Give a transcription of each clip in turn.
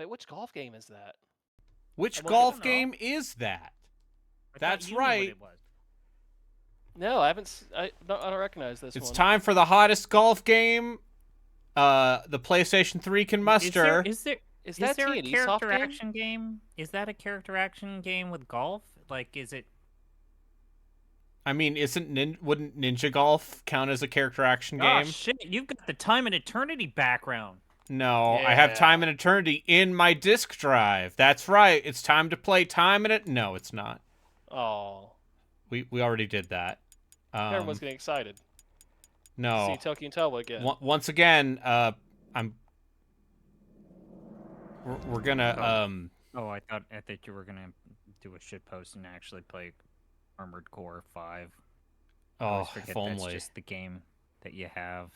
Wait, which golf game is that? Which I golf don't know. game is that? I thought That's you knew what right. it was. No, I haven't. I don't recognize this It's one. time for the hottest golf game the PlayStation 3 can muster. Is there Is that a T&E soft character game? action game? Is that a character action game with golf? Like, is it? I mean, wouldn't Ninja Golf count as a character action Oh game? shit! You've got the Time and Eternity background. No, I have Yeah. Time and Eternity in my disk drive. That's right. It's time to play Time and It. No, it's not. Oh, We already did that. everyone's getting excited. No. See Tokyo and Telwa again. Once again, we're gonna Oh, I thought you were gonna do a shit post and actually play Armored Core 5. I always oh, forget if that's only. just the game that you have.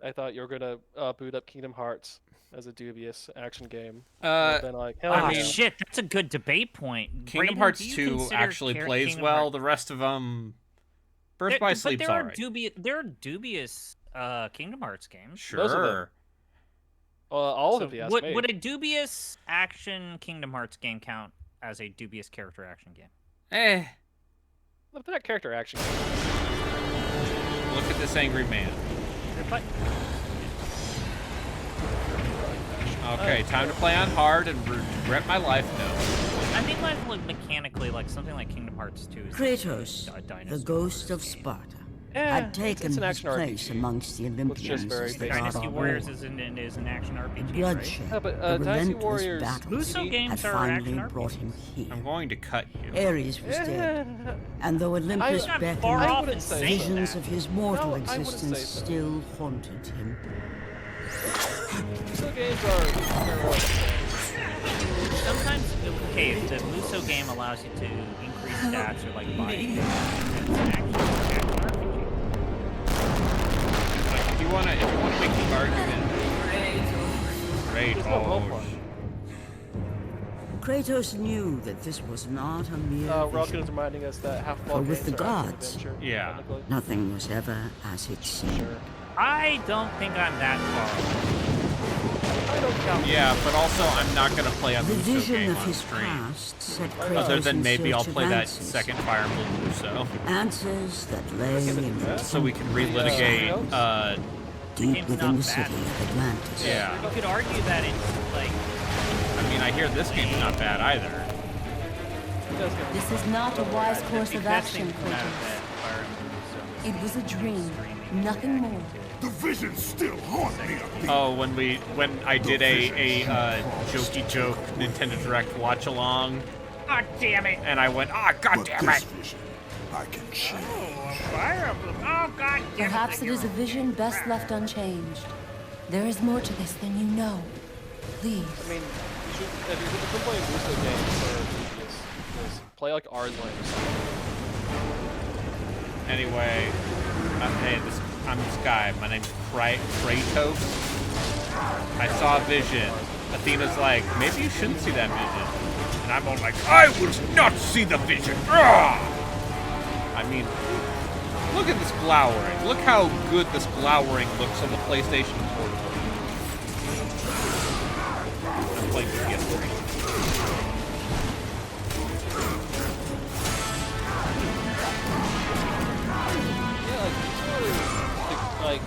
I thought you were gonna boot up Kingdom Hearts as a dubious action game. Uh, Then like, hell Oh yeah. shit, that's a good debate point. Kingdom Brayden, Hearts do you 2 consider actually plays Kingdom well. Hearts- The rest of them, Birth by Sleep's but alright. there are dubious Kingdom Hearts games. Most of them. Sure. All So of it, would a dubious action Kingdom Hearts game count as a dubious character action game? Look at that character action game. Look at this angry man. But Okay, time to play on hard and regret my life. No. I think like mechanically, like something like Kingdom Hearts 2 is Kratos, a dinosaur the ghost of game. Sparta, Eh, had taken it's an his action place RPG. amongst the Olympians very as they basic. fought Dynasty on Warriors war. is an action The RPG, right? bloodshed, Yeah, but, the Dynasty relentless Warriors- battles Muso had games are finally action brought RPGs. him here. I'm going to cut you. Ares was dead, and though Olympus not beckoned, far off wouldn't in say saying visions that. of his mortal No, I wouldn't say existence so. still haunted him. Muso games are Sometimes, okay, if the Muso game allows you to increase stats or like buy it's an action RPG. Like, if you wanna make the argument, There's no role Kratos. play. Kratos knew that this was not a mere Rocket vision. is reminding us that half For with the gods, adventure, Yeah. technically. Nothing was ever as it seemed. Sure. I don't think I'm that far. I don't count. Yeah, but also I'm not gonna play a The Muso vision game of on his stream. past set Kratos Other than in maybe I'll search play of that answers. second Fire Emblem Muso, Answers that lay in the so we can relitigate. deep game's within not the city bad. of Atlantis. Yeah. You could argue that it's like I mean, I hear this game's not bad either. It does get- This is not a wise course the of best action, thing to come out of Kratos. that Fire Emblem Muso It was a dream, streaming nothing back more. into- The visions still haunt me. Oh, when I did a jokey joke Nintendo Direct watch along, God damn it! and I went, ah, god But damn this it! vision, I can change. Fire Emblem! Oh god damn it! Perhaps it is a vision best left unchanged. There is more to this than you know. Please. I mean, if you're playing Muso games or dubious, just play like Ars Lanes. Anyway, hey, I'm this guy. My name's Kratos. I saw a vision. Athena's like, maybe you shouldn't see that vision. And I'm all like, I will not see the vision. Ah! I mean, look at this glowering. Look how good this glowering looks on the PlayStation Portable. I'm playing the PS3. Yeah, like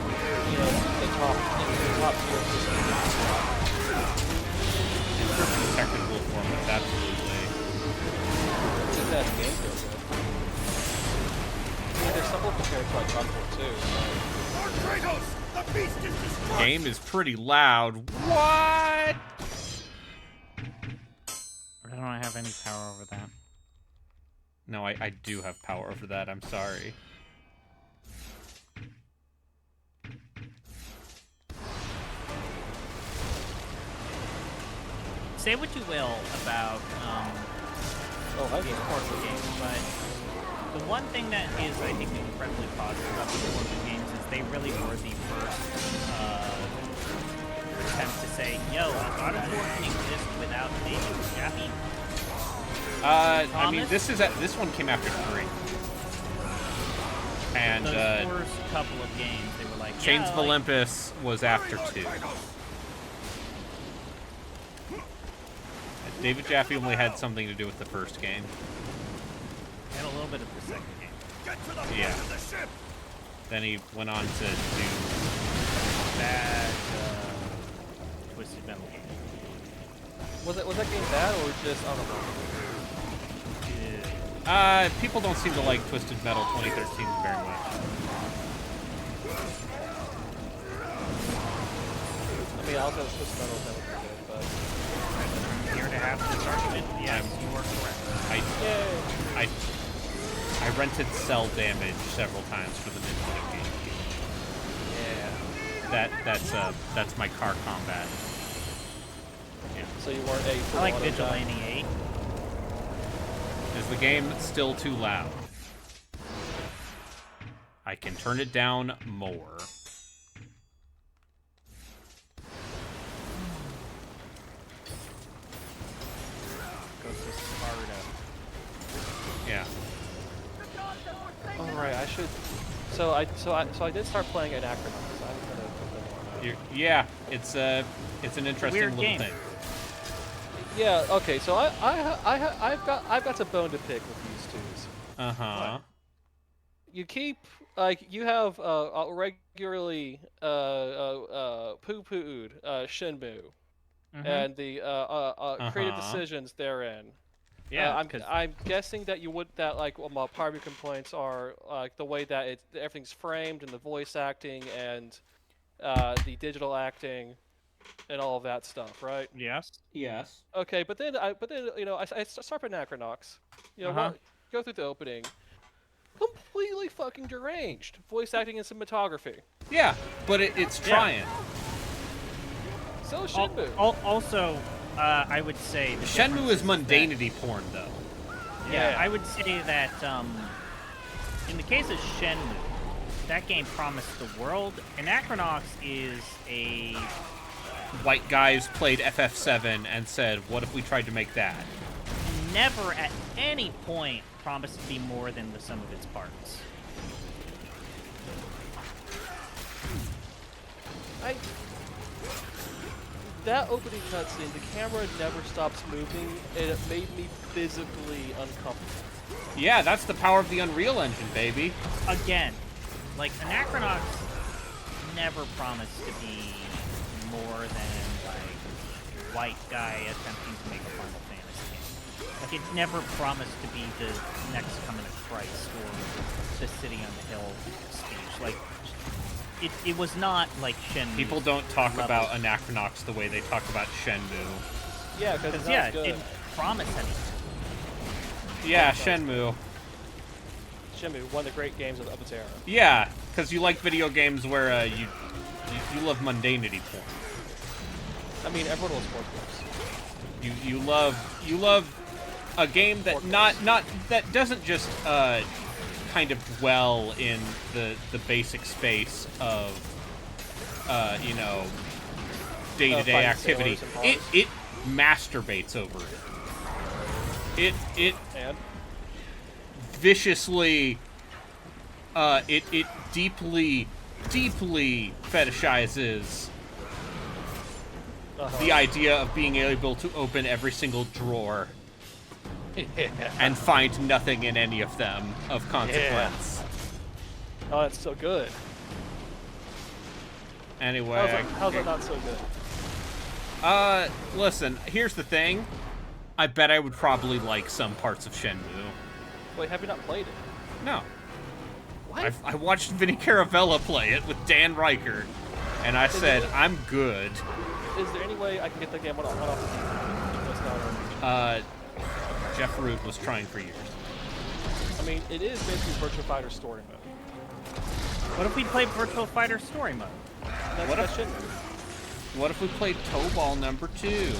you know, the top tier system. In terms of technical performance, absolutely. Just that game feels good. I mean, there's some compared to like Gauntlet too. Lord Kratos, the beast is destroyed. Game is pretty loud. What? I don't have any power over that. No, I do have power over that. I'm sorry. Say what you will about these portable games, but the one thing that is, I think, incredibly positive about these portable games is they really were the first attempt to say, yo, God of War can exist without naming Jappy. I mean, this one came after 3. And Those first couple of games, they were like, Chains yeah, of like, Olympus was after 2. David Jaffe only had something to do with the first game. And a little bit of the second game. Get to the front Yeah. of the ship! Then he went on to do... Bad Twisted Metal game. Was that game bad or just I don't know? People don't seem to like Twisted Metal 2013 very much. I mean, I also have Twisted Metal never pretty good, but I'm here to have this argument. Yes, you are correct. I rented Cell Damage several times for the Nintendo GameCube. yeah. That's my car combat. Yeah. So you weren't a. I like Vigilante 8. Is the game still too loud? I can turn it down more. Ghost of Sparta. Yeah. All right, I should. So I did start playing Anachronons. I'm gonna put them on. Yeah, it's an interesting Weird little game. thing. Yeah. Okay. So I've got a bone to pick with these twos. Uh-huh. You keep you have regularly poo-pooed Shenmue and the creative decisions therein. Yeah, I'm guessing that you would that part of your complaints are the way that everything's framed and the voice acting and the digital acting and all of that stuff, right? yes. Yes. Okay, but then I start with Anachronox. Go through the opening. Completely fucking deranged. Voice acting and cinematography. Yeah, but it's trying. So is Shenmue. Also, I would say the Shenmue is difference mundanity porn, though. Yeah, I would say that in the case of Shenmue, that game promised the world. Anachronox is a... White guys played FF7 and said, what if we tried to make that? never at any point promised to be more than the sum of its parts. That opening cutscene, the camera never stops moving, and it made me physically uncomfortable. Yeah, that's the power of the Unreal Engine, baby. Again, like, Anachronox never promised to be more than, like, white guy attempting to make a Final Fantasy game. Like, it never promised to be the next coming of Christ or the City on the Hill speech. Like, it was not like Shenmue. People don't talk about Anachronox the way they talk about Shenmue. Yeah, because it didn't promise anything. Yeah, Shenmue. Shenmue, one of the great games of its era. Yeah, because you like video games where you love mundanity porn. I mean, everyone loves sports games. You love a game that that doesn't just kind of dwell in the basic space of day-to-day activity. It masturbates over it. It and viciously it deeply fetishizes the idea of being able to open every single drawer and find nothing in any of them of consequence. Oh, that's so good. Anyway, how's that not so good? Listen, here's the thing. I bet I would probably like some parts of Shenmue. Wait, have you not played it? No. What? I watched Vinny Caravella play it with Dan Reichert, and I said, I'm good. Is there any way I can get the game one off the TV? Jeff Root was trying for years. I mean, it is basically Virtua Fighter story mode. What if we played Virtual Fighter story mode? What if we played Toe Ball number 2?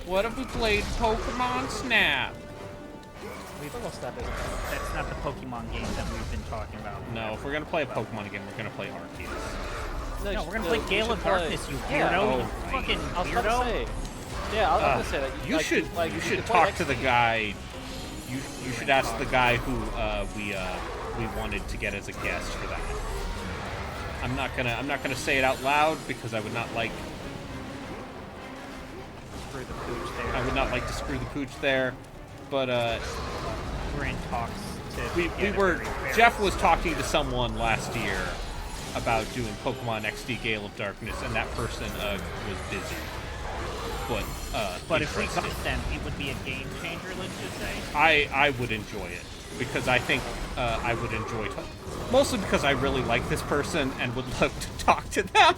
What if we played Pokemon Snap? That's not the Pokemon game that we've been talking about. No, if we're gonna play a Pokemon game, we're gonna play Arceus. No, we're gonna play Gale of Darkness, you weirdo. You fucking I was gonna weirdo. say. Yeah, I was gonna say that. You should talk to the guy. You should ask the guy who we wanted to get as a guest for that. I'm not gonna say it out loud because I would not like screw the pooch there. I would not like to screw the pooch there, but We're in talks to. we get a were. very fair- Jeff was talking to someone last year about doing Pokemon XD Gale of Darkness, and that person was busy. But if we interested. could, then it would be a game changer. Let's just say. I would enjoy it because I think I would enjoy mostly because I really like this person and would love to talk to them.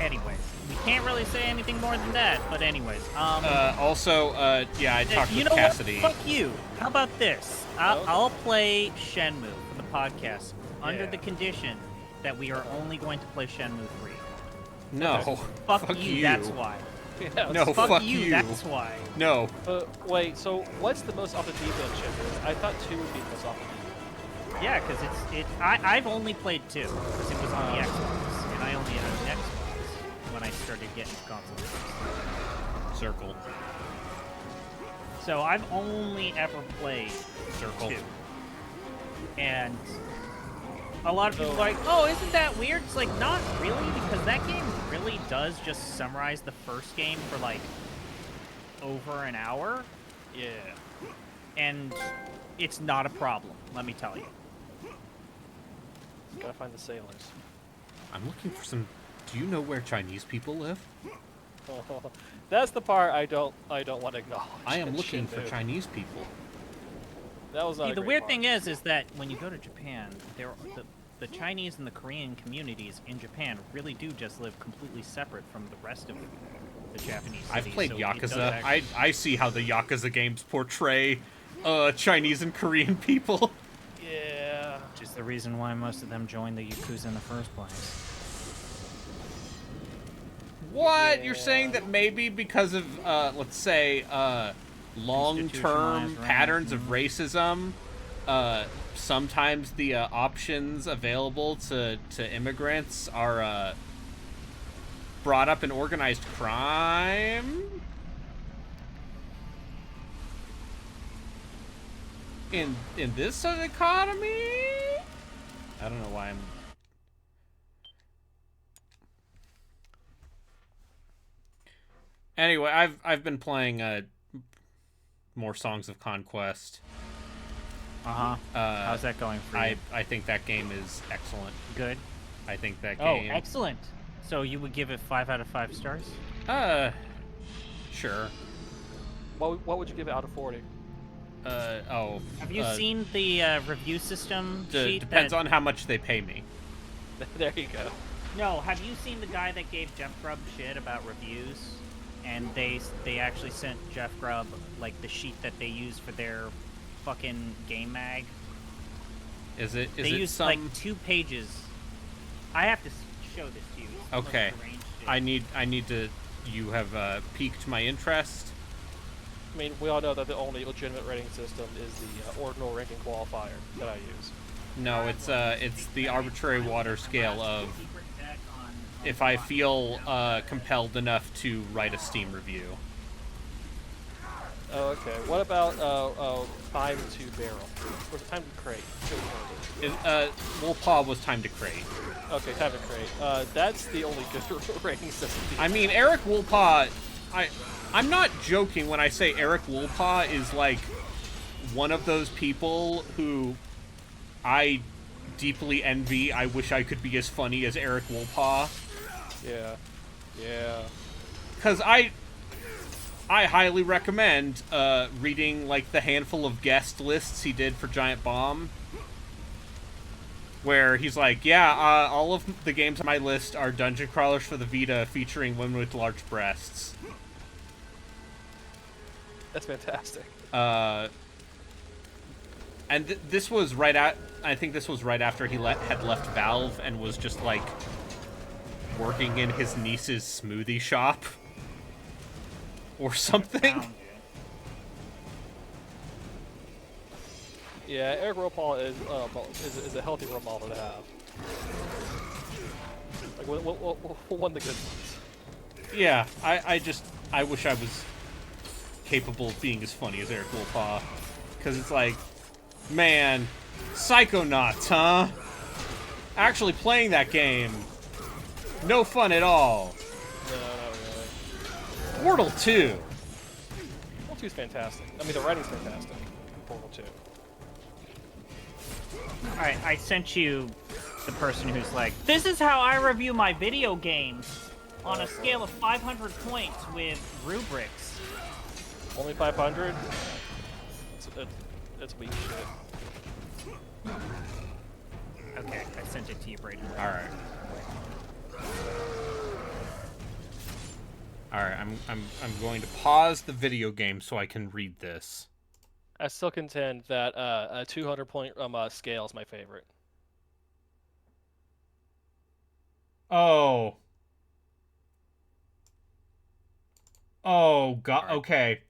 Anyways, we can't really say anything more than that. But anyways, Yeah, I talked you with know Cassidy. what? Fuck you. How about this? I'll play Shenmue for the podcast under Yeah. the condition that we are only going to play Shenmue 3. No, Fuck you. That's why. Yeah, No, Fuck you. That's why. No, Wait, so what's the most off the deep end ship? I thought 2 would be the most off the deep. Yeah, because I've only played 2 because it was on the Xbox, and I only had an Xbox when I started getting consoles. circle. So I've only ever played Circle. 2. And a lot of people are like, oh, isn't that weird? It's like, not really, because that game really does just summarize the first game for like over an hour. Yeah. And it's not a problem, let me tell you. Gotta find the sailors. I'm looking for some. Do you know where Chinese people live? That's the part I don't want to acknowledge. I am in looking for Shenmue. Chinese people. That was not See, a the great weird part. thing is that when you go to Japan, the Chinese and the Korean communities in Japan really do just live completely separate from the rest of the Japanese cities. I've played so it does Yakuza. actually- I see how the Yakuza games portray Chinese and Korean people. Yeah. Which is the reason why most of them joined the Yakuza in the first place. What? You're saying that maybe because of, let's say, long-term Institutionalized patterns of racism, sometimes the options available to immigrants are brought up in organized crime? In this economy? I don't know why I'm... Anyway, I've been playing more Songs of Conquest. How's that going for you? I think that game is excellent. Good. I think that Oh, game. excellent. So you would give it 5 out of 5 stars? Sure. What would you give it out of 40? Have you seen the review system sheet? Depends on how much they pay me. There you go. No, have you seen the guy that gave Jeff Grubb shit about reviews? And they actually sent Jeff Grubb like the sheet that they use for their fucking game mag. Is it They used some? like 2 pages. I have to show this to you. It's the most Okay. deranged shit. I need to. You have piqued my interest. I mean, we all know that the only legitimate rating system is the ordinal ranking qualifier that I use. No, it's the arbitrary water scale of if I feel compelled enough to write a Steam review. Oh, okay. What about time to barrel? Or the time to crate? Wolpaw was time to crate. Okay, time to crate. That's the only good rating system. I mean, Eric Wolpaw, I'm not joking when I say Eric Wolpaw is like one of those people who I deeply envy. I wish I could be as funny as Eric Wolpaw. Yeah. Yeah. Because I highly recommend reading like the handful of guest lists he did for Giant Bomb, where he's like, yeah, all of the games on my list are dungeon crawlers for the Vita featuring women with large breasts. That's fantastic. And this was right at, I think this was right after he had left Valve and was just like working in his niece's smoothie shop or something. Yeah, Eric Wolpaw is a healthy role model to have. Like one of the good ones. Yeah, I wish I was capable of being as funny as Eric Wolpaw, because it's like, man, Psychonauts, huh? Actually playing that game, No fun at all. No, not really. Portal 2. Portal 2 is fantastic. I mean, the writing's fantastic in Portal 2. Alright, I sent you the person who's like, this is how I review my video games on a scale of 500 points with rubrics. Only 500? That's weak shit. Okay, I sent it to you, Brady. All right. All right. I'm going to pause the video game so I can read this. I still contend that a 200-point scale is my favorite. Oh. Oh God. Right. Okay.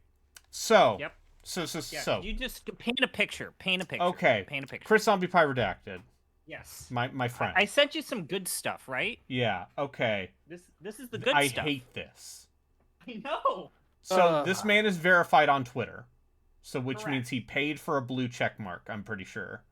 So. Yep. So. Yeah, you just paint a picture. Paint a picture. Okay. Paint a picture. Chris Zombie Pie Redacted. Yes. My friend. I sent you some good stuff, right? Yeah. Okay. This is the good I stuff. hate this. I know. So this man is verified on Twitter. So which Correct. means he paid for a blue check mark, I'm pretty sure.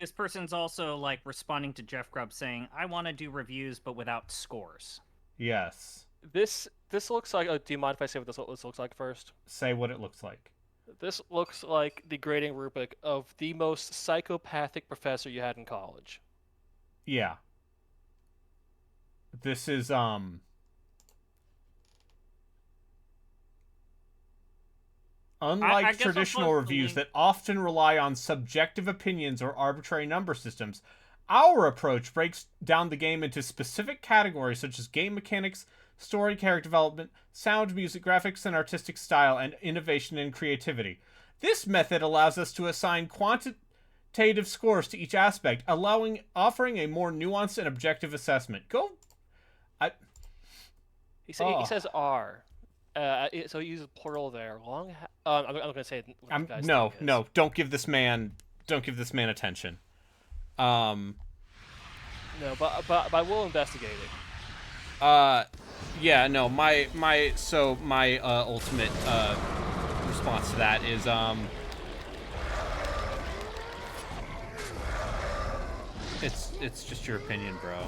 This person's also like responding to Jeff Grubb saying, "I want to do reviews but without scores." Yes. This looks like. Do you mind if I say what this looks like first? Say what it looks like. This looks like the grading rubric of the most psychopathic professor you had in college. Yeah. This is unlike I guess I'll traditional post the reviews link. that often rely on subjective opinions or arbitrary number systems, our approach breaks down the game into specific categories such as game mechanics, story, character development, sound, music, graphics, and artistic style, and innovation and creativity. This method allows us to assign quantitative scores to each aspect, offering a more nuanced and objective assessment. He says R. So he uses plural there. I'm not gonna say. What the guy's name is. No. Don't give this man attention. No, but I will investigate it. Yeah, no. My ultimate response to that is it's just your opinion, bro.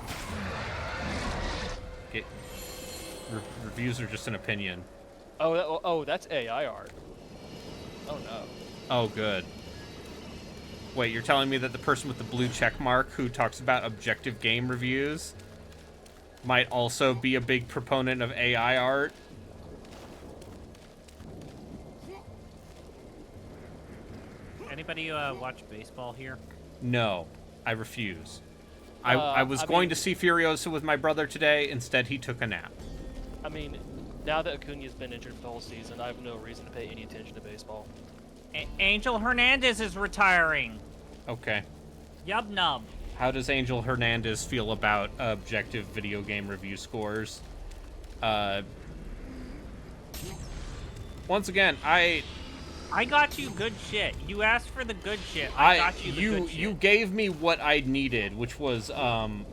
Reviews are just an opinion. Oh, that's AI art. Oh no. Oh, good. Wait, you're telling me that the person with the blue check mark who talks about objective game reviews might also be a big proponent of AI art? Anybody watch baseball here? No, I refuse. I was going to see Furiosa with my brother today. Instead, he took a nap. I mean, now that Acuna's been injured for the whole season, I have no reason to pay any attention to baseball. Angel Hernandez is retiring. Okay. Yub nub. How does Angel Hernandez feel about objective video game review scores? Once again, I got you good shit. You asked for the good shit. I got you the good shit. You gave me what I needed, which was the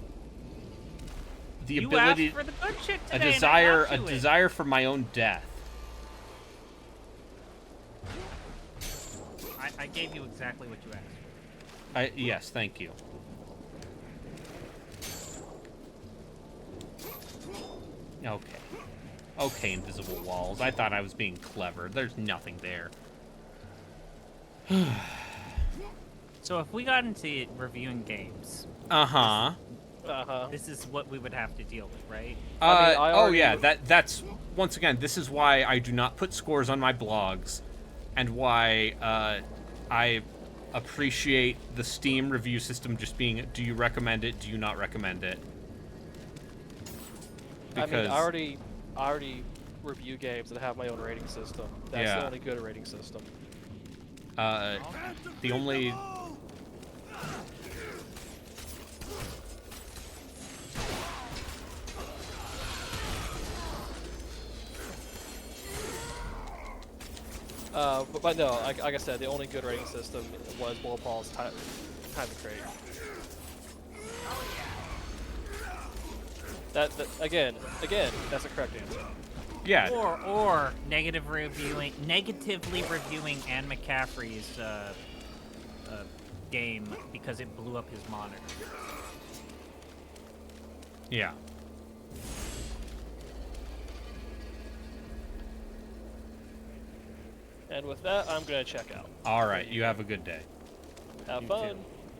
you ability, asked for the good shit a today, and I got you it. desire for my own death. I gave you exactly what you asked for. Yes, thank you. Okay, invisible walls. I thought I was being clever. There's nothing there. So if we got into reviewing games, this is what we would have to deal with, right? That's once again, this is why I do not put scores on my blogs, and why I appreciate the Steam review system just being, do you recommend it, do you not recommend it? Because I mean, I already review games that have my own rating system. That's the only good rating system. The only but no, like I said, the only good rating system was Will Paul's time to create. That again, that's a correct answer. Yeah. Or negatively reviewing Anne McCaffrey's game because it blew up his monitor. Yeah. And with that, I'm gonna check out. All right, you have a good day. Have You fun. too.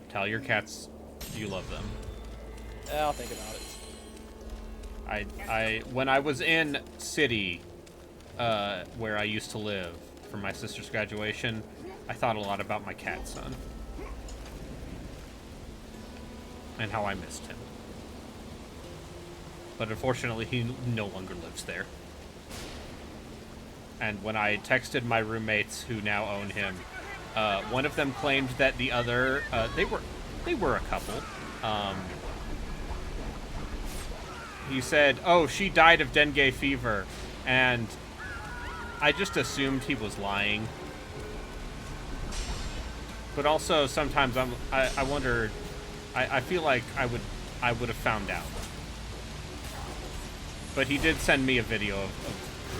Tell your cats you love them. I'll think about it. When I was in city, where I used to live for my sister's graduation, I thought a lot about my cat son. And how I missed him. But unfortunately, he no longer lives there. And when I texted my roommates who now own him, one of them claimed that the other, they were a couple. He said, "Oh, she died of dengue fever," and I just assumed he was lying. But also sometimes I wonder, I feel like I would have found out. But he did send me a video of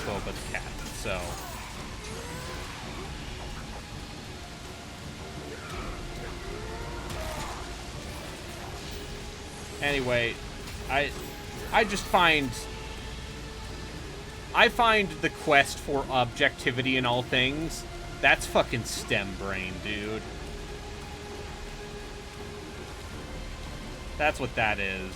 Boba the cat, so. Anyway, I find the quest for objectivity in all things, that's fucking STEM brain, dude. That's what that is.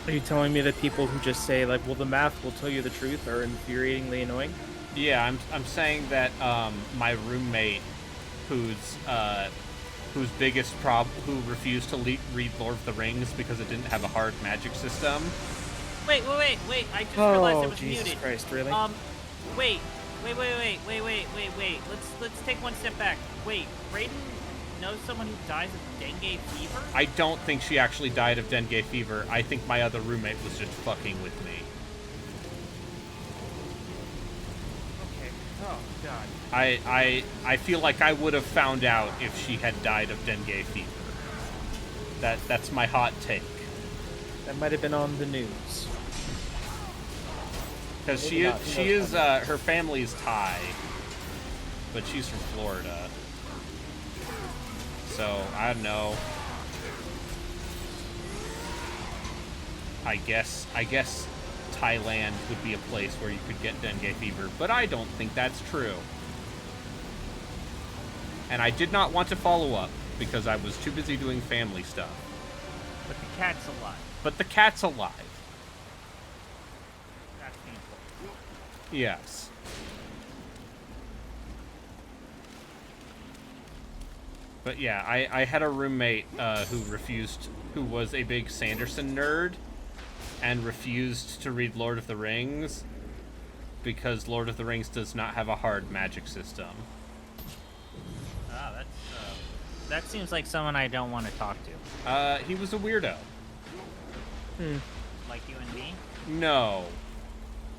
Are you telling me that people who just say, like, well, the math will tell you the truth are infuriatingly annoying? Yeah, I'm saying that my roommate, whose biggest who refused to read Lord of the Rings because it didn't have a hard magic system. Wait! I just realized it was Jesus muted. Christ, really? Wait. Let's take one step back. Wait, Raiden knows someone who dies of dengue fever? I don't think she actually died of dengue fever. I think my other roommate was just fucking with me. Okay. Oh God. I feel like I would have found out if she had died of dengue fever. That's my hot take. That might have been on the news. Because Maybe she not. Who knows? her family's Thai, but she's from Florida. So I don't know. I guess Thailand would be a place where you could get dengue fever, but I don't think that's true. And I did not want to follow up because I was too busy doing family stuff. But the cat's alive. But the cat's alive. That's painful. Yes. But yeah, I had a roommate who was a big Sanderson nerd and refused to read Lord of the Rings because Lord of the Rings does not have a hard magic system. Ah, that seems like someone I don't want to talk to. He was a weirdo. Like you and me? No.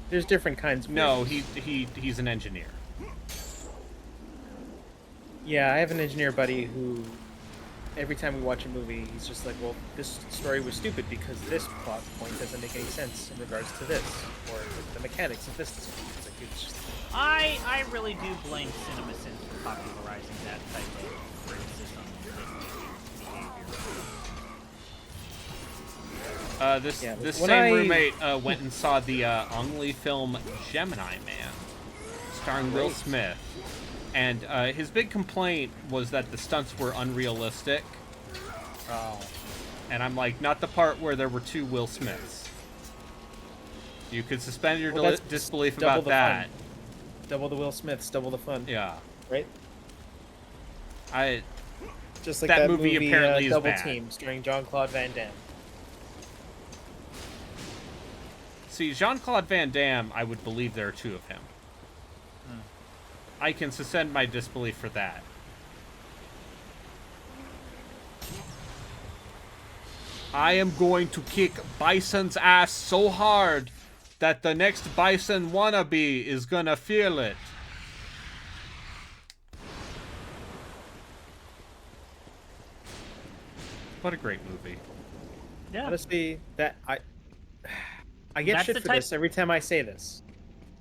There's different kinds of No, weirdos. he's an engineer. Yeah, I have an engineer buddy who, every time we watch a movie, he's just like, well, this story was stupid because this plot point doesn't make any sense in regards to this, or the mechanics of this. It's like, it's just... I really do blame CinemaSins for popularizing that type of criticism and behavior. This when same I- roommate went and saw the Ang Lee film Gemini Man, starring Will Great. Smith. And his big complaint was that the stunts were unrealistic. Oh. And I'm like, not the part where there were two Will Smiths. You could suspend your Well, that's disbelief double about the that. fun. Double the Will Smiths, double the fun. Yeah. Right? Just like That that movie apparently is Double bad. Team, starring Jean-Claude Van Damme. See, Jean-Claude Van Damme, I would believe there are two of him. I can suspend my disbelief for that. I am going to kick Bison's ass so hard that the next Bison wannabe is gonna feel it. What a great movie. Yeah. Honestly, I get That's shit the for type- this every time I say this.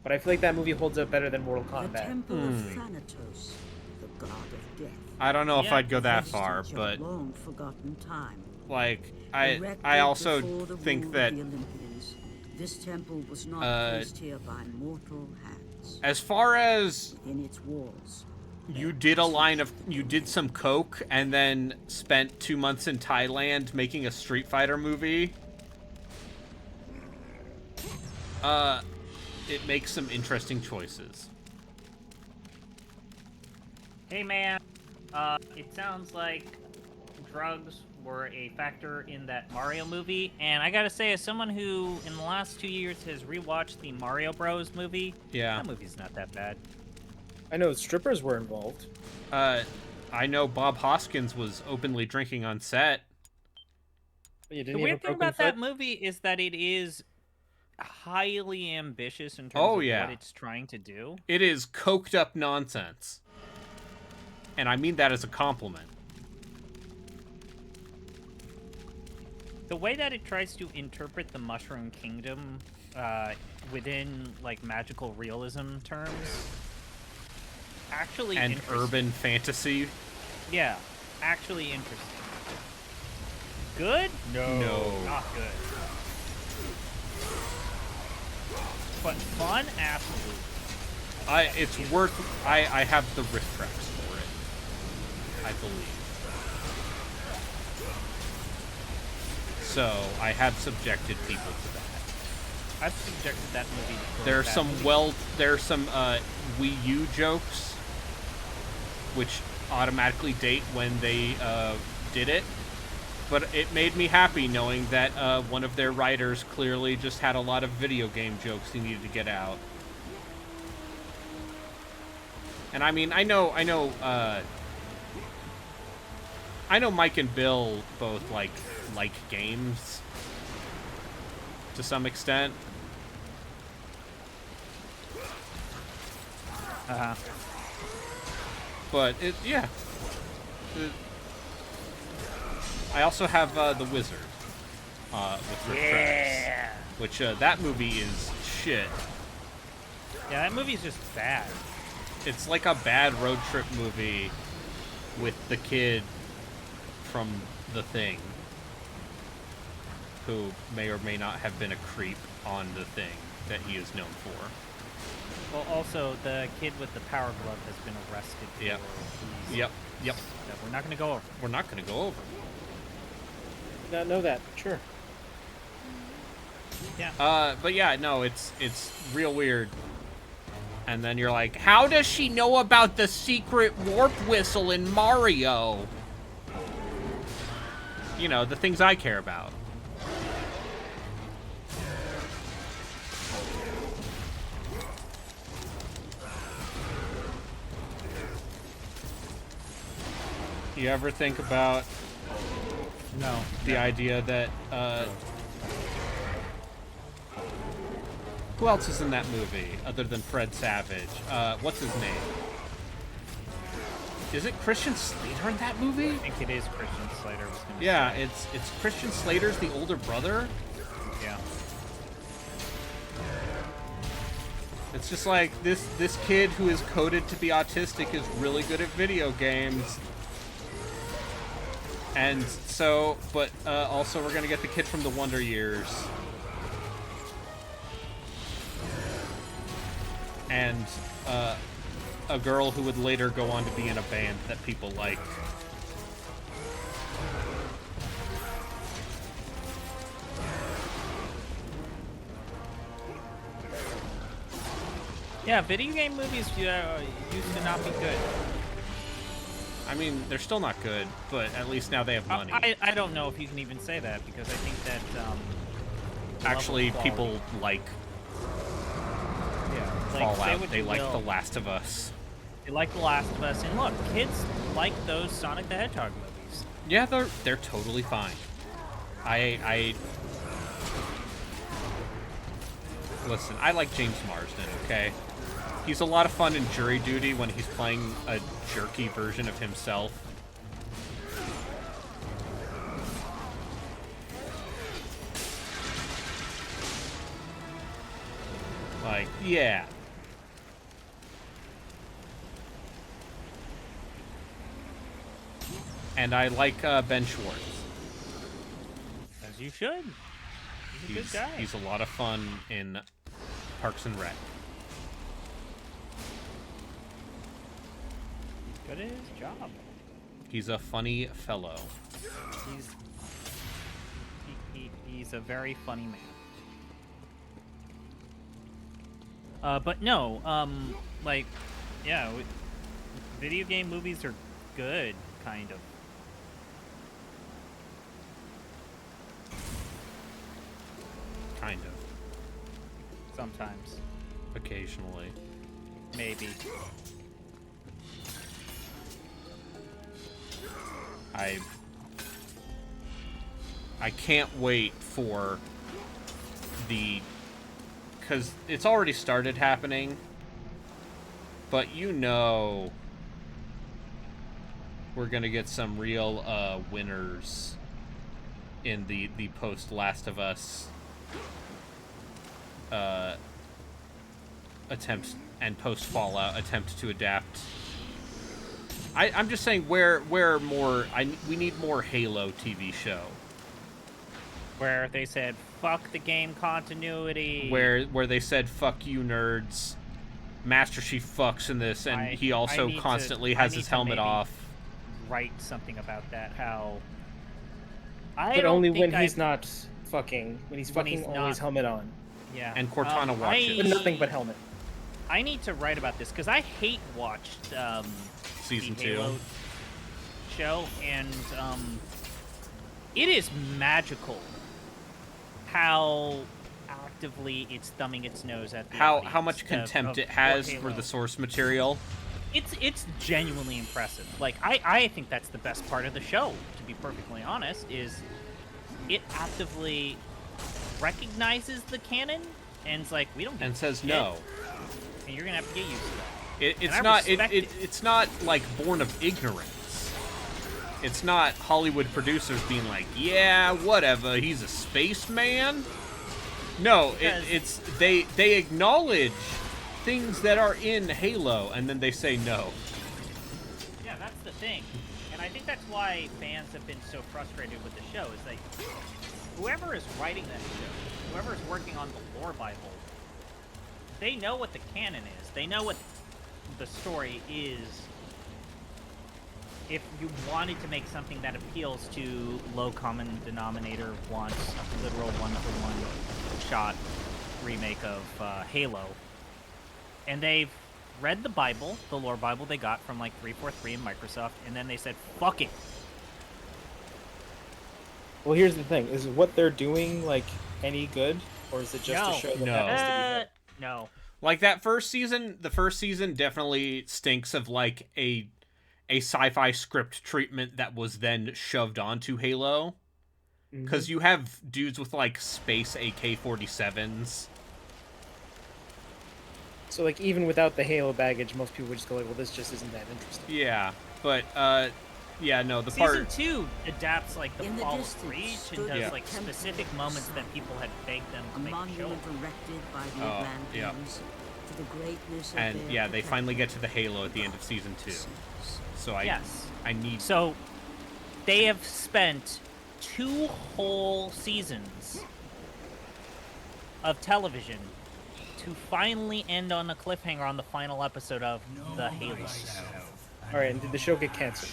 But I feel like that movie holds up better than Mortal The Kombat. temple of Thanatos, the god of death. I don't know if Yeah. I'd go that far, Vestige of but long forgotten time. like Erected I also before the think rule that of the Olympians, This temple was not placed here by mortal hands. As far as Within its walls, you did you did some coke and then spent 2 months in Thailand making a Street Fighter movie, it makes some interesting choices. Hey man, it sounds like drugs were a factor in that Mario movie, and I gotta say, as someone who in the last 2 years has rewatched the Mario Bros. Movie, Yeah. that movie's not that bad. I know strippers were involved. I know Bob Hoskins was openly drinking on set. You didn't The have a weird thing broken about foot? that movie is that it is highly ambitious in terms Oh, of yeah. what it's trying to do. It is coked up nonsense. And I mean that as a compliment. The way that it tries to interpret the Mushroom Kingdom within, like, magical realism terms, actually And interesting. urban fantasy. Yeah, actually interesting. Good? No. Not good. But fun? Absolutely. It's worth... I have the riff tracks for it, I believe. So, I have subjected people to that. I've subjected that movie to There are bad some movie. Wii U jokes, which automatically date when they did it. But it made me happy knowing that one of their writers clearly just had a lot of video game jokes he needed to get out. And I mean, I know Mike and Bill both like games to some extent. But yeah. I also have The Wizard with Rick Travis, which that movie is shit. Yeah, that movie's just bad. It's like a bad road trip movie with the kid from The Thing, who may or may not have been a creep on The Thing that he is known for. Well, also, the kid with the power glove has been arrested for Yep. these Yep. that we're not going to go over. We're not going to go over. Did not know that. Sure. Yeah. But yeah, no, it's real weird. And then you're like, how does she know about the secret warp whistle in Mario? You know, the things I care about. You ever think about No. the idea that, who else is in that movie other than Fred Savage? What's his name? Is it Christian Slater in that movie? I think it is Christian Slater. Was gonna Yeah, say. it's Christian Slater's the older brother. Yeah. It's just like this kid who is coded to be autistic is really good at video games. And so, but also we're gonna get the kid from the Wonder Years. And a girl who would later go on to be in a band that people like. Yeah, video game movies used to not be good. I mean, they're still not good, but at least now they have money. I don't know if you can even say that, because I think that Actually, level of people like yeah, like, say Fallout. what They you like will. The Last of Us. They like The Last of Us, and look, kids like those Sonic the Hedgehog movies. Yeah, they're totally fine. I listen. I like James Marsden. Okay, he's a lot of fun in Jury Duty when he's playing a jerky version of himself. Like, yeah. And I like Ben Schwartz. As you should. He's a good guy. He's a lot of fun in Parks and Rec. He's good at his job. He's a funny fellow. He's a very funny man. But no, like, yeah, video game movies are good, kind of. Kind of. Sometimes. Occasionally. Maybe. I can't wait for because it's already started happening, but you know we're gonna get some real winners in the post Last of Us attempt and post Fallout attempt to adapt. I'm just saying where more we need more Halo TV show. Where they said, fuck the game continuity. Where they said, fuck you nerds. Master Chief fucks in this, and he also constantly has his helmet off. Write something about that, how... But only when he's not fucking. When he's fucking, only his helmet on. Yeah. And Cortana watches. But nothing but helmet. I need to write about this, because I hate watched Season the 2 Halo show, and it is magical how actively it's thumbing its nose at the how much contempt it has for the source material. It's genuinely impressive. Like, I think that's the best part of the show, to be perfectly honest, is it actively recognizes the canon and it's like, we don't and says no. And you're gonna have to get used to that. It's not like born of ignorance. It's not Hollywood producers being like, yeah, whatever, he's a spaceman. No, it's they acknowledge things that are in Halo, and then they say no. Yeah, that's the thing. And I think that's why fans have been so frustrated with the show, is like, whoever is writing that show, whoever is working on the lore Bible, they know what the canon is. They know what the story is. If you wanted to make something that appeals to low common denominator wants a literal one-for-one shot remake of Halo, and they've read the Bible, the lore Bible they got from like 343 and Microsoft, and then they said, fuck it. Well, here's the thing. Is what they're doing, like, any good? Or is it just a show that happens to be hit? No. Like, the first season definitely stinks of, like, a sci-fi script treatment that was then shoved onto Halo. Because you have dudes with, like, space AK-47s. So, like, even without the Halo baggage, most people would just go like, well, this just isn't that interesting. Yeah, but, yeah, no, the Season 2 adapts, like, the In the Fall of distance Reach and stood does, Yeah. like, specific moments that people had begged them to A make a show. monument erected by the Oh, Atlanteans to the greatness of and their yeah, they finally get protector. to the Halo at the end of season 2. So Yes. I need... So, they have spent 2 whole seasons of television to finally end on a cliffhanger on the final episode of the Halo show. Alright, and did the show get canceled?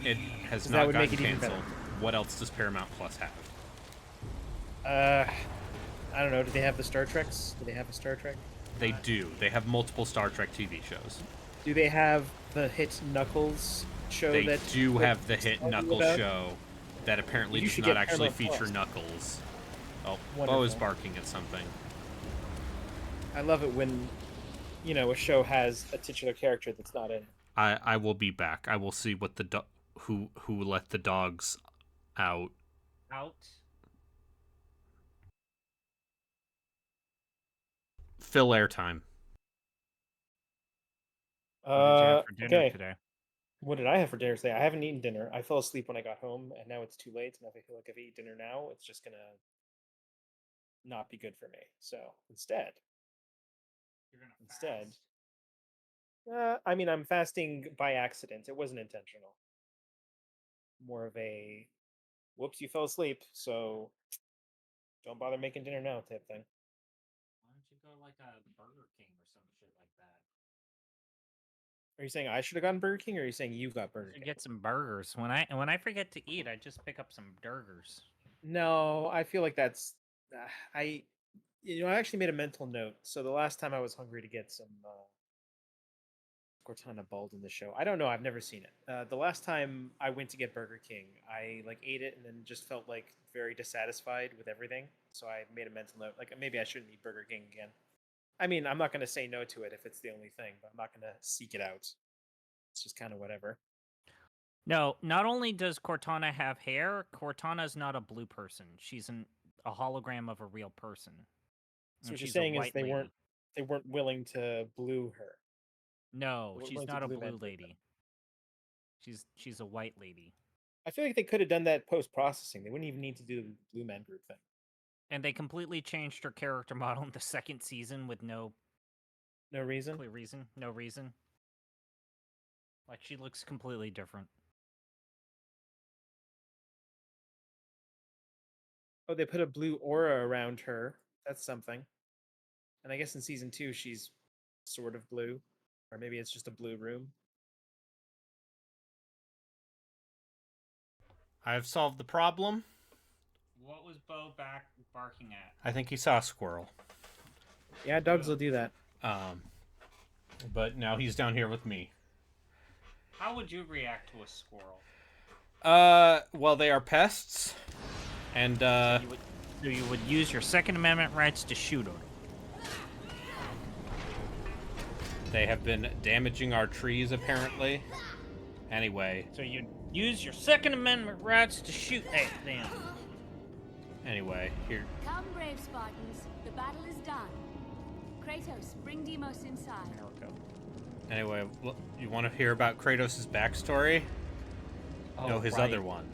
It has That not would gotten make it even canceled. What else does Paramount Plus have? I don't know. Do they have the Star Treks? Do they have a Star Trek? They do. They have multiple Star Trek TV shows. Do they have the hit Knuckles show They that... do that have the hit talking Knuckles about? show that apparently You does should not get actually Paramount feature Plus. Knuckles. Oh, Bo Wonderful. is barking at something. I love it when, you know, a show has a titular character that's not in it. I will be back. I will see what the who let the dogs out. Out. Fill airtime. What did you have for dinner Okay. today? What did I have for dinner today? I haven't eaten dinner. I fell asleep when I got home, and now it's too late. And if I feel like if I eat dinner now, it's just gonna not be good for me. So instead, I mean, I'm fasting by accident. It wasn't intentional. More of a, whoops, you fell asleep. So Don't bother making dinner now, type thing. Why don't you go like a Burger King or some shit like that? Are you saying I should have gotten Burger King, or are you saying you got Burger Should King? get some burgers. When I forget to eat, I just pick up some burgers. No, I feel like that's I. I actually made a mental note. So the last time I was hungry to get some Cortana bald in the show. I don't know. I've never seen it. The last time I went to get Burger King, I like ate it and then just felt like very dissatisfied with everything. So I made a mental note. Like maybe I shouldn't eat Burger King again. I mean, I'm not going to say no to it if it's the only thing, but I'm not going to seek it out. It's just kind of whatever. No, not only does Cortana have hair, Cortana's not a blue person. She's a hologram of a real person. So And what you're she's a saying is white lady. they weren't willing to blue her. No, They weren't she's willing to not a blue blue man her. lady. She's a white lady. I feel like they could have done that post processing. They wouldn't even need to do the blue man group thing. And they completely changed her character model in the second season with no No reason. clear reason. No reason. Like, she looks completely different. Oh, they put a blue aura around her. That's something. And I guess in season 2 she's sort of blue, or maybe it's just a blue room. I've solved the problem. What was Bo back barking at? I think he saw a squirrel. Yeah, dogs will do that. But now he's down here with me. How would you react to a squirrel? Well, they are pests, and You would use your Second Amendment rights to shoot them. they have been damaging our trees apparently. Anyway, So you'd use your Second Amendment rights to shoot at them. anyway, here. Come, brave Spartans. The battle is done. Kratos, bring Deimos inside. Anyway, you want to hear about Kratos' backstory? No, his other one.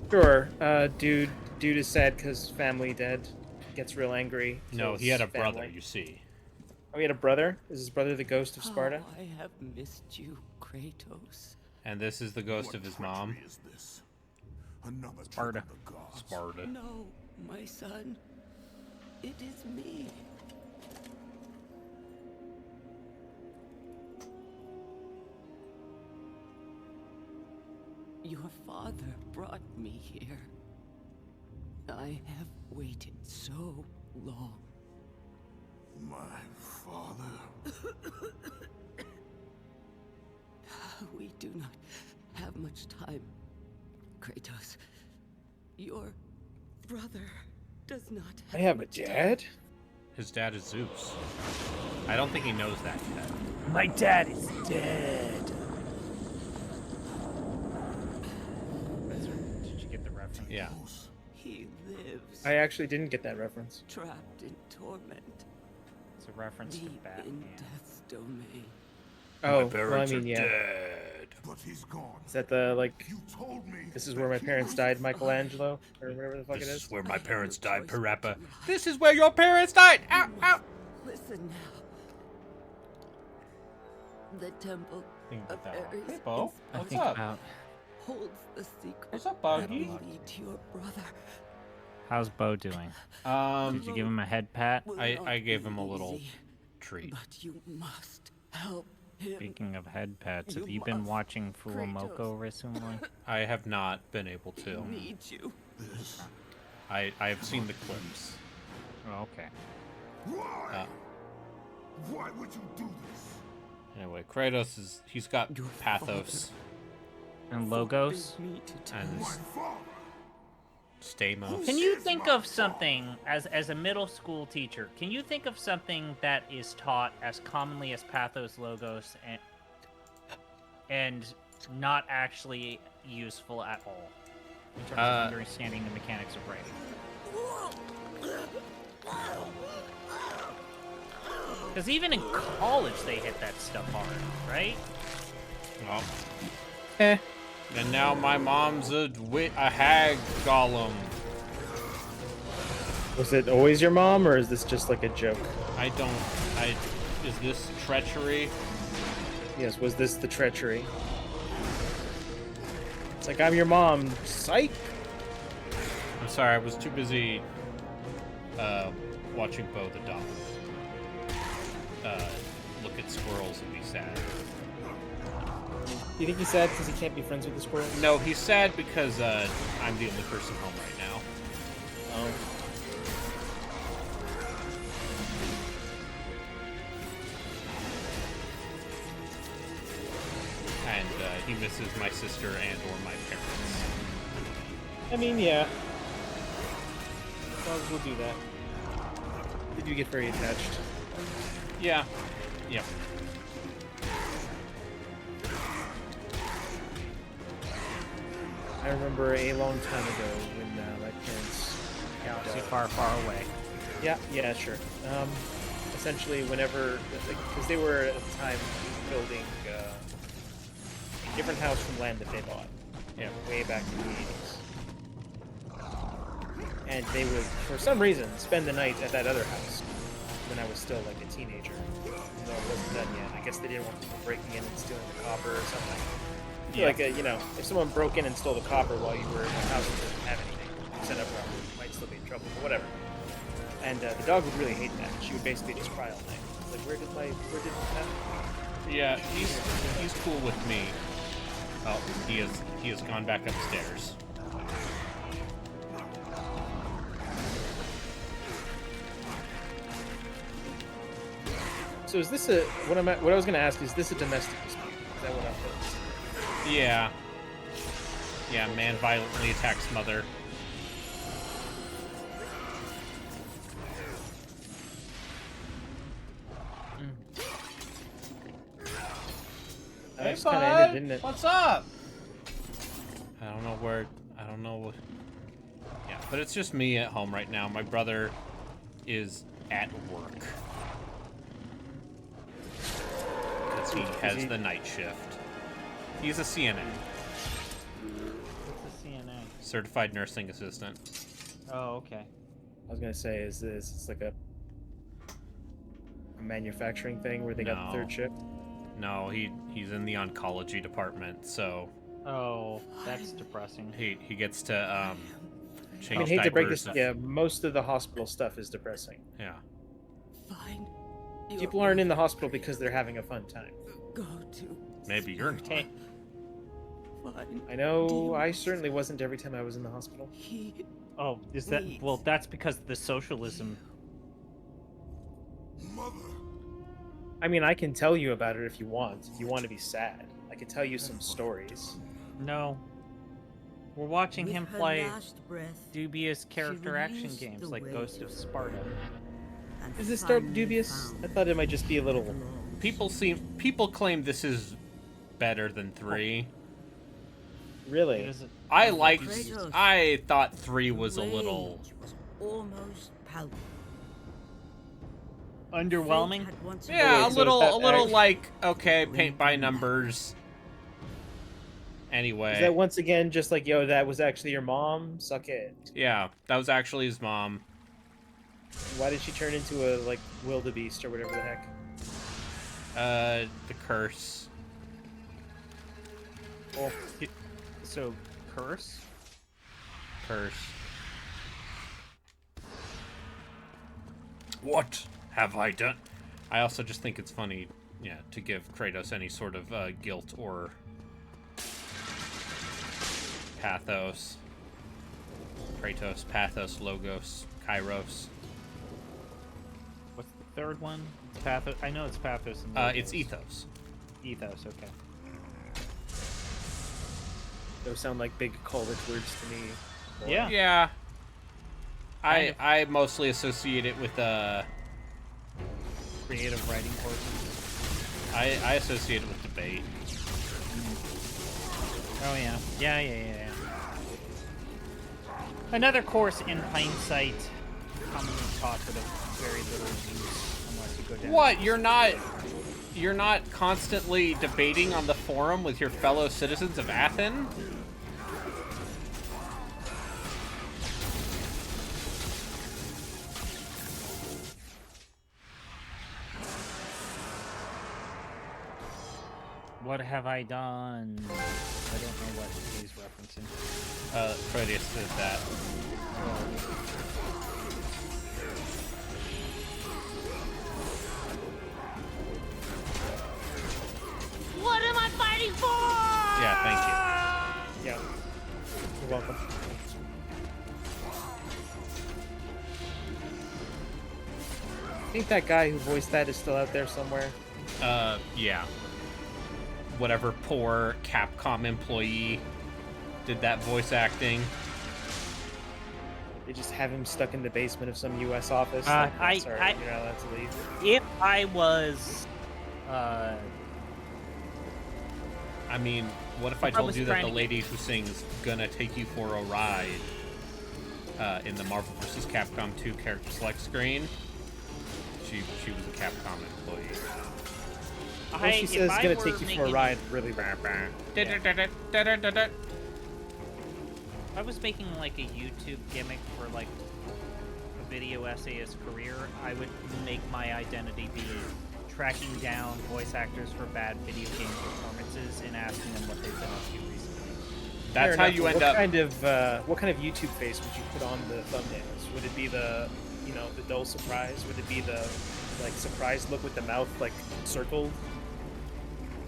Sure. Dude is sad because family dead. Gets real angry. No, kills he had a family. brother, you see. Oh, he had a brother? Is his brother the ghost of Sparta? Oh, I have missed you, Kratos. And this is the ghost of his mom. treachery is this? Another trick Sparta. of the gods. Sparta. No, my son. It is me. Your father brought me here. I have waited so long. My father. We do not have much time, Kratos. Your brother does not I have have a much time. dad? His dad is Zeus. I don't think he knows that yet. My dad is dead. Did you get the reference? Yeah. He lives I actually didn't get that reference. trapped in torment, It's a reference to deep Batman. in death's domain. Oh, My parents well, I mean, are yeah. dead. But he's gone. Is that the, like, You told me. this is where my parents died, Michelangelo? Or whatever the fuck This it is is? where my parents no died, choice but to Parappa. lie. This is where your parents died! Ow, ow! Listen now. The temple Think of about that. Ares Hey, Bo. in What's Sparta up? holds the secret What's up, that Buggy? will lead to your brother. How's Bo doing? Um, Did you give him a head pat? Will I not gave be him a little easy, treat. but you must help him. Speaking of head pats, have You you been must, watching Kratos. Fulamoko recently? I have not been able He to. needs you. This. I have seen the clips. Oh, okay. Why? Why would you do this? Anyway, Kratos he's got Your pathos And Logos? Forbid me to tell and My father. Stamos. Can you think of something, as a middle school teacher, can you think of something that is taught as commonly as Pathos, Logos, and not actually useful at all in terms of understanding the mechanics of writing? Because even in college they hit that stuff hard, right? Well, Eh. and now my mom's a hag golem. Was it always your mom, or is this just like a joke? Is this treachery? Yes, was this the treachery? It's like, I'm your mom. Psych! I'm sorry, I was too busy watching Bo the dog look at squirrels and be sad. Do you think he's sad because he can't be friends with the squirrel? No, he's sad because I'm the only person home right now. Oh. And he misses my sister and or my parents. I mean, yeah. Dogs will do that. They do get very attached. Yeah. Yep. I remember a long time ago when my parents... Galaxy far, far away. Yeah, sure. Essentially, whenever... Because they were, at the time, building a different house from land that they bought. Yeah, way back in the 80s. And they would, for some reason, spend the night at that other house when I was still, like, a teenager. Even though it wasn't done yet. I guess they didn't want people breaking in and stealing the copper or something. I feel like, if someone broke in and stole the copper while you were in a house that didn't have anything set up properly, you might still be in trouble, but whatever. And the dog would really hate that. She would basically just cry all night. It's like, where did that? Yeah, he's cool with me. Oh, he has gone back upstairs. So is this a what I was going to ask is this a domestic dispute? Is that what I'm thinking? Yeah. Yeah, man violently attacks mother. That just kind of ended, didn't it? What's up? I don't know what. Yeah, but it's just me at home right now. My brother is at work. Because he has the night shift. He's a CNA. What's a CNA? Certified Nursing Assistant. Oh, okay. I was going to say, is this it's like a manufacturing thing where they got the third shift? No, he's in the oncology department, so Oh, that's depressing. he gets to change I mean, hate to break diapers. this. Yeah, most of the hospital stuff is depressing. Yeah. Find People aren't in the hospital because they're having a fun time. Go to. Maybe you're not. Okay. Find. I know I certainly wasn't every time I was in the hospital. He. Oh, is that... Well, that's because of the socialism. Mother. I mean, I can tell you about it if you want. If you want to be sad, I can tell you some stories. No. We're watching With him her play last breath, dubious character action released games the like way Ghost of of Sparta. and Is this finally dubious? found I thought it might just be a little. the lost. People claim this is better than 3. Really? It is a- I thought 3 was a little. Rage was almost palpable. underwhelming. Fate had once Yeah, Wait, a so little, is that like, okay, paint by numbers. Anyway. Is that once again just like, yo, that was actually your mom? Suck it. Yeah, that was actually his mom. Why did she turn into a, like, wildebeest or whatever the heck? The curse. Well, So, curse? Curse. What have I done? I also just think it's funny, yeah, to give Kratos any sort of guilt or pathos. Kratos, pathos, logos, kairos. What's the third one? Pathos. I know it's pathos. And It's ethos. ethos. Okay. those sound like big college words to me. Yeah. Yeah. Kind of. I mostly associate it with Creative writing courses. I associate it with debate. Oh yeah. Yeah. Another course in hindsight, commonly taught but of very little use unless you go down. What? You're not constantly debating on the forum with your fellow citizens of Athens? What have I done? I don't know what he's referencing. Proteus did that. Yeah, thank Yeah. You're welcome. I think that guy who voiced that is still out there somewhere. you. Yeah. Whatever poor Capcom employee did that voice acting. They just have him stuck in the basement of some U.S. office. I- sorry, I- you're not allowed to leave. If I was, I mean, what if I I told was you that trying the to lady who sings "Gonna Take You for a Ride" in the Marvel vs. Capcom 2 character select screen, she was a Capcom employee. Well, she says gonna take you for a ride really bad. If I was making like a YouTube gimmick for like a video essayist career, I would make my identity be tracking down voice actors for bad video game performances and asking them what they've been up to recently. That's how you end up. What kind of YouTube face would you put on the thumbnails? Would it be the, the dull surprise? Would it be the like surprised look with the mouth like circled?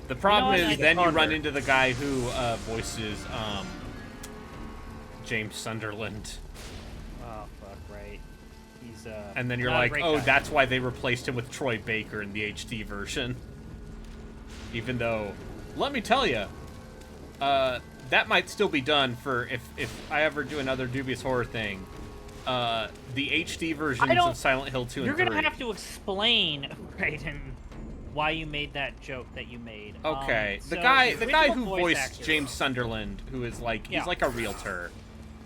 The problem You know what, is I then you wonder. run into the guy who voices James Sunderland, Oh fuck, right. He's and then you're not a like, great oh, guy. that's why they replaced him with Troy Baker in the HD version. Even though, let me tell you, that might still be done for if I ever do another Dubious horror thing. The HD versions of Silent Hill 2 You're and 3. gonna have to explain, Brayden, why you made that joke that you made. Okay, the So guy original who voice voiced actor- James Sunderland, who is like he's Yeah. like a realtor.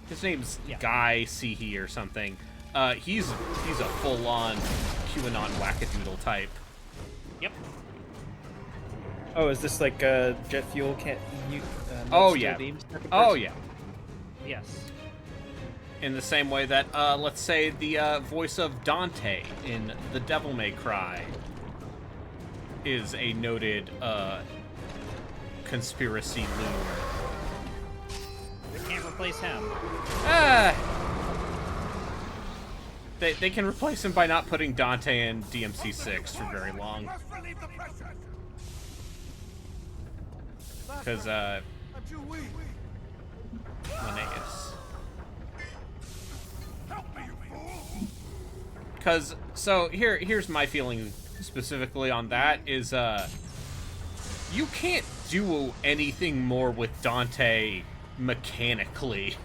His name's Yeah. Guy Seehee or something. He's a full-on QAnon wackadoodle type. Yep. Oh, is this like jet fuel can't you? Oh yeah. Oh yeah. Yes. In the same way that let's say the voice of Dante in The Devil May Cry is a noted conspiracy loon. They can't replace him. They can replace him by not putting Dante in DMC6 for very long. Must relieve the pressure. Because, I'm too weak. Linnaeus. Help me, you fool. Because, so, here's my feeling specifically on that, is, you can't do anything more with Dante mechanically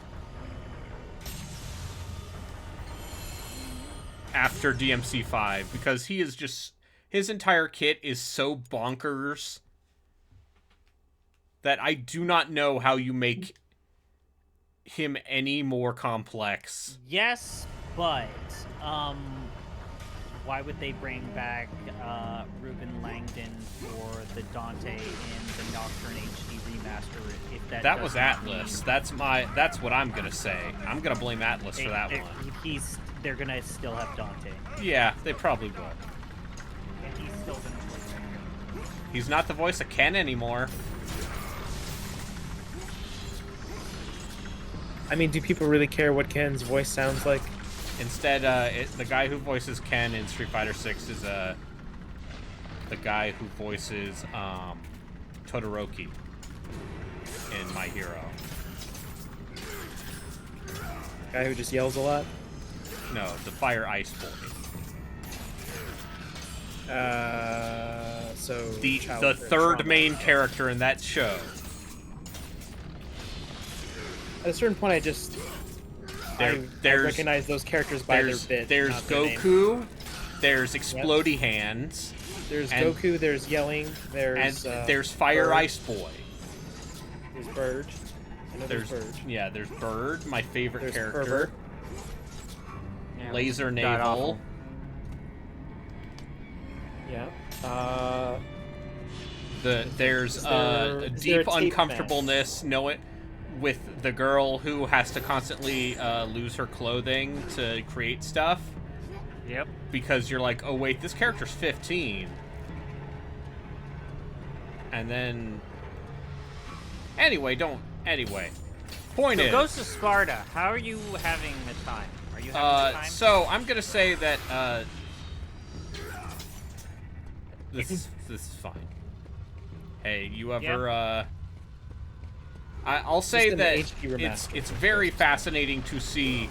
after DMC5, because he is just, his entire kit is so bonkers that I do not know how you make him any more complex. Yes, but why would they bring back Ruben Langdon for the Dante in the Nocturne HD remaster if That was does not Atlas. mean That's what I'm gonna say. I'm gonna blame Atlas for that one. they're gonna still have Dante. Yeah, they probably will. And he's still gonna play. He's not the voice of Ken anymore. I mean, do people really care what Ken's voice sounds like? Instead, the guy who voices Ken in Street Fighter 6 is the guy who voices Todoroki in My Hero. Guy who just yells a lot. No, the Fire Ice Boy. So The childhood third trauma. main character in that show. At a certain point, I There's recognize those characters by their bit. there's not their name. Goku, there's Explodey Hands, There's and- Goku. There's yelling. and There's there's Fire Bird. Ice Boy. There's Bird. I know there's Bird. Yeah, there's Bird, my favorite There's character. Pervert. Laser God Naval. awful. Yeah. There's Is there a deep tape uncomfortableness with the girl who has to constantly lose her clothing to create stuff, Yep. because you're like, oh wait, this character's 15. And then anyway, point So is, Ghost of Sparta, how are you having the time? Are you having the time? so I'm gonna say that this is fine. Hey, you ever I'll say in the that HD remaster. it's very fascinating to see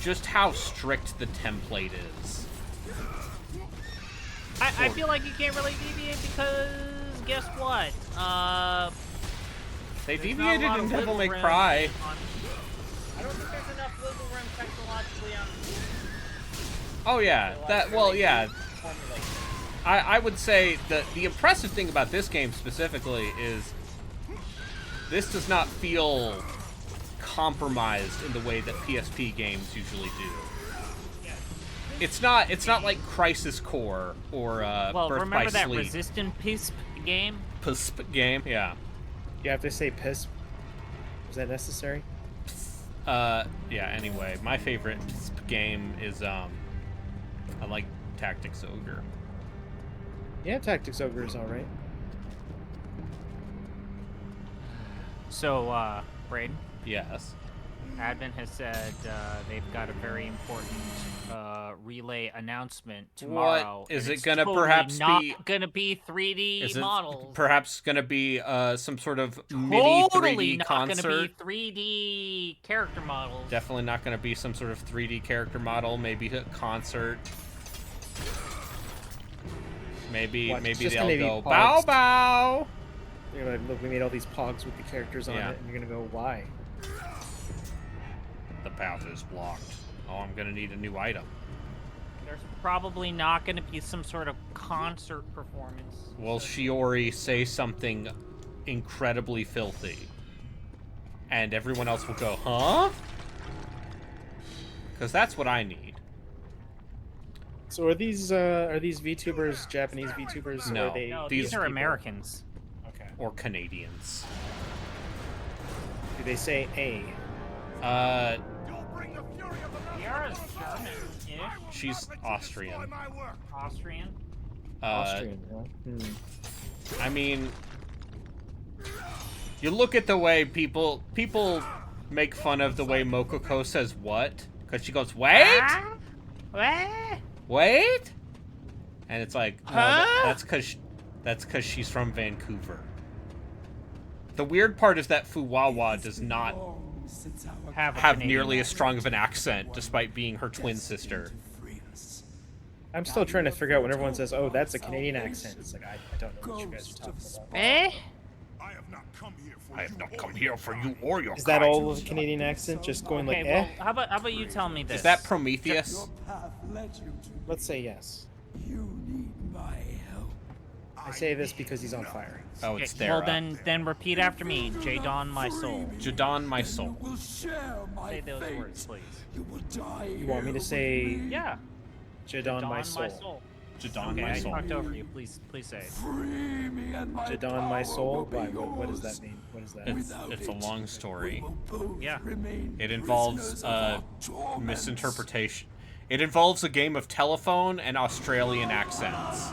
just how strict the template is. I feel like you can't really deviate because guess what? They There's not a deviated lot in of Devil May wiggle room Cry. I don't think there's enough wiggle room technologically on. Oh yeah, that well yeah. Formulate. I would say that the impressive thing about this game specifically is this does not feel compromised in the way that PSP games usually do. It's not like Crisis Core or Well, Birth remember by that Sleep. Resistant Pisp game? PSP game, yeah. You have to say piss. Is that necessary? Yeah, anyway, my favorite PSP game is I like Tactics Ogre. Yeah, Tactics Ogre is alright. So, Braden, Yes. Advent has said they've got a very important relay announcement tomorrow. What? Is and it it's gonna totally perhaps not be- gonna be 3D Is it models? perhaps gonna be some sort of mini Totally 3D not concert? gonna be 3D character models. Definitely not gonna be some sort of 3D character model. Maybe a concert. Maybe Watch, it's maybe just they'll gonna be go pogs. bow bow. You're gonna look, we made all these pogs with the characters on Yeah. it, and you're gonna go, why? The path is blocked. Oh, I'm gonna need a new item. There's probably not gonna be some sort of concert performance. Will Shiori say something incredibly filthy? And everyone else will go, huh? Because that's what I need. So are these VTubers Japanese VTubers? No. Or are they No, These these are people? Americans. Okay. Or Canadians. Do they say A? You'll bring the fury of the Yara's German-ish. She's Austrian. my work. Austrian. Austrian, huh? I mean, you look at the way people make fun of the way Mokoko says what, because she goes, wait, wait, and it's like, no, that's because she's from Vancouver. The weird part is that Fuwawa does not have nearly as strong of an accent, despite being her twin sister. I'm still trying to figure out when everyone says, "Oh, that's a Canadian accent." It's like I don't know what you guys are talking about. I have not come here for I have you not or come your here for you or your Is that kind. all of the Canadian accent? Just going like, Okay, eh? well, how about you tell me this? Is that Prometheus? Let's say yes. You need my help. I say this because he's on fire. Oh, it's Okay, there. well, then repeat after me. Jadon, my soul. Jadon, my soul. Will share my Say those fate. words, please. You will die. You want me to say Yeah. Jadon, my soul? Jadon, Okay, my I soul. talked over you. Please say it. Free me and my Jadon, my power soul? will be Why? What does yours. that mean? What is that? It's a long story. Yeah. It involves misinterpretation. It involves a game of telephone and Australian accents.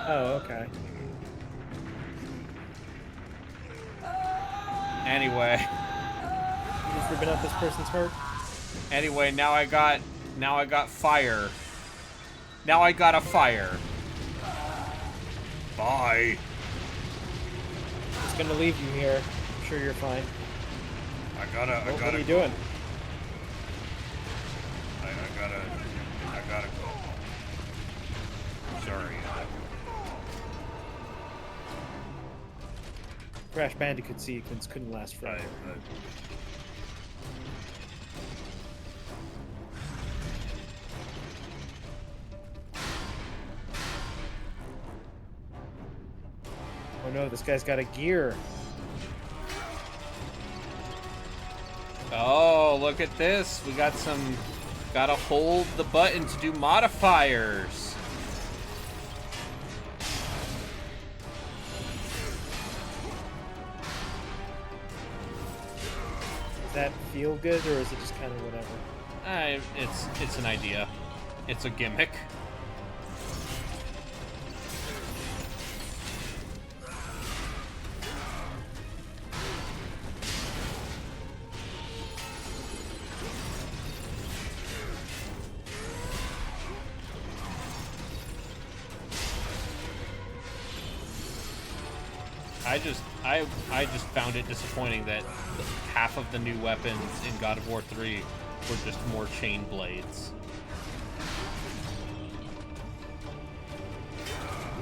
Oh, okay. Anyway, You just ripping out this person's heart? anyway, now I got fire. Now I got a fire. Bye. It's gonna leave you here. I'm sure you're fine. I gotta What are you doing? I gotta go. Sorry. Crash Bandicoot sequence couldn't last forever. Oh no, this guy's got a gear. Oh, look at this. We got gotta hold the button to do modifiers. Does that feel good, or is it just kind of whatever? It's an idea. It's a gimmick. I just found it disappointing that half of the new weapons in God of War 3 were just more chain blades.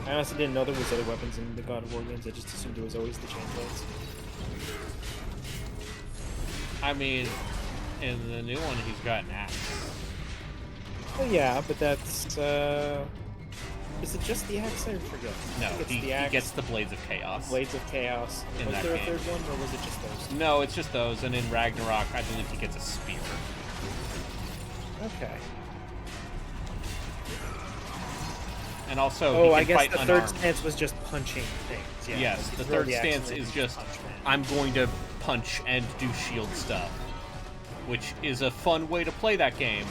I honestly didn't know there was other weapons in the God of War games. I just assumed it was always the chain blades. I mean, in the new one, he's got an axe. Well, yeah, but that's is it just the axe? I forget. No, It's he the axe, gets the Blades of Chaos. Blades of Chaos. In Was that there a game. third one, or was it just those? No, it's just those, and in Ragnarok, I believe he gets a spear. Okay. And also, Oh, he I can guess fight the unarmed. third stance was just punching things. Yeah, Yes, like you the throw third axe stance and then is you just, punch man. I'm going to punch and do shield stuff. Which is a fun way to play that game.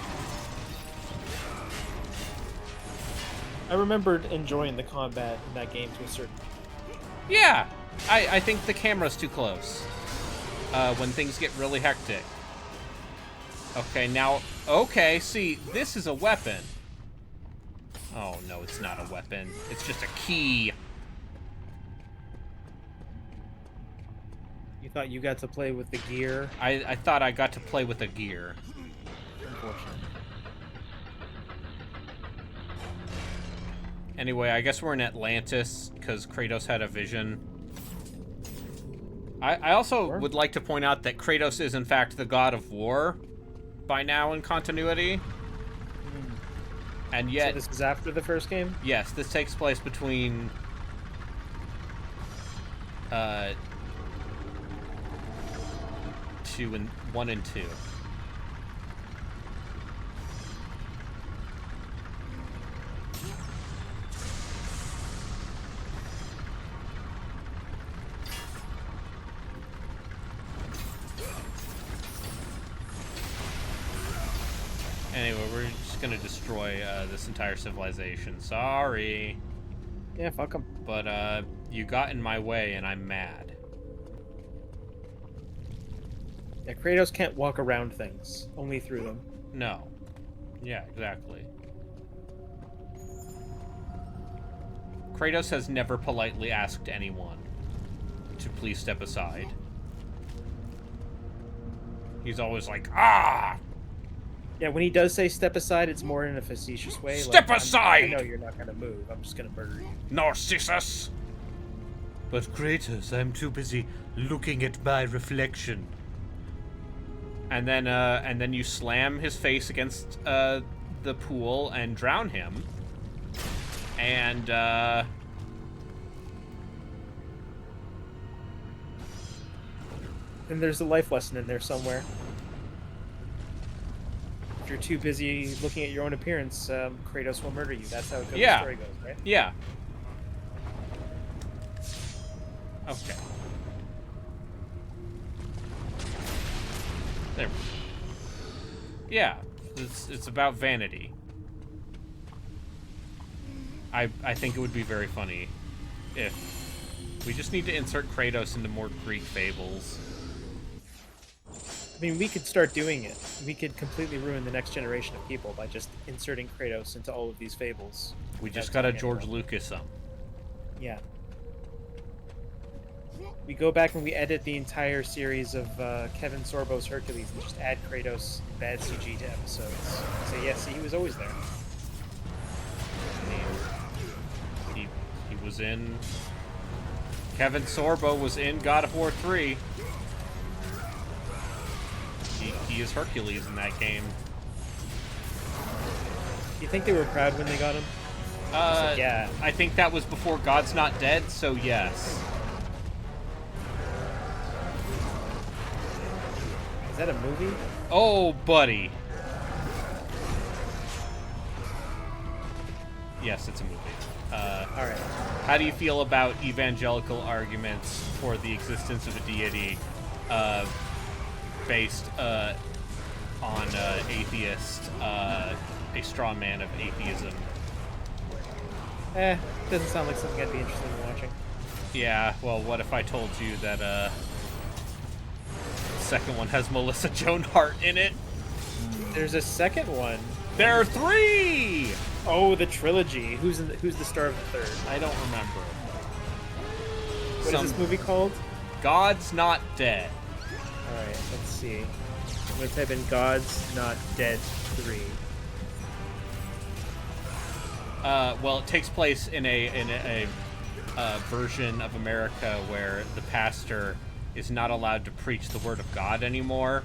I remembered enjoying the combat in that game to a certain. Yeah, I think the camera's too close. When things get really hectic. Okay, now, okay, see, this is a weapon. Oh, no, it's not a weapon. It's just a key. You thought you got to play with the gear? I thought I got to play with a gear. Unfortunately. Anyway, I guess we're in Atlantis, because Kratos had a vision. I also Sure. would like to point out that Kratos is, in fact, the god of war by now in continuity. And So yet, this is after the first game? yes, this takes place between 1 and 2. Anyway, we're just gonna destroy this entire civilization. Sorry. Yeah, fuck them. But, you got in my way, and I'm mad. Yeah, Kratos can't walk around things, only through them. No. Yeah, exactly. Kratos has never politely asked anyone to please step aside. He's always like, ah! Yeah, when he does say step aside, it's more in a facetious way. Step like, aside! I know you're not gonna move. I'm just gonna murder you. Narcissus! But Kratos, I'm too busy looking at my reflection. And then you slam his face against the pool and drown him. And And there's a life lesson in there somewhere. If you're too busy looking at your own appearance, Kratos will murder you. That's how the Yeah. story goes, right? yeah. Okay. There. Yeah, it's about vanity. I think it would be very funny if we just need to insert Kratos into more Greek fables. I mean, we could start doing it. We could completely ruin the next generation of people by just inserting Kratos into all of these fables. We just That's gotta not George handleable. Lucas them. Yeah. We go back and we edit the entire series of Kevin Sorbo's Hercules and just add Kratos bad CG to episodes. So yeah, see, he was always there. He was in. Kevin Sorbo was in God of War 3. He is Hercules in that game. Do you think they were proud when they got him? Yeah. I think that was before God's Not Dead, so yes. Is that a movie? Oh, buddy. Yes, it's a movie. Alright. How do you feel about evangelical arguments for the existence of a deity based on atheist, a straw man of atheism? Doesn't sound like something I'd be interested in watching. Yeah, well, what if I told you that the second one has Melissa Joan Hart in it? There's a second one. There are 3! Oh, the trilogy. Who's the star of the third? I don't remember. What is this movie called? God's Not Dead. All right, let's see. I'm gonna type in God's Not Dead 3. Well, it takes place in a version of America where the pastor is not allowed to preach the word of God anymore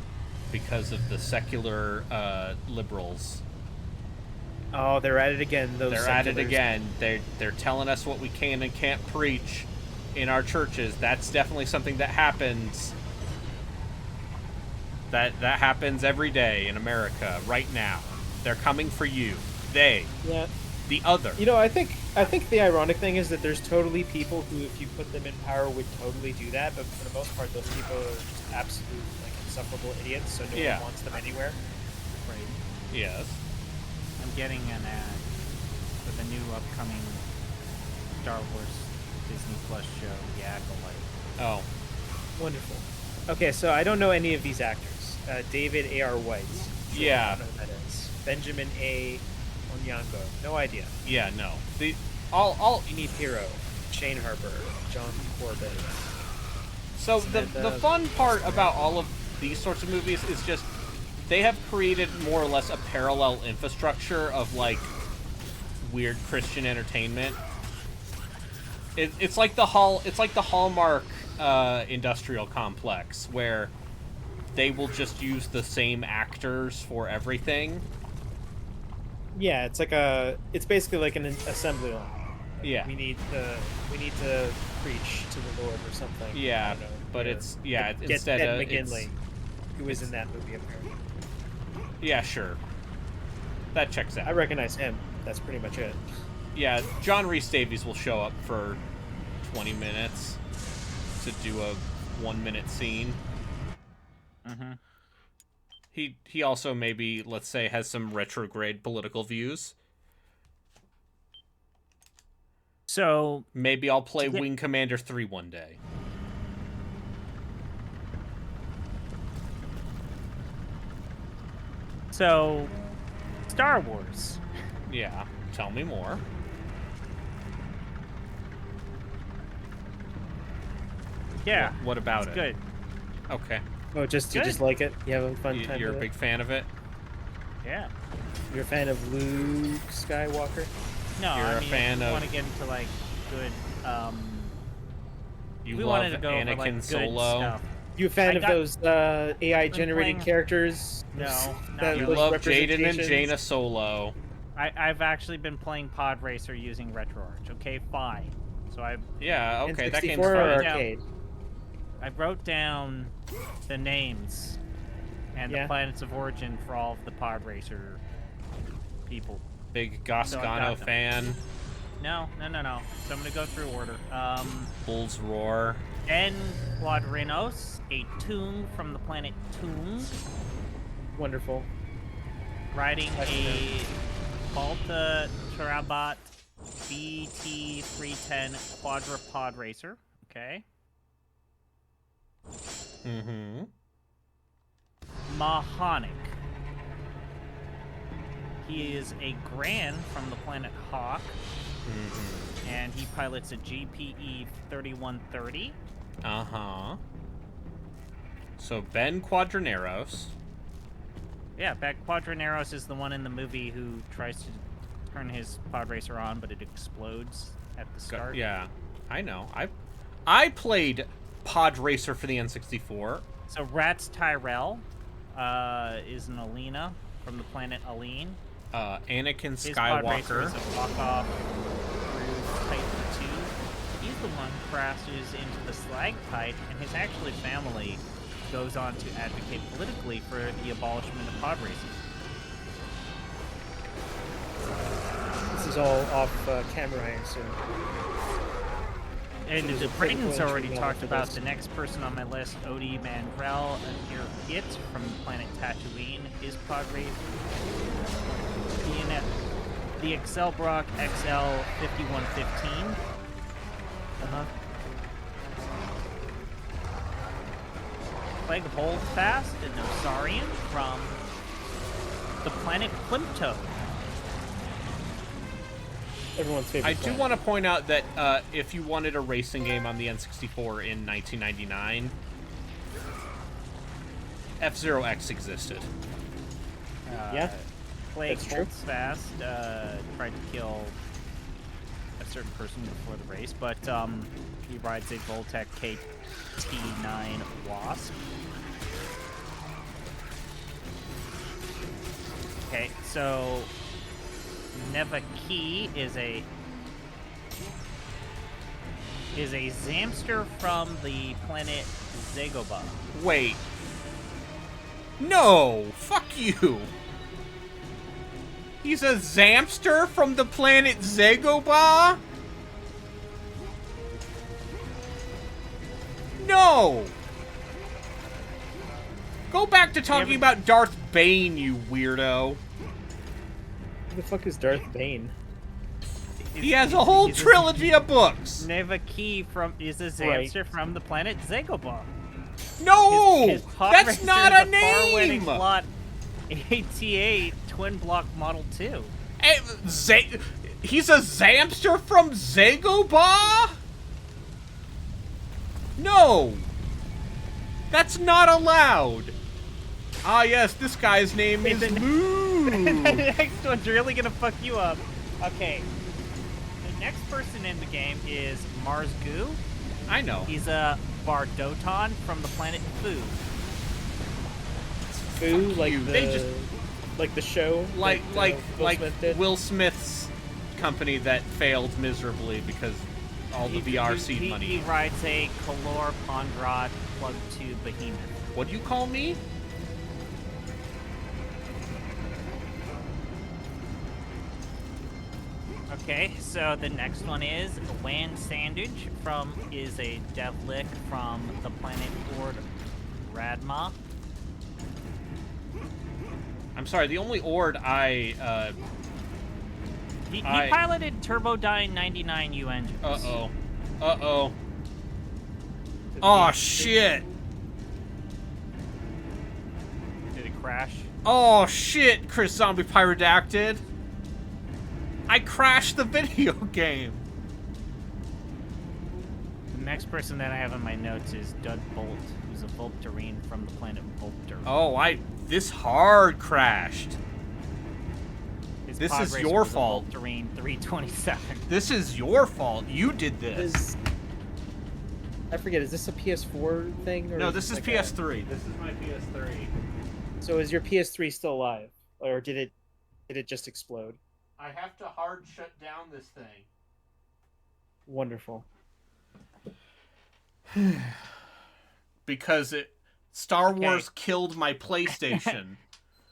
because of the secular liberals. Oh, they're at it again. Those They're at it seculars. again. They're telling us what we can and can't preach in our churches. That's definitely something that happens. That happens every day in America right now. They're coming for you. They. Yeah. The other. You know, I think the ironic thing is that there's totally people who, if you put them in power, would totally do that. But for the most part, those people are just absolute, like, insufferable idiots. So no Yeah. one wants them anywhere. Right. Yes. I'm getting an ad for the new upcoming Star Wars Disney Plus show, The Acolyte. Oh. Wonderful. Okay, so I don't know any of these actors. David A.R. White. Sure, Yeah. I don't know who that is. Benjamin A. Onyango. No idea. Yeah. No. All. We need Hero. Shane Harper. John Corbett. So the fun part about all of these sorts of movies is just they have created more or less a parallel infrastructure of like weird Christian entertainment. It's like the Hallmark industrial complex where they will just use the same actors for everything. Yeah, it's basically like an assembly line. Like, Yeah. We need to preach to the Lord or something. Yeah, I don't know, but or it's get instead Ed of McGinley, who was in that movie apparently. yeah, sure. That checks out. I recognize him. That's pretty much it. Yeah, John Rhys Davies will show up for 20 minutes to do a 1-minute scene. Mm-hmm. He also maybe, let's say, has some retrograde political views. So Maybe I'll play Wing Commander 3 one day. Star Wars. Yeah, tell me more. Yeah. What about it's it? good. Okay. Oh, you just Good. like it? You have a fun time You're a with big fan of it? Yeah. it? You're a fan of Luke Skywalker? No, You're I a mean, fan if you of- want to get into like good. You We love wanted to go Anakin for, like, good Solo? stuff. You a fan I of got- those AI generated playing- characters? No, not That- You really. those love Jaden and representations? Jaina Solo. I've actually been playing Pod Racer using RetroArch. Okay, fine. So Yeah, okay, that game's N64 or fun. Yeah. arcade? I wrote down the names and Yeah. the planets of origin for all of the Pod Racer people. Big So I Gascano got them. fan. No. So I'm gonna go through order. Bull's Roar. En Quadrinos, a tomb from the planet Tomb, Wonderful. riding That's a Balta Tarabat BT310 Quadrupod Racer. Okay. Mm-hmm. Mahonic. He is a Grand from the planet Hawk, Mm-hmm. and he pilots a GPE 3130. Uh-huh. So Ben Quadraneros. Yeah, Quadraneros is the one in the movie who tries to turn his pod racer on, but it explodes at the start. Yeah, I know. I played Pod Racer for the N64. So Rats Tyrell is an Alina from the planet Aline. Anakin His pod racer Skywalker. is a walk-off through Titan 2. He's the one who crashes into the Slagtite, and his actually family goes on to advocate politically for the abolishment of pod racing. This is all off camera, I assume. And There's a Braden's critical already entry talked for about this. the next person on my list, Odie Mandrell, and It from the planet Tatooine, his pod race. The Excelbrock XL 5115. Uh-huh. Plague Holdfast and Osarian from the planet Plimto. everyone's favorite. I do want to point out that if you wanted a racing game on the N64 in 1999, F-Zero X existed. Yeah, Plague that's true. holds fast. Tried to kill a certain person before the race, but he rides a Voltec KT9 Wasp. Okay, so Nevaki is a Zamster from the planet Zagoba. Wait. No! Fuck you! He's a Zamster from the planet Zagoba? No! Go back to talking about Darth Bane, you weirdo. Who the fuck is Darth Bane? He has a whole trilogy of books. Nevaki is a Zamster from the planet Zagoba. No! His pod That's racer not is a far-winning name! Lot AT8 twin block Model 2. He's a Zamster from Zagoba? No! That's not allowed! Ah yes, this guy's name is Moo! The next one's really gonna fuck you up. Okay. The next person in the game is Mars Goo. I know. He's a Bardoton from the planet Fu. Foo, like you. the They just- like the show, Like Will Smith did? Will Smith's company that failed miserably because all the VR seed money. He rides a Color Pondrod Plug 2 Behemoth. What do you call me? Okay, so the next one is Wan Sandage is a Devlick from the planet Ord Radma. I'm sorry, the only Ord He piloted Turbodyne 99U engines. Uh-oh. Uh-oh. Oh, shit! Did it crash? Oh, shit, Chris Zombie Pyrodactid! I crashed the video game! The next person that I have in my notes is Dud Bolt, who's a Volpterine from the planet Volpter. Oh, this hard crashed. His this pod is racer your was a fault. Volpterine 327. This is your fault. You did this. I forget, is this a PS4 thing? Or No, this is like PS3. This is my PS3. So is your PS3 still alive? Or did it just explode? I have to hard shut down this thing. Wonderful. Because Star Wars killed my PlayStation.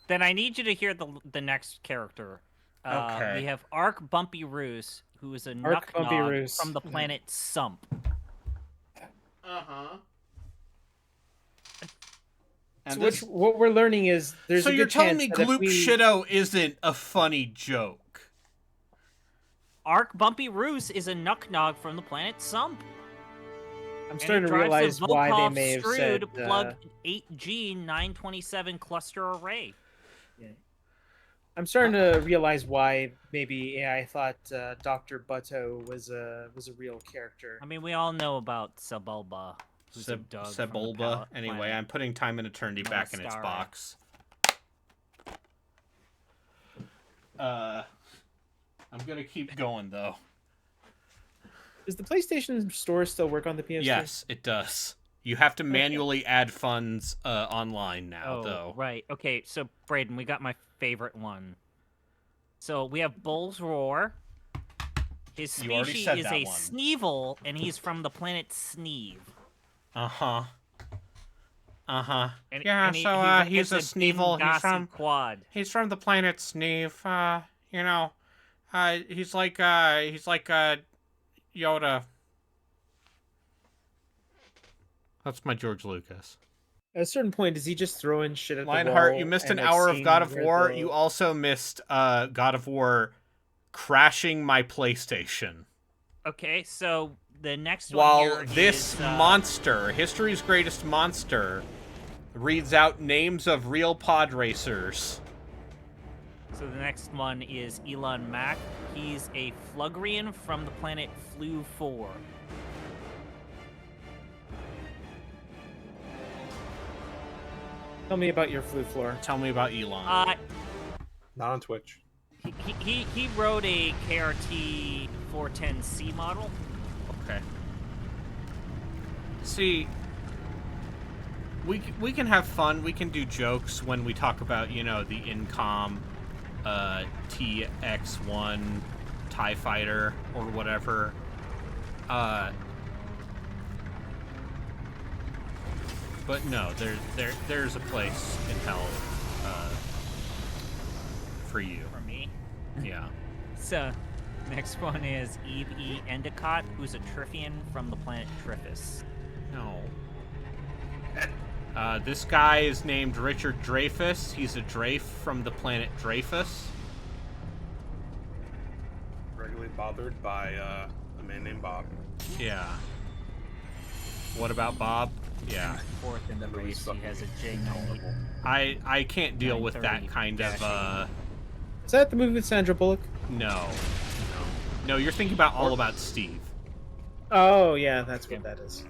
Then I need you to hear the next character. Okay. We have Ark Bumpy Roos, who is a Ark Bumpy Nucknog Roos. from the planet Sump. Uh-huh. So what we're learning is there's So a you're good telling chance me that if Gloop we- Shido isn't a funny joke? Ark Bumpy Roos is a Nucknog from the planet Sump. I'm And starting it to drives realize the why they Volkov may have Screwed said Plug 8G 927 cluster array. I'm starting to realize why maybe AI thought Dr. Butto was a real character. I mean, we all know about Sebulba. who's a Doug from the Sebulba. Anyway, planet. I'm putting Time and Eternity back in its Star box. I'm gonna keep going though. Does the PlayStation Store still work on the PS3? Yes, it does. You have to manually add funds online now, Oh, though. right. Okay, so Braden, we got my favorite one. So we have Bull's Roar. His You already species said is that a one. Sneevil, and he's from the planet Sneeve. Uh-huh. Uh-huh. And, Yeah, and so he's he's a Sneevil. Dingossi quad. He's from the planet Sneeve. You know, he's like Yoda. That's my George Lucas. At a certain point, does he just throw in shit at the Lionheart, wall? you missed an and, like, hour of seeing God of where War. the- You also missed God of War crashing my PlayStation. Okay, so the next one While here this is, monster, history's greatest monster, reads out names of real pod racers. So the next one is Elon Mack. He's a Flugrian from the planet Flu 4. Tell me about your flu floor. Tell me about Elon. Not on Twitch. He wrote a KRT 410C model. Okay. See, we can have fun. We can do jokes when we talk about, you know, the Incom TX1 TIE Fighter or whatever. But no, there's a place in hell for you. For me. Yeah. So, next one is Eve E. Endicott, who's a Triffian from the planet Triffus. No. This guy is named Richard Dreyfuss. He's a Drafe from the planet Dreyfus. Regularly bothered by a man named Bob. Yeah. What about Bob? Yeah. Fourth in the That movie's race, he fucking has a J90. I can't deal with that 930 kind of Is that the movie with Sandra Bullock? no. No, you're thinking about All About Steve. Oh yeah, that's what that is.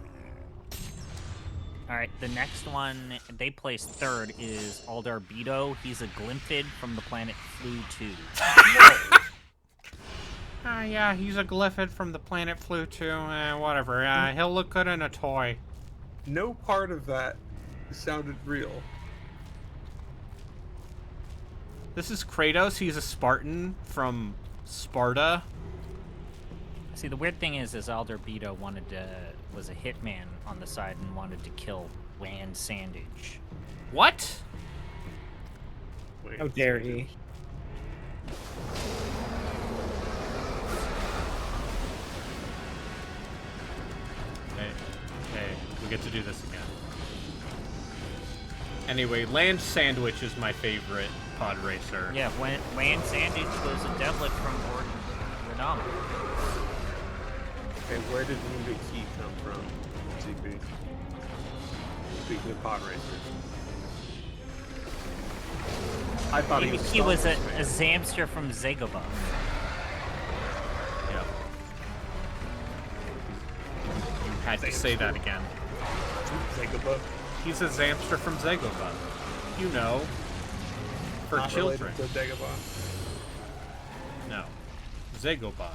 Alright, the next one, they placed third, is Aldar Beto. He's a Glimphid from the planet Flu 2. Yeah, he's a Glyphid from the planet Flu 2. Whatever. He'll look good in a toy. No part of that sounded real. This is Kratos. He's a Spartan from Sparta. See, the weird thing is Aldar Beto was a hitman on the side and wanted to kill Wan Sandage. What? Wait, How dare he? Hey, we get to do this again. Anyway, Land Sandwich is my favorite pod racer. Yeah, Wan Sandage was a devlet from Rodama. Okay, where did Wounded Key come from, CP? Speaking of pod racers. I thought he was He was a Zamster from Zagobah. Yep. You had to say that again. Zagobah. He's a Zamster from Zagobah. You know. For Not children. related to Dagobah. No. Zagobah.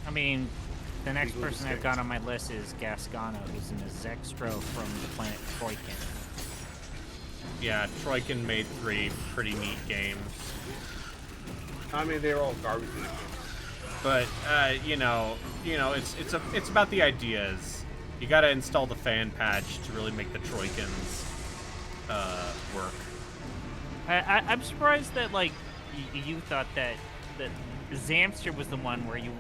I mean, the next Legal person I've mistakes. got on my list is Gasgano, who's in a Zextro from the planet Troikin. Yeah, Troikin made 3 pretty neat games. I mean, they were all garbage. But you know, it's about the ideas. You got to install the fan patch to really make the Troikins work. I'm surprised that like you thought that Zamster was the one where you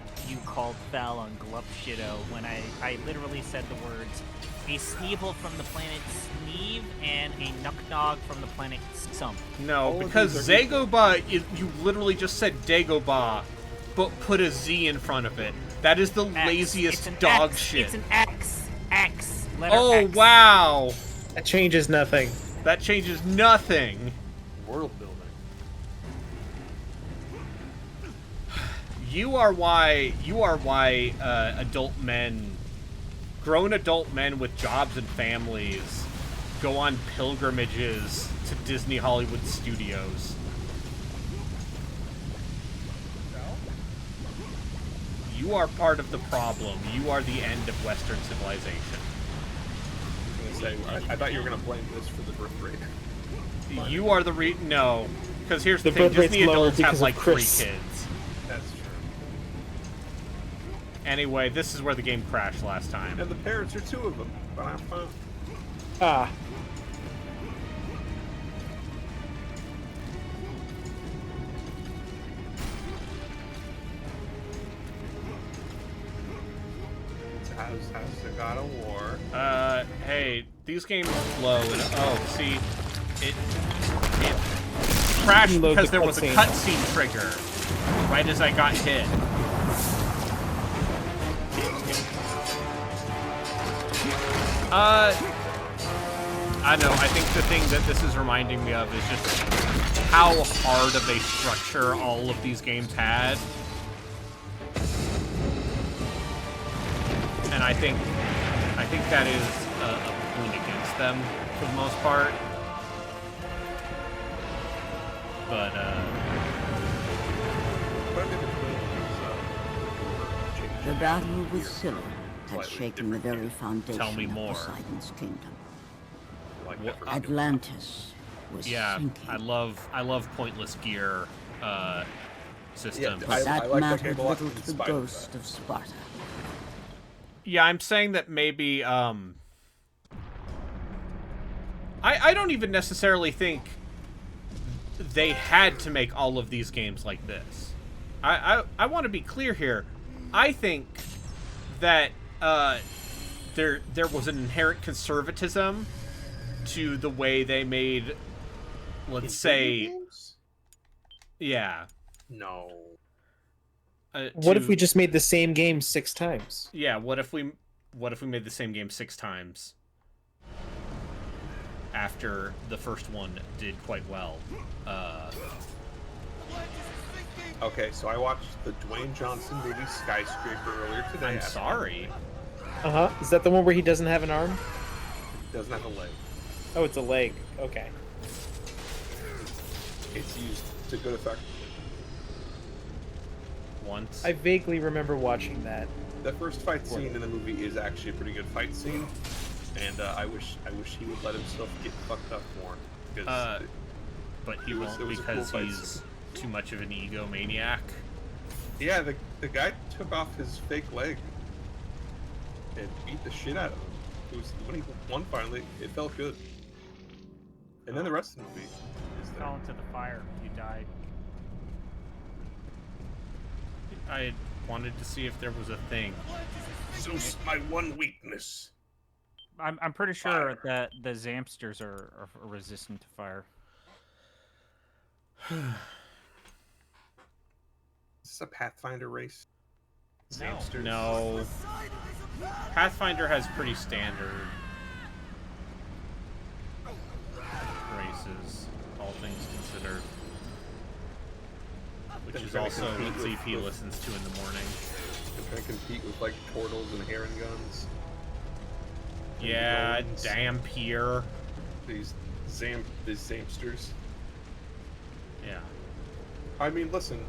called foul on Glupshido when I literally said the words a Sneevil from the planet Sneeve and a Nucknog from the planet Sump. No, All of because these are Zagobah, you literally just said Dagobah, but put a Z in front of it. That is the laziest dog shit. It's an X. Letter Oh, X. wow. That changes nothing. That changes nothing. World building. You are why grown adult men with jobs and families go on pilgrimages to Disney Hollywood Studios. You are part of the problem. You are the end of Western civilization. I was gonna say, I thought you were gonna blame this for the birth rate. You are the no, because here's the The thing: birth rate's Disney lower adults have because of like 3 Chris. kids. That's true. Anyway, this is where the game crashed last time. And the parents are 2 of them, but I'm fine. Ah. How's the God of War? Hey, these games flow, and see, it crashed Reload because the there was a cutscene. cutscene trigger right as I got hit. I know. I think the thing that this is reminding me of is just how hard of a structure all of these games had. And I think that is a point against them for the most part. But The battle with Scylla had shaken the very foundation Tell me of more. Poseidon's kingdom. Like Atlantis was yeah, sinking. I love pointless gear systems. Yeah, But that I like that mattered game a lot little in to the spite of ghost that. of Sparta. Yeah, I'm saying that maybe I don't even necessarily think they had to make all of these games like this. I want to be clear here. I think that there was an inherent conservatism to the way they made, let's say, yeah. No. What if we just made the same game 6 times? Yeah, what if we made the same game 6 times after the first one did quite well? Okay, so I watched the Dwayne Johnson movie Skyscraper earlier today. I'm sorry. Uh-huh. Is that the one where he doesn't have an arm? He doesn't have a leg. Oh, it's a leg. Okay. It's used to good effect. Once. I vaguely remember watching that. The first fight scene in the movie is actually a pretty good fight scene, and I wish he would let himself get fucked up more. Because But he it was won't a cool because fight he's scene. too much of an egomaniac. Yeah, the guy took off his fake leg and beat the shit out of him. It was when he won finally. It felt good. And then the rest of the movie is there. Fell into the fire. You died. I wanted to see if there was a thing. Zeus, my one weakness. I'm pretty sure that the Zamsters are resistant to fire. Is this a Pathfinder race? Zamsters? No. Pathfinder has pretty standard races, all things considered. Which Then is trying to also compete what CP with- listens to in the morning. I'm trying to compete with like turtles and heron guns. Yeah, drones. damn Pierre. These Zamsters. Yeah. I mean, listen.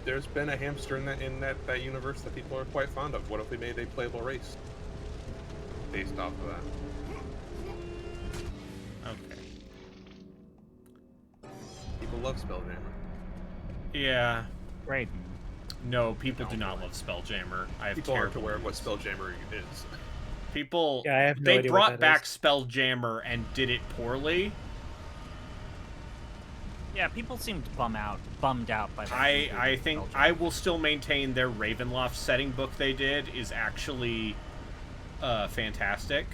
There's been a hamster in that universe that people are quite fond of. What if we made a playable race based off of that? Okay. People love Spelljammer. Yeah. Right. No, people do not love Spelljammer. I have People aren't terrible aware of what Spelljammer is. people. Yeah, I have no they idea what brought that back is. Spelljammer and did it poorly. Yeah, people seemed bummed out by that. I think I will still maintain their Ravenloft setting book they did is actually fantastic.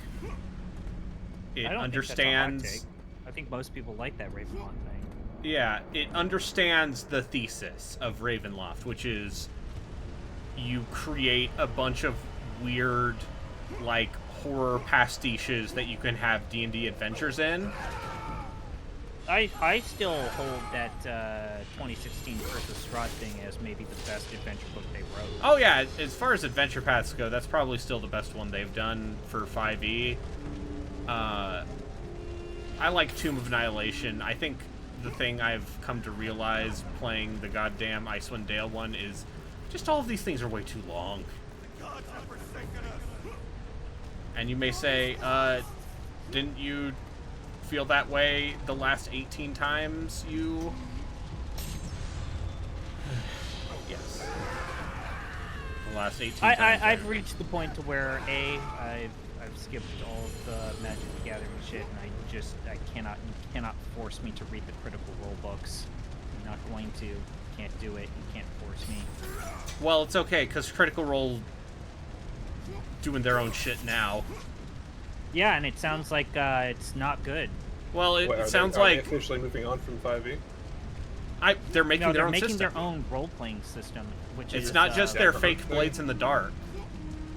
It I don't understands. Think that's a hot take. I think most people like that Ravenloft thing. Yeah, it understands the thesis of Ravenloft, which is you create a bunch of weird, like, horror pastiches that you can have D&D adventures in. I still hold that 2016 Curse of Strahd thing as maybe the best adventure book they wrote. Oh yeah, as far as adventure paths go, that's probably still the best one they've done for 5e. I like Tomb of Annihilation. I think the thing I've come to realize playing the goddamn Icewind Dale one is just all of these things are way too long. And you may say, didn't you feel that way the last 18 times you... Yes. The last 18 times. I've reached the point to where I've skipped all of the Magic the Gathering shit, and I cannot. You cannot force me to read the Critical Role books. I'm not going to. Can't do it. You can't force me. Well, it's okay because Critical Role doing their own shit now. Yeah, and it sounds like it's not good. Well, it Wait, sounds are they like officially moving on from 5e. they're making No, their they're own making system. their own role-playing system, which is It's not just their Daggermark fake thing? blades in the dark.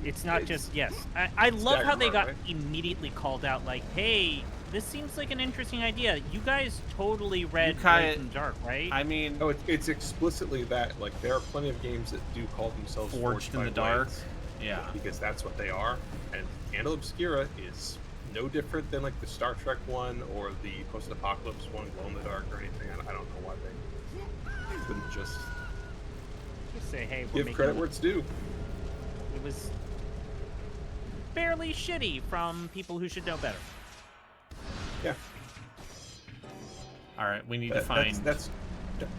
It's not just yes. I love how they Daggermark, got right? immediately called out like, hey, This seems like an interesting idea. You guys totally read kinda- Blades in the Dark, right? I mean, Oh, it's explicitly that. Like, there are plenty of games that do call themselves Forged in by the Dark. Blades, Yeah. because that's what they are. And Candle Obscura is no different than like the Star Trek one or the post-apocalypse one, Glow in the Dark or anything. I don't know why they couldn't just Just say, hey, we're give making credit where it's due. It was fairly shitty from people who should know better. Yeah. All right, we need to find. That's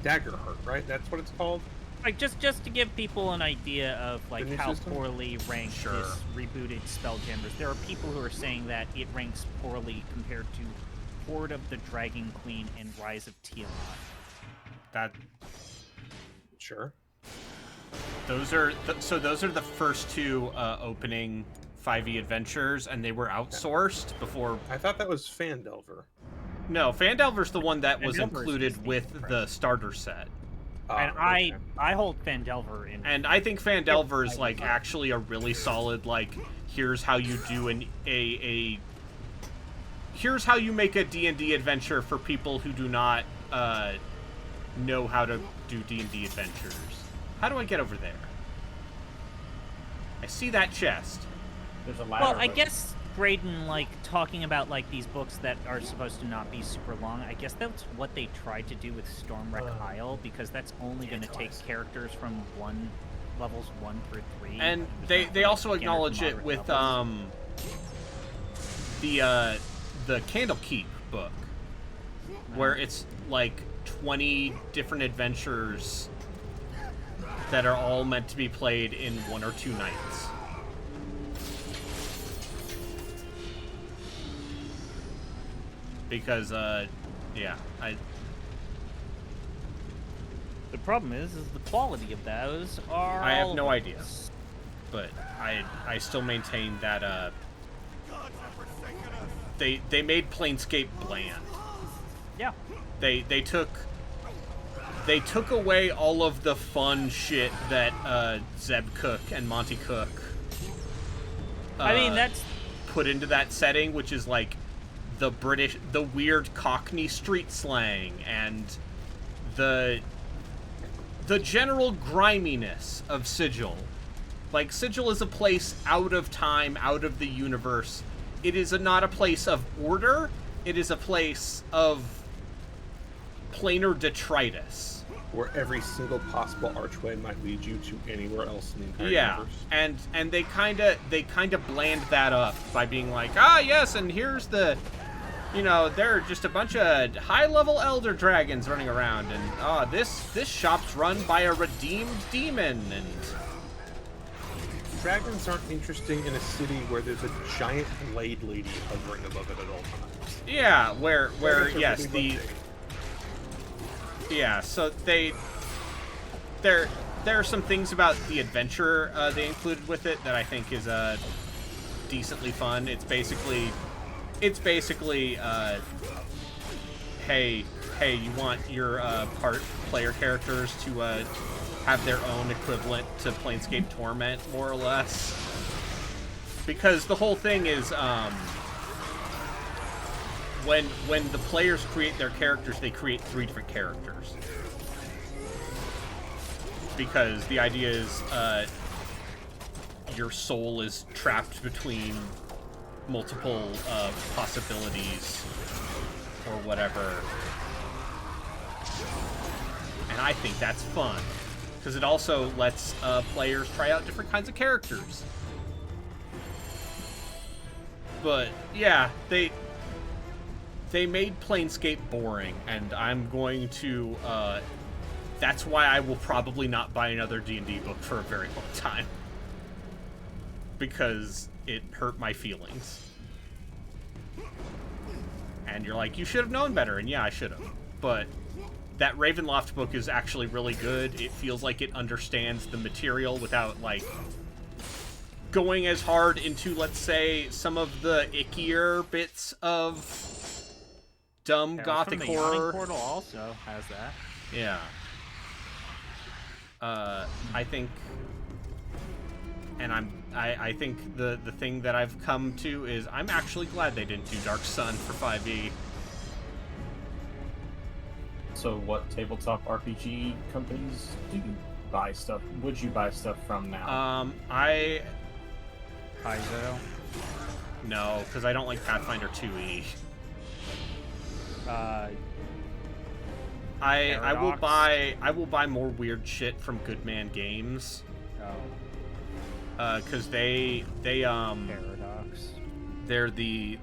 Daggerheart, right? That's what it's called. Like just to give people an idea of like new how system? poorly ranked Sure. this rebooted Spelljammers. There are people who are saying that it ranks poorly compared to Horde of the Dragon Queen and Rise of Tiamat. That Sure. those are those are the first two opening 5e adventures, and they were outsourced before. I thought that was Fandelver. No, Fandelver's the one that was Fandelver's included Disney, with right. the starter set. And Okay. I hold Fandelver in. And I think Fandelver's like actually a really solid, like, here's how you do here's how you make a D&D adventure for people who do not know how to do D&D adventures. How do I get over there? I see that chest. There's a ladder. Well, I guess Graydon, like, talking about, like, these books that are supposed to not be super long, I guess that's what they tried to do with Stormwreck Isle, because that's only going to take characters from levels 1 through 3. And There's they not also standard acknowledge it moderate with levels. the Candlekeep book, where it's like 20 different adventures that are all meant to be played in 1 or 2 nights. Because yeah, The problem is the quality of those are. I have all no over idea. the place. but I still maintain that they made Planescape bland. Yeah. They took away all of the fun shit that Zeb Cook and Monty Cook I mean, that's put into that setting, which is like the weird Cockney street slang and the general griminess of Sigil. Like, Sigil is a place out of time, out of the universe. It is not a place of order. It is a place of planar detritus. Where every single possible archway might lead you to anywhere else in the entire Yeah, universe. and they kind of bland that up by being like, ah, yes, and here's the, they're just a bunch of high-level elder dragons running around, and this shop's run by a redeemed demon, and Dragons aren't interesting in a city where there's a giant blade lady hovering above it at all times. yeah, where Dragons are yes, really the mundane. yeah, so there are some things about the adventure they included with it that I think is decently fun. It's basically hey, you want your player characters to have their own equivalent to Planescape Torment, more or less, because the whole thing is when the players create their characters, they create 3 different characters. Because the idea is your soul is trapped between multiple possibilities or whatever. And I think that's fun. Because it also lets players try out different kinds of characters. But, yeah, they made Planescape boring, and I'm going to, that's why I will probably not buy another D&D book for a very long time. Because it hurt my feelings. And you're like, you should have known better, and yeah, I should have. But that Ravenloft book is actually really good. It feels like it understands the material without, like, going as hard into, let's say, some of the ickier bits of dumb gothic the horror. Yawning Portal also has that. Yeah. I think, and I think the thing that I've come to is I'm actually glad they didn't do Dark Sun for 5e. So what tabletop RPG companies do you buy stuff? Would you buy stuff from now? Paizo. No, because I don't like Pathfinder 2e. I will buy more weird shit from Goodman Games. Oh. Because they Paradox. they're the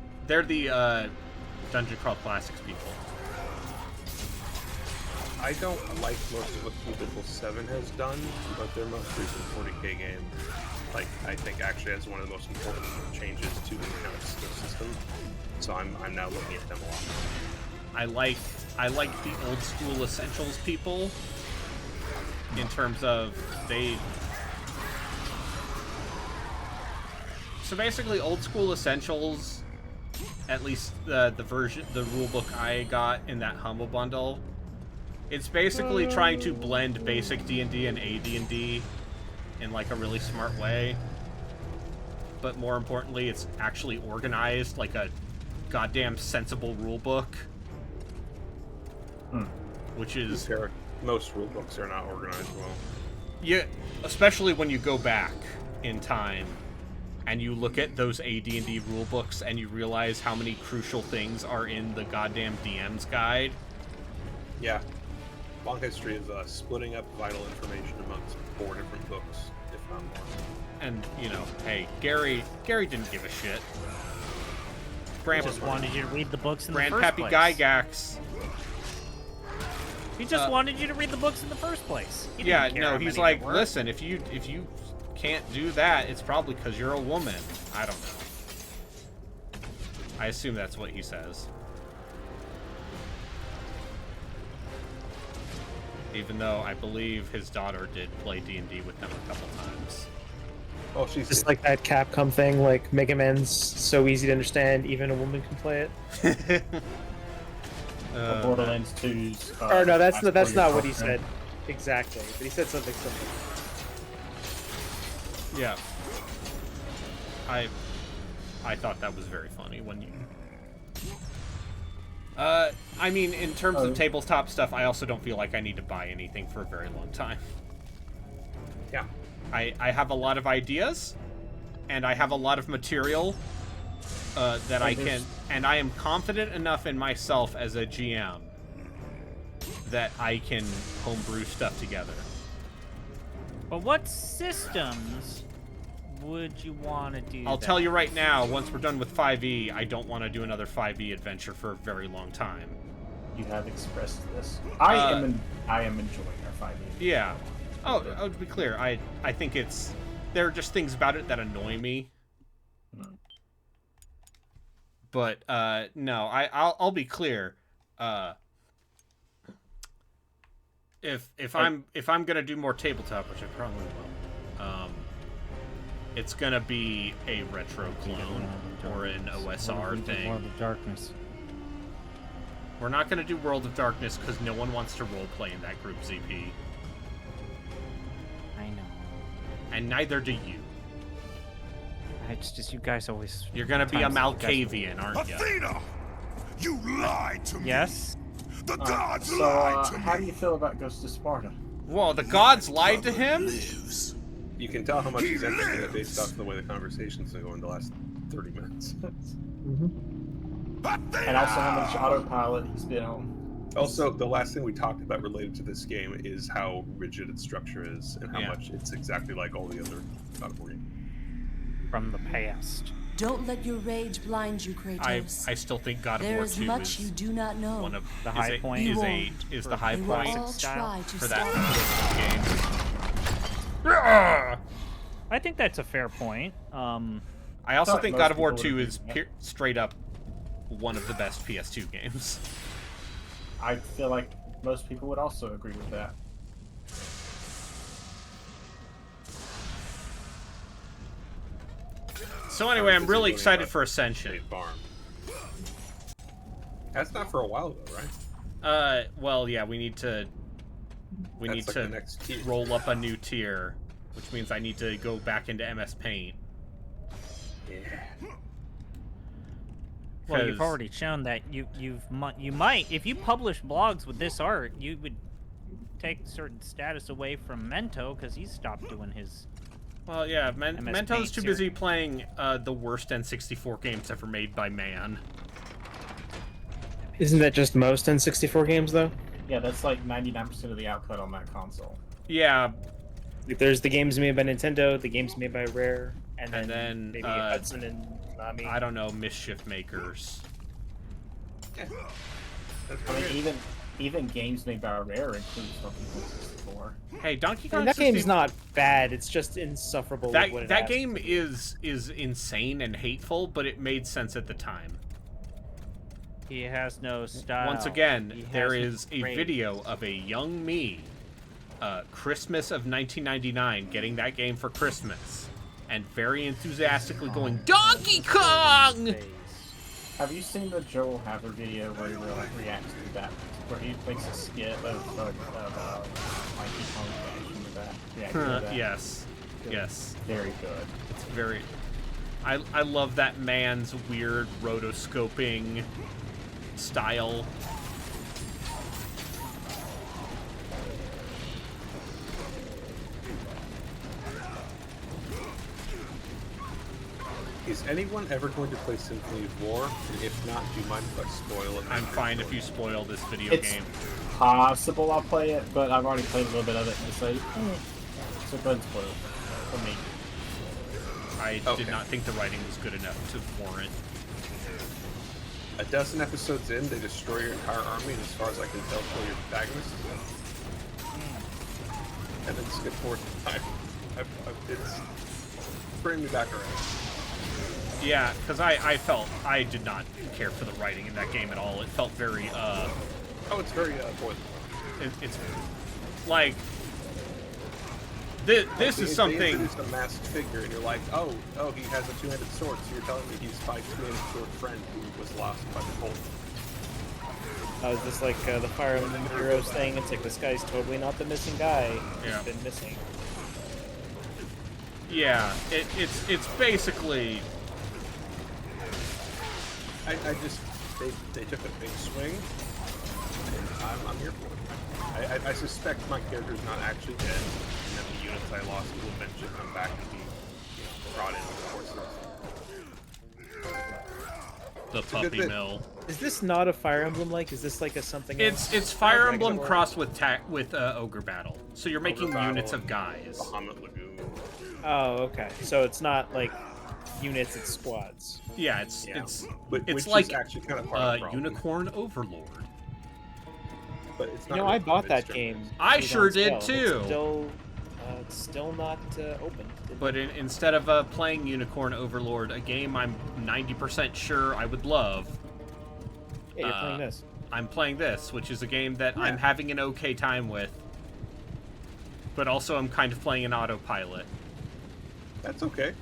Dungeon Crawl Classics people. I don't like most of what Cubicle 7 has done, but their most recent 40k game, like, I think actually has one of the most important changes to the mechanics system. So I'm now looking at them a lot. I like the old school Essentials people in terms of So basically, old school Essentials, at least the rulebook I got in that Humble Bundle, it's basically trying to blend basic D&D and AD&D in like a really smart way. But more importantly, it's actually organized like a goddamn sensible rulebook. Which is... Most rulebooks are not organized well. Yeah, especially when you go back in time and you look at those AD&D rulebooks and you realize how many crucial things are in the goddamn DM's guide. Yeah. Long history of splitting up vital information amongst 4 different books, if not more. And, you know, hey, Gary didn't give a shit. He just wanted you to read the books in the first Grandpappy place. Gygax. He just wanted you to read the books in the first place. He Yeah, didn't care no, how he's many like, there were. listen, if you can't do that, it's probably because you're a woman. I don't know. I assume that's what he says. Even though I believe his daughter did play D&D with them a couple times. Oh, she's Just like that Capcom thing, like Mega Man's so easy to understand, even a woman can play it. Borderlands 2's... or no, that's not what he said. Exactly, but he said something similar. Yeah. I thought that was very funny when you... I mean, in terms of tabletop stuff, I also don't feel like I need to buy anything for a very long time. Yeah. I have a lot of ideas, and I have a lot of material that I can... And I am confident enough in myself as a GM that I can homebrew stuff together. But what systems would you want to do I'll tell you right now, once we're done with 5e, I don't want to do another 5e adventure for a very long time. You have expressed this. I am enjoying our 5e. Yeah. Oh, to be clear, I think it's... There are just things about it that annoy me. But, no, I'll be clear. If I'm gonna do more tabletop, which I probably will, it's gonna be a retro clone or an OSR thing. World of Darkness. We're not gonna do World of Darkness because no one wants to roleplay in that group ZP. I know. And neither do you. It's just you guys always... You're gonna be a Malkavian, aren't you? Athena! You lied to me! Yes? The gods lied to me! How do you feel about Ghost of Sparta? Whoa, the gods lied to him? Lives. You can tell how much he's interested in it based off the way the conversation's been going the last 30 minutes. And also how much autopilot he's been on. Also, the last thing we talked about related to this game is how rigid its structure is and how much it's exactly like all the other God of War games. From the past. Don't let your rage blind you, Kratos. I still think God of There War is 2 much you do not know. one of The high point is the high They will point all try to for stop that game. I think that's a fair point. I also think God of War 2 is straight up one of the best PS2 games. I feel like most people would also agree with that. So anyway, I'm really excited for Ascension. That's not for a while though, right? Well, yeah, we need to That's like the next tier. roll up a new tier, which means I need to go back into MS Paint. Well, you've 'Cause- already shown that you might, if you publish blogs with this art, you would take certain status away from Mento because he's stopped doing his. Well, yeah, MS Mento's Paint too busy playing the worst N64 games ever made by man. Isn't that just most N64 games, though? Yeah, that's like 99% of the output on that console. Yeah, Like, there's the games made by Nintendo, the games made by Rare, and then, maybe Hudson and Konami. I don't know, Mischief Makers. I mean, even games made by Rare include Donkey Kong 64. Hey, Donkey I Kong mean, that 60 game's not bad. It's just insufferable. with what it that has. game is insane and hateful, but it made sense at the time. He has no style. Once again, He there has no is a brain. video of a young me, Christmas of 1999, getting that game for Christmas, and very enthusiastically going, Donkey Kong! Have you seen the Joel Haver video where he reacts to that? Where he makes a skit of Donkey Kong reaction to that? Reacting to that? Yes. Good. Yes. Very good. It's very... I love that man's weird rotoscoping style. Is anyone ever going to play Symphony of War? And if not, do you mind if I spoil it? I'm fine if you spoil this video It's game. possible I'll play it, but I've already played a little bit of it and decided, so go ahead and spoil it for me. I did not think the writing was good enough to warrant. A dozen episodes in, they destroy your entire army, and as far as I can tell, kill your protagonist. And then skip forward to time. It's bringing me back around. Yeah, because I did not care for the writing in that game at all. It felt very, Oh, it's very, boilerplate. it's like, this is something... They introduced a masked figure, and you're like, oh, he has a two-handed sword, so you're telling me he's my two-handed sword friend who was lost by the Colt. Oh, is this like the Fire Emblem Heroes thing? It's like, this guy's totally not the missing guy. Yeah. He's been missing. Yeah, it's basically... I just, they took a big swing, and I'm here for it. I suspect my character's not actually dead, and that the units I lost will eventually come back and be, brought in for stuff. The puppy mill. Is this not a Fire Emblem like? Is this like a something else? It's Fire Emblem crossed with Ogre Battle. So you're making Ogre units Battle of guys. Bahamut Lagoon. Oh, okay. So it's not like units, it's squads. Yeah, it's Which like is actually kind of part of the problem. Unicorn Overlord. But it's You not know, I really bought that it's game. I It was sure on did sale. too. It's still not open. But instead of playing Unicorn Overlord, a game I'm 90% sure I would love, Yeah, you're playing this. I'm playing this, which is a game that I'm having an okay time with. But also I'm kind of playing an autopilot. That's okay.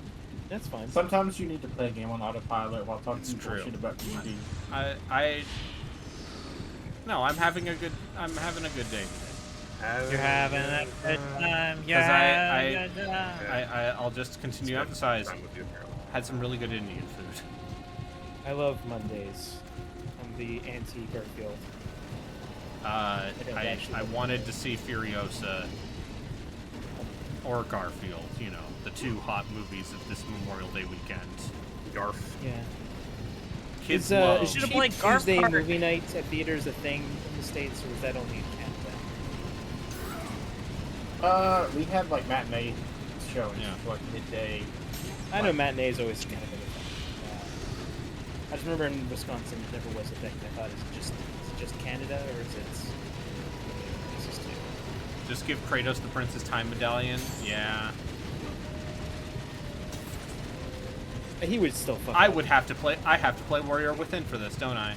That's fine. Sometimes you need to play a game on autopilot while talking true. bullshit about D&D. No, I'm having a good day today. You're having a good time. Because Yeah. I'll just continue to emphasize, had some really good Indian food. I love Mondays. I'm the anti-Garfield. I wanted to see Furiosa or Garfield, the two hot movies of this Memorial Day weekend. Garf. Yeah. Kids Is love. Should've Cheap played Garf Tuesday Park. movie nights at theaters a thing in the States, or is that only in Canada? We had like matinee showings, like midday. I know matinees always kind of been a thing. I just remember in Wisconsin it never was a thing. I thought, is it just Canada, or is it places too? Just give Kratos the Princess Time medallion. Yeah. He would still fuck I up. would have to play. I have to play Warrior Within for this, don't I?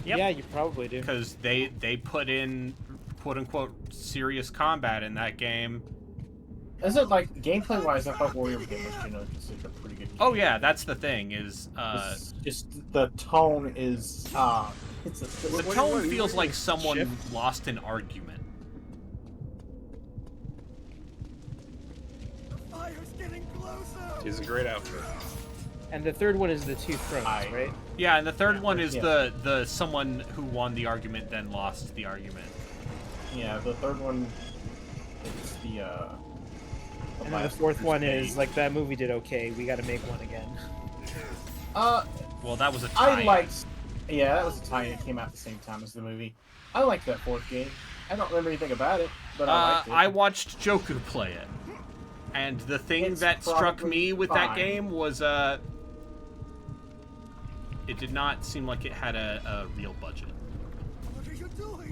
Yep. Yeah, you probably do. Because they put in quote unquote serious combat in that game. Is it like gameplay wise? I thought Warrior Within was considered a pretty good game. Oh yeah, that's the thing. Is It's just the tone is the tone feels like someone lost an argument. He's a great outfit. And the third one is the Two Thrones, right? Yeah, and the third one is Yeah. the someone who won the argument then lost the argument. Yeah, the third one, it's the And then the last fourth one crusade. is like that movie did okay. We got to make one again. Well, that was a I tie. liked. Yeah, that was a tie. It came out at the same time as the movie. I liked that fourth game. I don't remember anything about it, but I liked it. I watched Joku play it, and the thing It's that struck probably me with that fine. game was it did not seem like it had a real budget.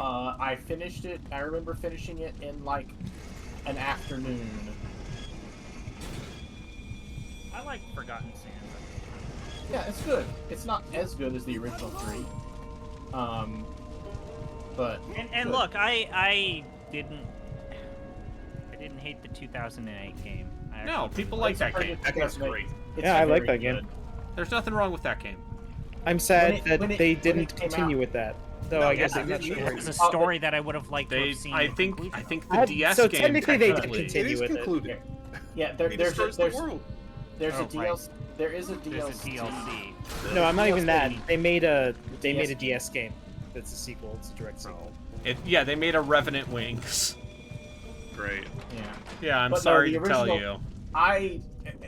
I finished it. I remember finishing it in like an afternoon. I like Forgotten Sands. Yeah, it's good. It's not as good as the original 3. But And good. look, I didn't hate the 2008 game. I No, actually people really like that game. That game's great. It's Yeah, I like very that game. good. There's nothing wrong with that game. I'm sad When that it they came didn't out- continue with that. Though No, I guess yeah, I'm not they sure. didn't. where It was you- a story that I would have liked to They, have seen. I the think conclusion of. the DS so game technically they did technically- It continue is with it. concluded. Yeah, He there's destroys the there's world. there's Oh, a DLC. There is a There's a DLC. DLC. No, I'm not even that. DLC. They made a DS DS game. That's a sequel. It's a direct sequel. Yeah, they made a Revenant Wings. Great. Yeah. Yeah, I'm But no, sorry the to tell original- you.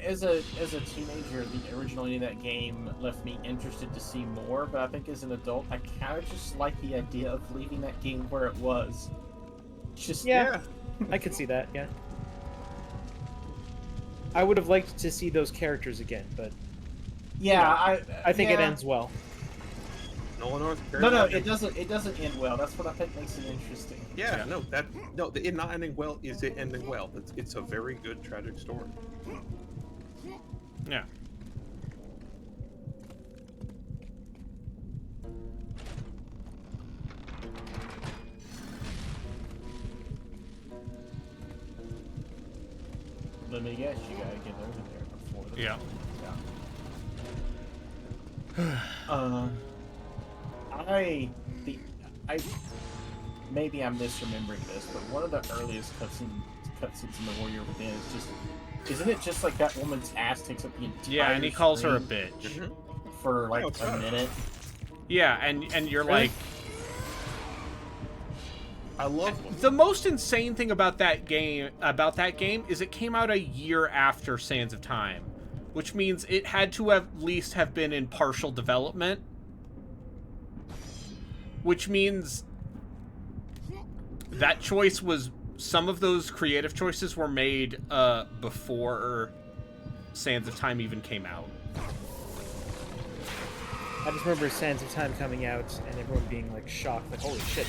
As a teenager, the original ending of that game left me interested to see more. But I think as an adult, I kind of just like the idea of leaving that game where it was. Just Yeah, I could see that. Yeah, I would have liked to see those characters again, but yeah. I think it yeah. ends well. Nolan North. No, it doesn't. It doesn't end well. That's what I think makes it interesting. Yeah, it not ending well is it ending well. It's a very good tragic story. Yeah. Let me guess, you gotta get over there before. Yeah. I maybe I'm misremembering this, but one of the earliest cutscenes in the Warrior Within is just, isn't it just like that woman's ass takes up the entire Yeah, and he calls her a screen bitch. for like Oh, it's a right. minute? Yeah, and you're Really? like, I love the most insane thing about that game is it came out a year after Sands of Time, which means it had to at least have been in partial development, which means that choice was, some of those creative choices were made before Sands of Time even came out. I just remember Sands of Time coming out and everyone being like shocked, like, holy shit.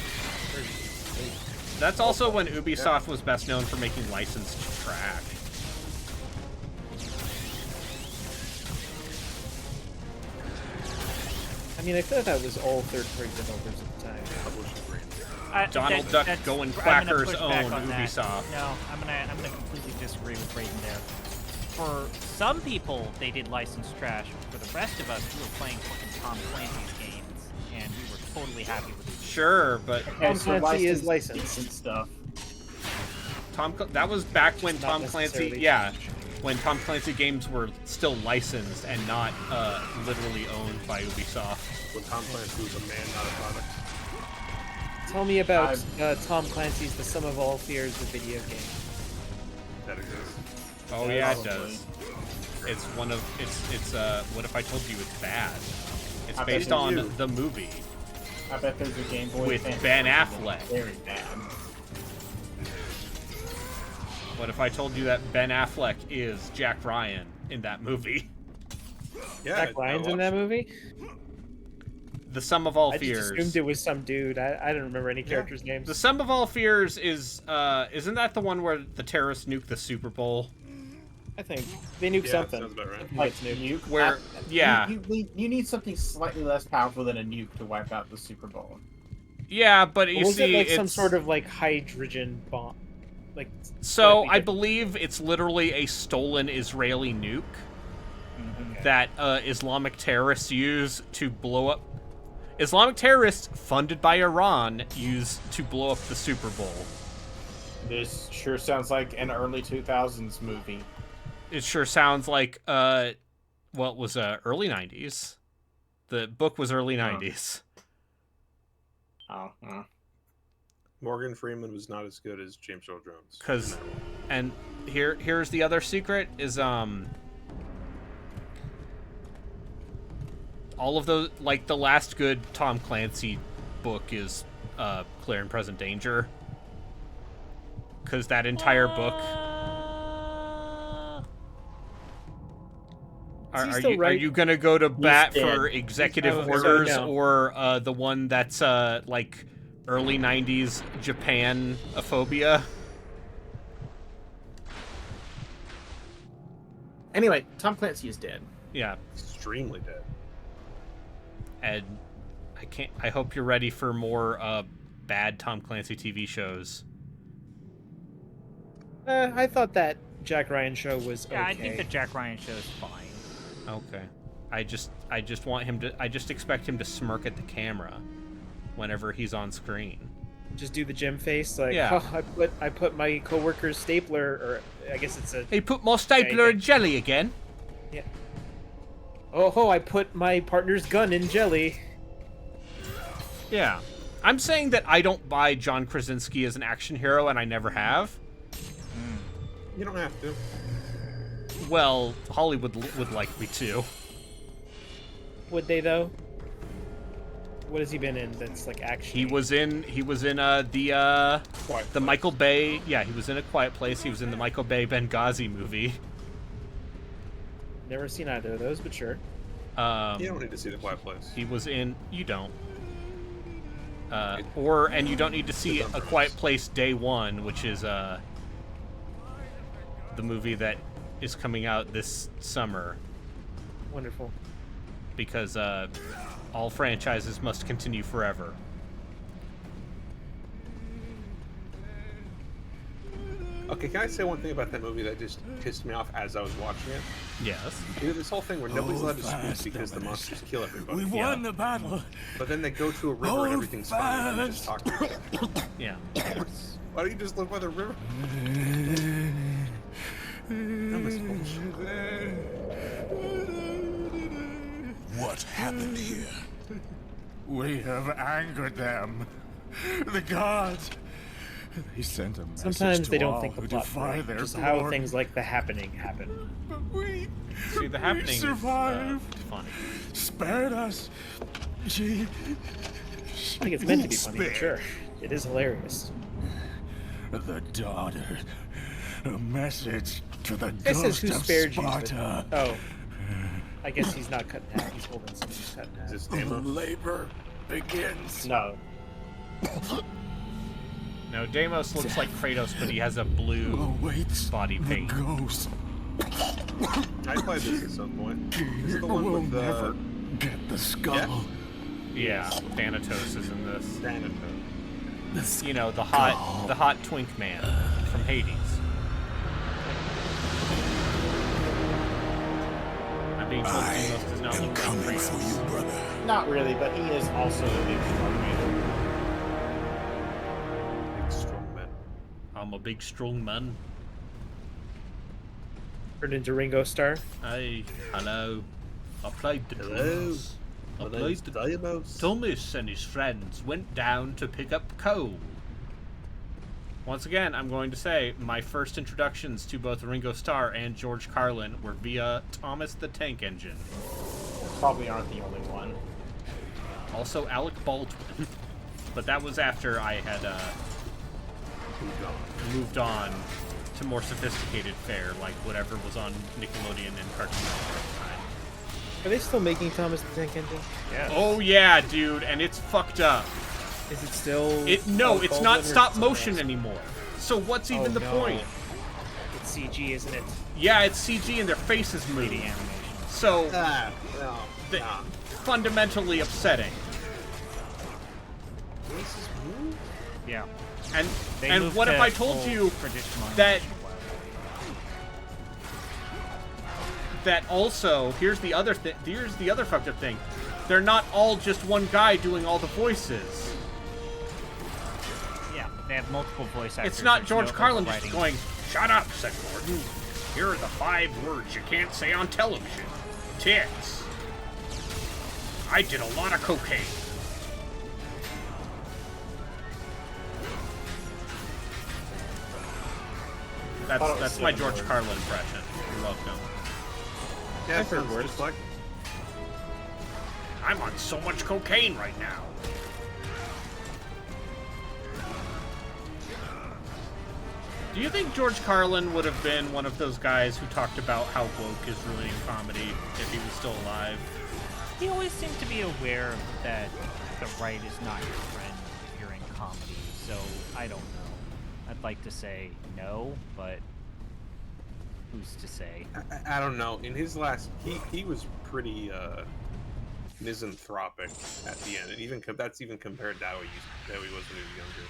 That's also when Ubisoft was best known for making licensed trash. I mean, I thought that was all third-party developers at the time. Donald Duck going I'm gonna Quacker's push back own on that. Ubisoft. No, I'm gonna completely disagree with Brayden there. For some people, they did licensed trash. For the rest of us, we were playing fucking Tom Clancy's games, and we were totally happy with it. Sure, but Tom Clancy is licensed. decent stuff. That was back when Not Tom Clancy, necessarily. when Tom Clancy games were still licensed and not literally owned by Ubisoft. When Tom Clancy was a man, not a product. Tell me about Tom Clancy's The Sum of All Fears, the video game. That exists. Oh Yeah, yeah, it probably. does. It's one of it's What If I Told You It's Bad? It's I bet based you on do. the movie I bet there's a Game Boy with Advance Ben version Affleck. that's very bad. What if I told you that Ben Affleck is Jack Ryan in that movie? Yeah, Jack Ryan's in that movie? The Sum of All I just Fears. assumed it was some dude. I don't remember any characters' names. The Sum of All Fears is isn't that the one where the terrorists nuke the Super Bowl? I think they nuke Yeah, something. sounds about right. Like It's nuke. nuke. Where- yeah. You need something slightly less powerful than a nuke to wipe out the Super Bowl. Yeah, but you Was see, it like some it's sort of like hydrogen bomb? Like so slightly I different? believe it's literally a stolen Israeli nuke that Islamic terrorists use to blow up. Islamic terrorists funded by Iran use to blow up the Super Bowl. This sure sounds like an early 2000s movie. It sure sounds like Well, it was early 90s. The book was early 90s. Oh. Morgan Freeman was not as good as James Earl Jones. And here's the other secret is all of those, like, the last good Tom Clancy book is Clear and Present Danger, because that entire book. Are you gonna go to bat for executive orders or the one that's like early 90s Japan-ophobia? Anyway, Tom Clancy is dead. Yeah. Extremely dead. And I hope you're ready for more bad Tom Clancy TV shows. I thought that Jack Ryan show was okay. Yeah, I think the Jack Ryan show is fine. Okay. I just want him to. I just expect him to smirk at the camera whenever he's on screen. Just do the Jim face, like, yeah. Oh, I put my coworker's stapler, or I guess it's a. He put my stapler in jelly again. Yeah. Oh, I put my partner's gun in jelly. Yeah. I'm saying that I don't buy John Krasinski as an action hero, and I never have. You don't have to. Well, Hollywood would like me to. Would they though? What has he been in that's like action? He was in the Michael Bay. Yeah, he was in A Quiet Place. He was in the Michael Bay Benghazi movie. Never seen either of those, but sure. You don't need to see The Quiet Place. He was in. You don't. And you don't need to see A Quiet Place Day One, which is the movie that is coming out this summer. Wonderful. Because all franchises must continue forever. Okay, can I say one thing about that movie that just pissed me off as I was watching it? Yes. This whole thing where nobody's allowed to speak because the monsters kill everybody. We won the battle. But then they go to a river and everything's fine and just talk to each other. Yeah. Why don't you just live by the river? What happened here? We have angered them. The gods. They sent a message Sometimes they to don't all think the who plot defy through, their just glory. how things like The Happening happen. But we See, The Happening survived. is funny. Spared us. She I think it's meant to be funny, but sure. It is hilarious. The daughter. A message to the This is ghost who of spared you. Sparta. But, oh. I guess he's not cut in half. He's holding something cut in half. Is this The Demo? labor begins. No. No, Deimos looks like Kratos, but he has a blue Awaits body the paint. ghost. I played this at some point. This is the one We'll with never get the skull. Yeah, Thanatos is in this. Thanatos. You know, the hot twink man from Hades. I'm being told Deimos does not look like Kratos. You, brother. Not really, but he is also a big strong man. Big strong man. I'm a big strong man. Turned into Ringo Starr. Hey, hello. I played the Hello. drums. I played the Dubious. Thomas and his friends went down to pick up coal. Once again, I'm going to say my first introductions to both Ringo Starr and George Carlin were via Thomas the Tank Engine. Probably aren't the only one. Also Alec Baldwin. But that was after I had moved on to more sophisticated fare, like whatever was on Nickelodeon and Cartoon Network at the time. Are they still making Thomas the Tank Engine? Yeah. Oh yeah, dude, and it's fucked up. Is it still... No, Alec it's Baldwin not or stop someone motion else? anymore. So what's even the no. point? It's CG, isn't it? Yeah, it's CG and their faces move. 3D animation. So No. fundamentally upsetting. Faces move? Yeah. And They and moved what if to I told full you traditional that animation. that also here's the other fucked up thing. They're not all just one guy doing all the voices. Yeah, they have multiple voice actors. It's not There's George no Carlin just overriding. going, "Shut up," said Gordon. "Here are the 5 words you can't say on television. tits. I did a lot of cocaine. That's my George Carlin impression. You're welcome. Yeah, I've heard sounds worse. just like. I'm on so much cocaine right now. Do you think George Carlin would have been one of those guys who talked about how woke is ruining comedy if he was still alive? He always seemed to be aware that the right is not your friend if you're in comedy, so I don't know. I'd like to say no, but who's to say? I don't know. In his last, he was pretty misanthropic at the end, and even that's even compared to how he was when he was younger.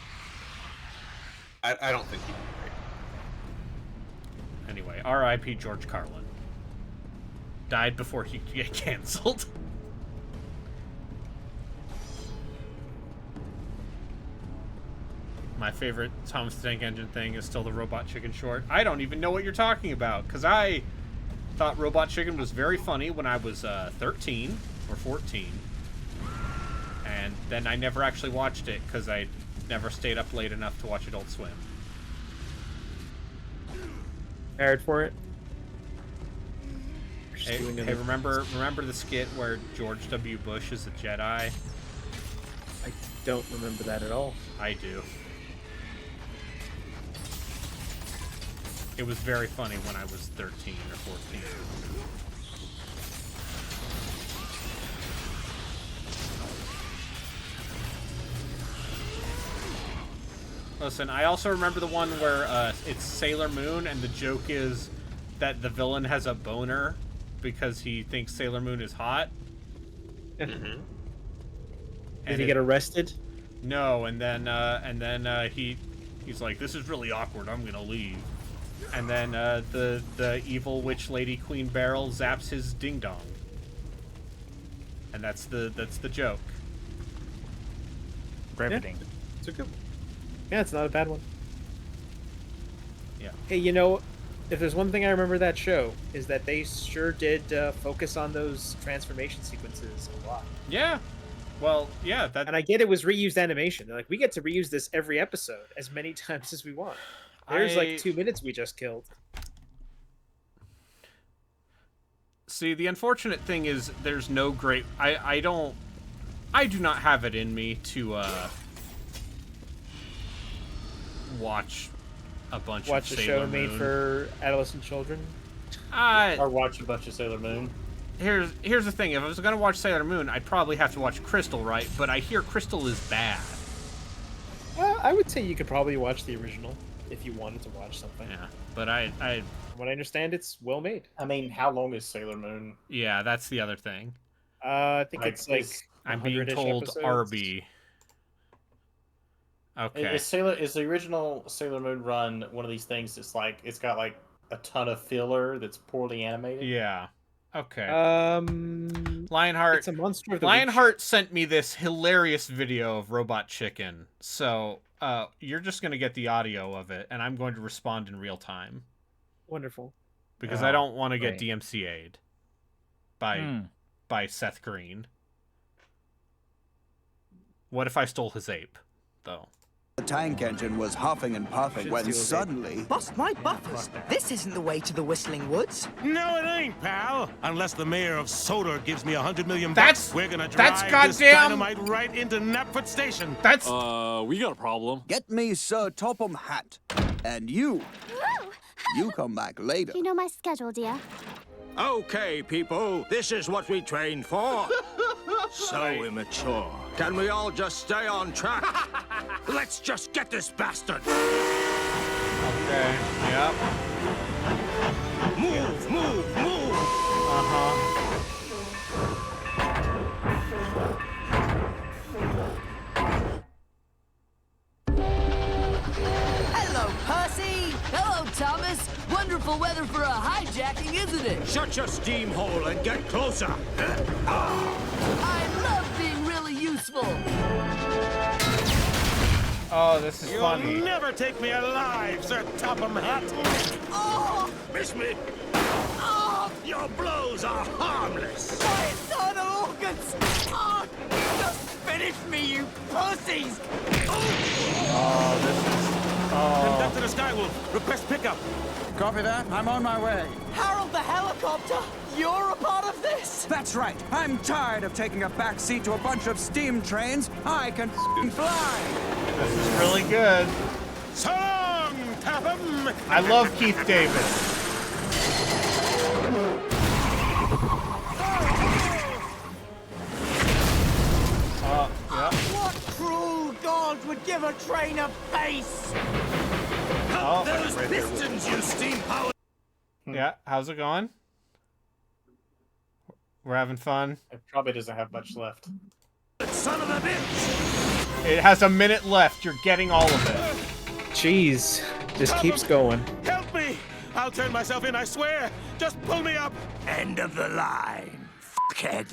I don't think he was great. Anyway, R.I.P. George Carlin. Died before he could get canceled. My favorite Thomas the Tank Engine thing is still the Robot Chicken short. I don't even know what you're talking about, because I thought Robot Chicken was very funny when I was 13 or 14. And then I never actually watched it, because I never stayed up late enough to watch Adult Swim. Prepared for it? Hey, remember the skit where George W. Bush is a Jedi? I don't remember that at all. I do. It was very funny when I was 13 or 14. Listen, I also remember the one where it's Sailor Moon, and the joke is that the villain has a boner because he thinks Sailor Moon is hot. Mm-hmm. Did he get arrested? No, and then he's like, "This is really awkward. I'm gonna leave." And then the evil witch lady Queen Beryl zaps his ding dong, and that's the joke. Riveting. Yeah. It's a good one. Yeah, it's not a bad one. Yeah. Hey, you know, if there's one thing I remember that show is that they sure did focus on those transformation sequences a lot. Yeah. Well, yeah. And I get it was reused animation. They're like, we get to reuse this every episode as many times as we want. There's like 2 minutes we just killed. See, the unfortunate thing is there's no great... I do not have it in me to watch a bunch of Sailor show Moon. made for adolescent children. Or watch a bunch of Sailor Moon. Here's the thing. If I was going to watch Sailor Moon, I'd probably have to watch Crystal, right? But I hear Crystal is bad. Well, I would say you could probably watch the original if you wanted to watch something. Yeah, but from what I understand, it's well made. I mean, how long is Sailor Moon? Yeah, that's the other thing. I think it's like I'm being told episodes. RB. Okay. Is the original Sailor Moon run one of these things that's like it's got like a ton of filler that's poorly animated? Yeah. Okay. Lionheart. It's a monster of the Lionheart sent me this hilarious video of Robot Chicken. So, you're just going to get the audio of it, and I'm going to respond in real time. Wonderful. Because I don't want to get DMCA'd by Seth Green. What if I stole his ape, though? The tank engine was huffing and puffing when suddenly... Bust my buffers! This isn't the way to the Whistling Woods. No, it ain't, pal. Unless the mayor of Sodor gives me $100 million, we're gonna drive this dynamite right into Knapford Station. That's... we got a problem. Get me Sir Topham Hatt. And you come back later. You know my schedule, dear. Okay, people, this is what we trained for. So immature. Can we all just stay on track? Let's just get this bastard. Okay, yep. Move, move, move. Hello, Percy! Hello, Thomas! Wonderful weather for a hijacking, isn't it? Shut your steam hole and get closer. I love being really useful. Oh, this is You'll funny. never take me alive, Sir Topham Hatt. Oh! Miss me. Oh! Your blows are harmless. My internal organs! Oh, just finish me, you pussies! Oh, this is... Conductor to Skywolf, request pickup. Copy that. I'm on my way. Harold the helicopter! You're a part of this! That's right. I'm tired of taking a backseat to a bunch of steam trains. I can fly. This is really good. So long, Tapham. I love Keith David. Yeah. What cruel god would give a train a base? Oh, Those right there. pistons, you steam power. Yeah, how's it going? We're having fun. It probably doesn't have much left. Son of a bitch! It has a minute left. You're getting all of it. Jeez, just keeps going. Help me! I'll turn myself in, I swear! Just pull me up! End of the line, fuckhead.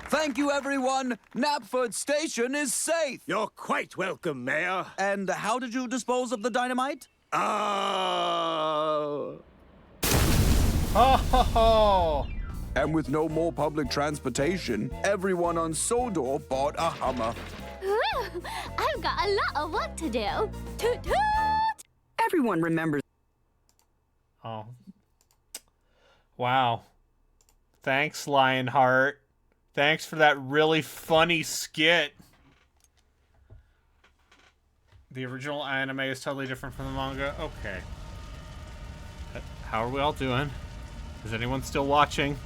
Thank you, everyone. Knapford Station is safe. You're quite welcome, Mayor. And how did you dispose of the dynamite? Oh, ho, ho. And with no more public transportation, everyone on Sodor bought a Hummer. Ooh, I've got a lot of work to do. Toot toot! Everyone remembers. Oh. Wow. Thanks, Lionheart. Thanks for that really funny skit. The original anime is totally different from the manga? Okay. How are we all doing? Is anyone still watching?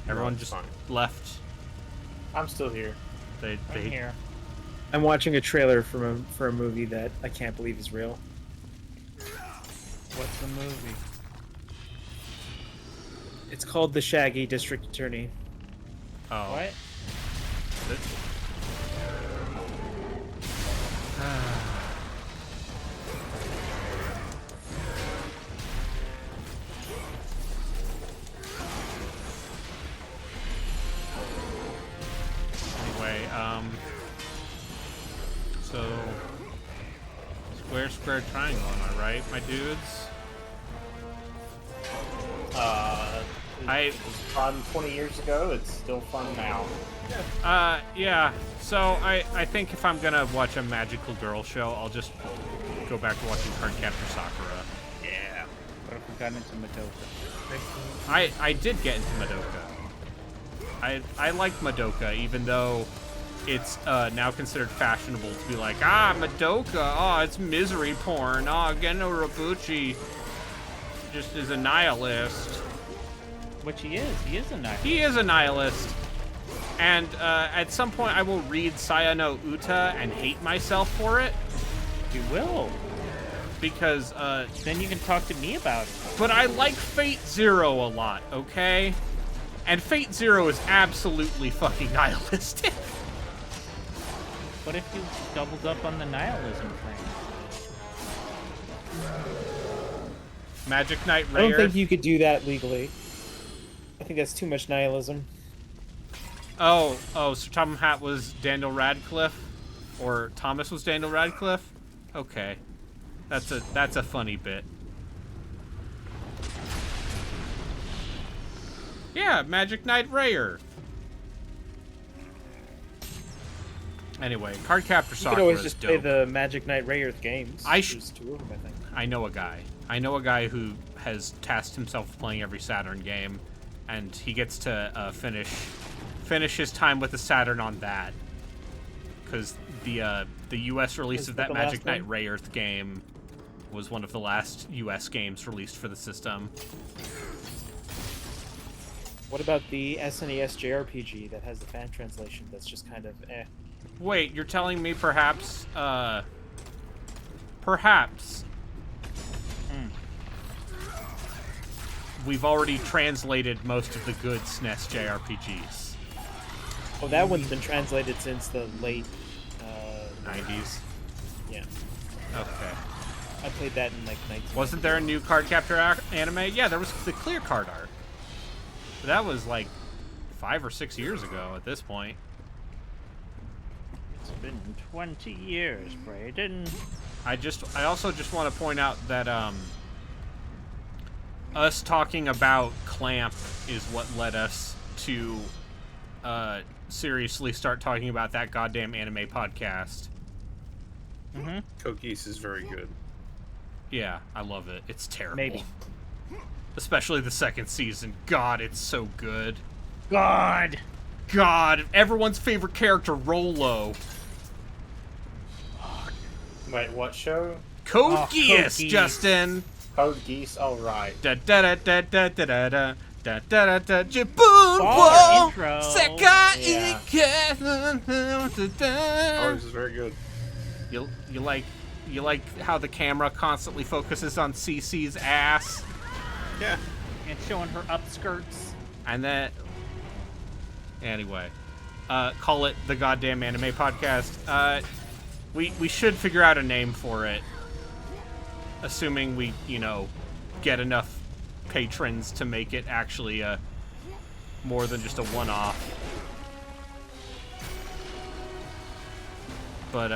Everyone just left. I'm still here. I'm here. I'm watching a trailer for a movie that I can't believe is real. What's the movie? It's called The Shaggy District Attorney. Oh. What? Anyway, so square, triangle, am I right, my dudes? It was fun 20 years ago. It's still fun now. Yeah. So I think if I'm gonna watch a magical girl show, I'll just go back to watching Cardcaptor Sakura. Yeah. What if we got into Madoka? I did get into Madoka. I liked Madoka, even though it's now considered fashionable to be like, Madoka, it's misery porn. Geno Robuchi just is a nihilist. Which he is. He is a nihilist. He is a nihilist. And at some point I will read Sayano Uta and hate myself for it. You will. Because, then you can talk to me about it. But I like Fate Zero a lot, okay? And Fate Zero is absolutely fucking nihilistic. What if you doubled up on the nihilism train? Magic Knight I don't Rayer. think you could do that legally. I think that's too much nihilism. Oh, so Tom Hat was Daniel Radcliffe? Or Thomas was Daniel Radcliffe? Okay. That's a funny bit. Yeah, Magic Knight Rayer. Anyway, Cardcaptor Sakura You could always is just dope. play the Magic Knight Rayearth games. There's two of them, I think. I know a guy. Who has tasked himself with playing every Saturn game, and he gets to finish his time with the Saturn on that. Because the U.S. release of that Magic Knight Rayearth game was one of the last U.S. games released for the system. What about the SNES JRPG that has the fan translation that's just kind of eh? Wait, you're telling me perhaps we've already translated most of the good SNES JRPGs. Oh, that one's been translated since the late 90s. Yeah. Okay. I played that in like 19. Wasn't there a new Cardcaptor anime? Yeah, there was the clear card art. But that was like 5 or 6 years ago at this point. It's been 20 years, Brayden. I also just want to point out that us talking about Clamp is what led us to seriously start talking about that goddamn anime podcast. Mm-hmm. Code Geass is very good. Yeah, I love it. It's terrible. Maybe. Especially the second season. God, it's so good. God! Everyone's favorite character, Rolo. Wait, what show? Code Code Geass, Geass. Justin. Code Geass. All right. Da da da da da da da da da da da Jaboon Baller intro. Yeah. Oh, this is very good. You like how the camera constantly focuses on Cece's ass? Yeah. And showing her upskirts. And then anyway, call it the goddamn anime podcast. We should figure out a name for it. Assuming we, get enough patrons to make it actually more than just a one-off. But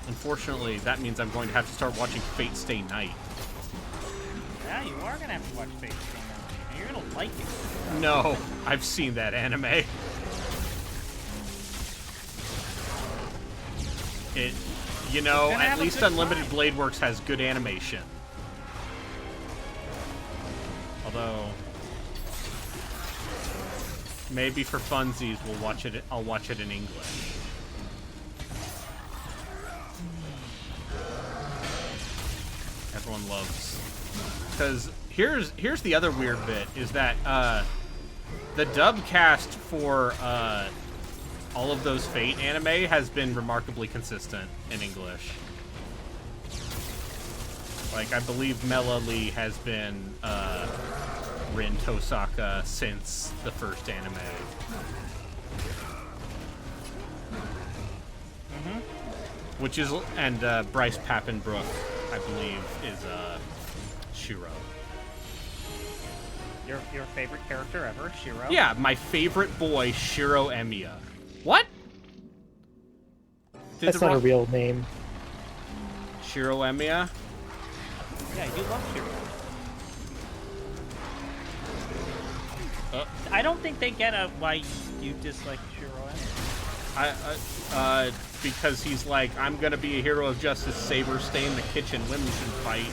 unfortunately, that means I'm going to have to start watching Fate Stay Night. Yeah, you are gonna have to watch Fate Stay Night, and you're gonna like it. No, I've seen that anime. At least Unlimited Blade Works has good animation. Although, maybe for funsies, I'll watch it in English. Everyone loves. Because here's the other weird bit, is that the dub cast for all of those Fate anime has been remarkably consistent in English. Like, I believe Mela Lee has been Rin Tosaka since the first anime. Mm-hmm. Which is, and Bryce Pappenbrook, I believe, is Shiro. Your favorite character ever, Shiro? Yeah, my favorite boy, Shiro Emiya. What? That's not a real name. Shiro Emiya? Yeah, you love Shiro. I don't think they get why you dislike Shiro anyway. Because he's like, I'm gonna be a hero of justice, saber stay in the kitchen, women should fight.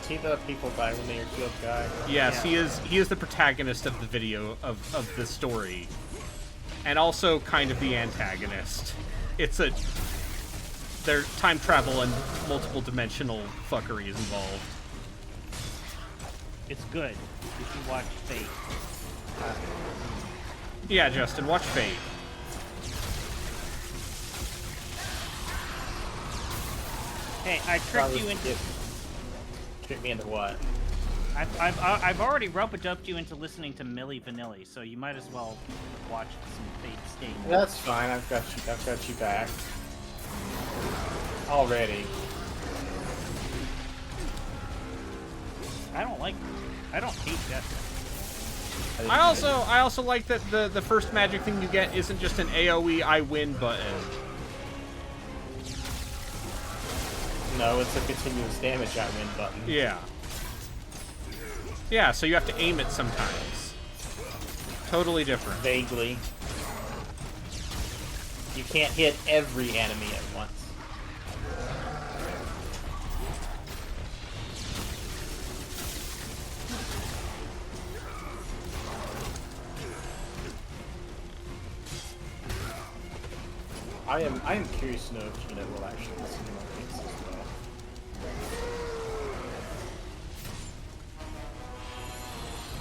Is he the people die when they are killed guy? Yes, yeah. He is the protagonist of the video, of the story. And also kind of the antagonist. There's time travel and multiple dimensional fuckery is involved. It's good. You should watch Fate. Yeah, Justin, watch Fate. Hey, I tricked you into... Trick me into what? I've already rope-a-doped you into listening to Milli Vanilli, so you might as well watch some Fate Stay Night. That's fine. I've got you back. Already. I don't hate Justin. I also like that the first magic thing you get isn't just an AoE I win button. No, it's a continuous damage I win button. Yeah. Yeah, so you have to aim it sometimes. Totally different. Vaguely. You can't hit every enemy at once. I am curious to know if Gina will actually listen to my picks as well.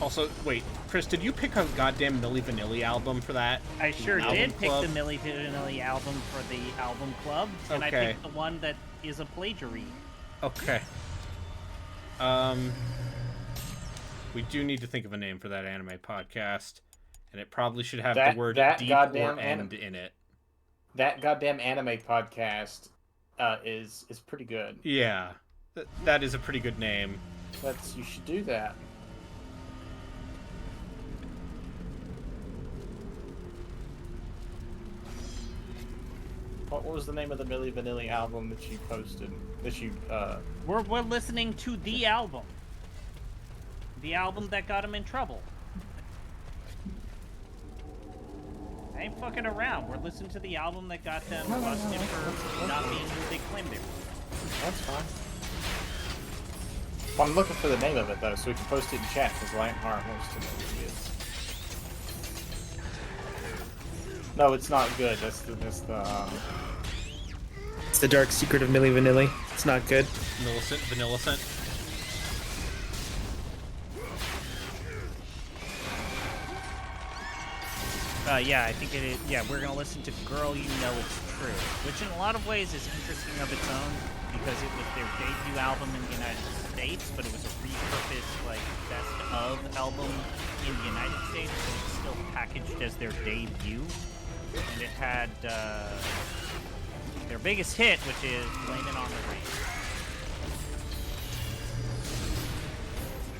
Also, wait, Chris, did you pick a goddamn Milli Vanilli album for that? I sure did pick the Milli Vanilli album for the album club, and okay. I picked the one that is a plagiary. Okay. We do need to think of a name for that anime podcast, and it probably should have the word deep or end in it. That goddamn anime podcast is pretty good. Yeah, that is a pretty good name. You should do that. What was the name of the Milli Vanilli album that you posted? That you We're listening to the album. The album that got him in trouble. I ain't fucking around. We're listening to the album that got them busted for not being who they claimed they were. That's fine. Well, I'm looking for the name of it though, so we can post it in chat because Lionheart wants to know what it is. No, it's not good. That's the It's the dark secret of Milli Vanilli. It's not good. Vanillicent. Yeah, I think it is. Yeah, we're gonna listen to "Girl, You Know It's True," which in a lot of ways is interesting of its own because it was their debut album in the United States, but it was a repurposed, like, best of album in the United States, but it's still packaged as their debut. And it had their biggest hit, which is "Blame It on the Rain."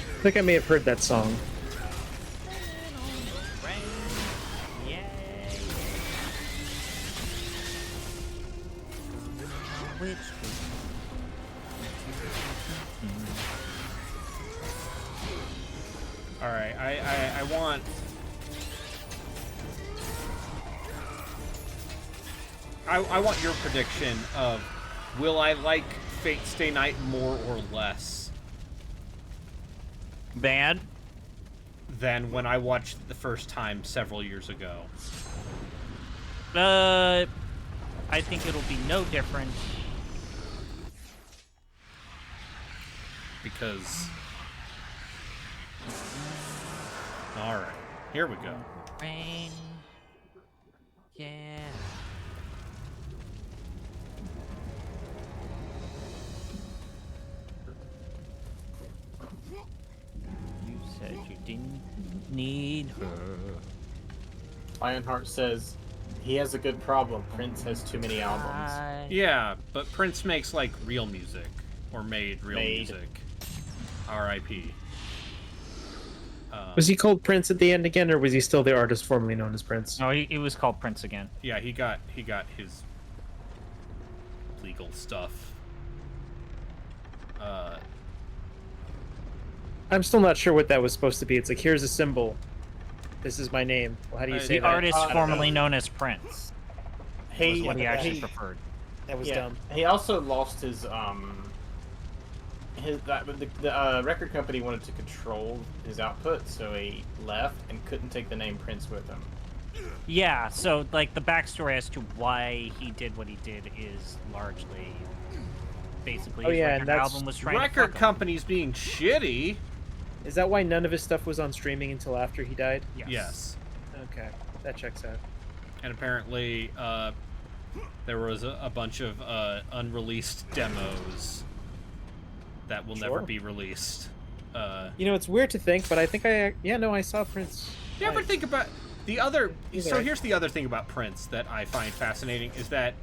I think I may have heard that song. Alright, I want... I want your prediction of, will I like Fate Stay Night more or less? Bad? Than when I watched it the first time several years ago. I think it'll be no different. Because... Alright, here we go. Rain. Yeah. You said you didn't need her. Lionheart says he has a good problem. Prince has too many albums. Yeah, but Prince makes, like, real music. Or made real music. R.I.P. Was he called Prince at the end again, or was he still the artist formerly known as Prince? No, he was called Prince again. Yeah, he got his legal stuff. I'm still not sure what that was supposed to be. It's like, here's a symbol. This is my name. Well, how do you say the that? artist formerly known as Prince. He was what he actually preferred. That was dumb. He also lost his the record company wanted to control his output, so he left and couldn't take the name Prince with him. Yeah, so like the backstory as to why he did what he did is largely basically his record album was trying to record companies being shitty. Is that why none of his stuff was on streaming until after he died? Yes. Okay, that checks out. And apparently, there was a bunch of unreleased demos that will never be released. You know, it's weird to think, but I think I saw Prince. You ever think about the other? He's So right. here's the other thing about Prince that I find fascinating is that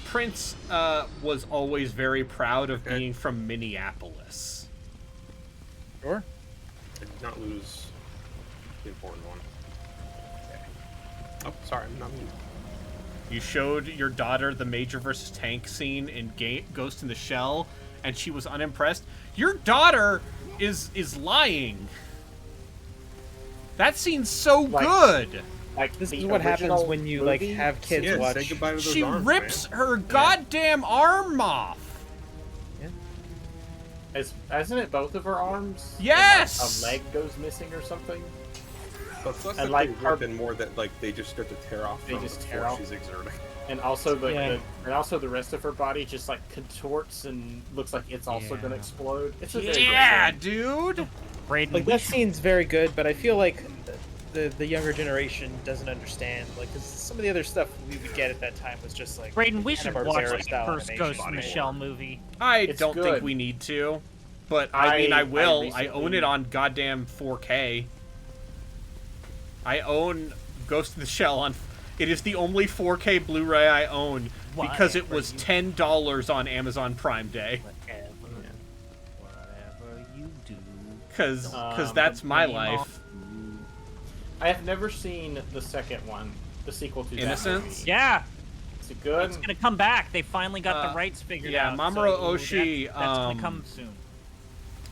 Prince was always very proud of being from Minneapolis. Sure. I did not lose the important one. Okay. Oh, sorry, I'm not. You showed your daughter the Major vs. Tank scene in Ghost in the Shell, and she was unimpressed. Your daughter is lying. That scene's so good. Like This is what happens when you like have kids watch. Say goodbye to those She arms, rips man. her goddamn arm off. Isn't it both of her arms? Yes! And, like, a leg goes missing or something. But it's less And, that like, they rip and more that like they just start to tear off. They from just the tear force off. she's exerting. And also the rest of her body just like contorts and looks like it's also gonna explode. It's a very good scene. Dude. Like that scene's very good, but I feel like the younger generation doesn't understand. Like, 'cause some of the other stuff we would get at that time was just like Brayden, we should watch Hanna-Barbera the style first animation. Ghost in the Shell movie. I It's don't think good. we need to, but I mean I will. I own recently- it on goddamn 4K. I own Ghost in the Shell on. It is the only 4K Blu-ray I own because it was $10 on Amazon Prime Day. Whatever you do. Because that's my Name life. off. I have never seen the second one, the sequel to Innocence? that movie. Yeah. Is it good? It's gonna come back. They finally got the rights figured out. Mamoru so Oshii. That's gonna come soon.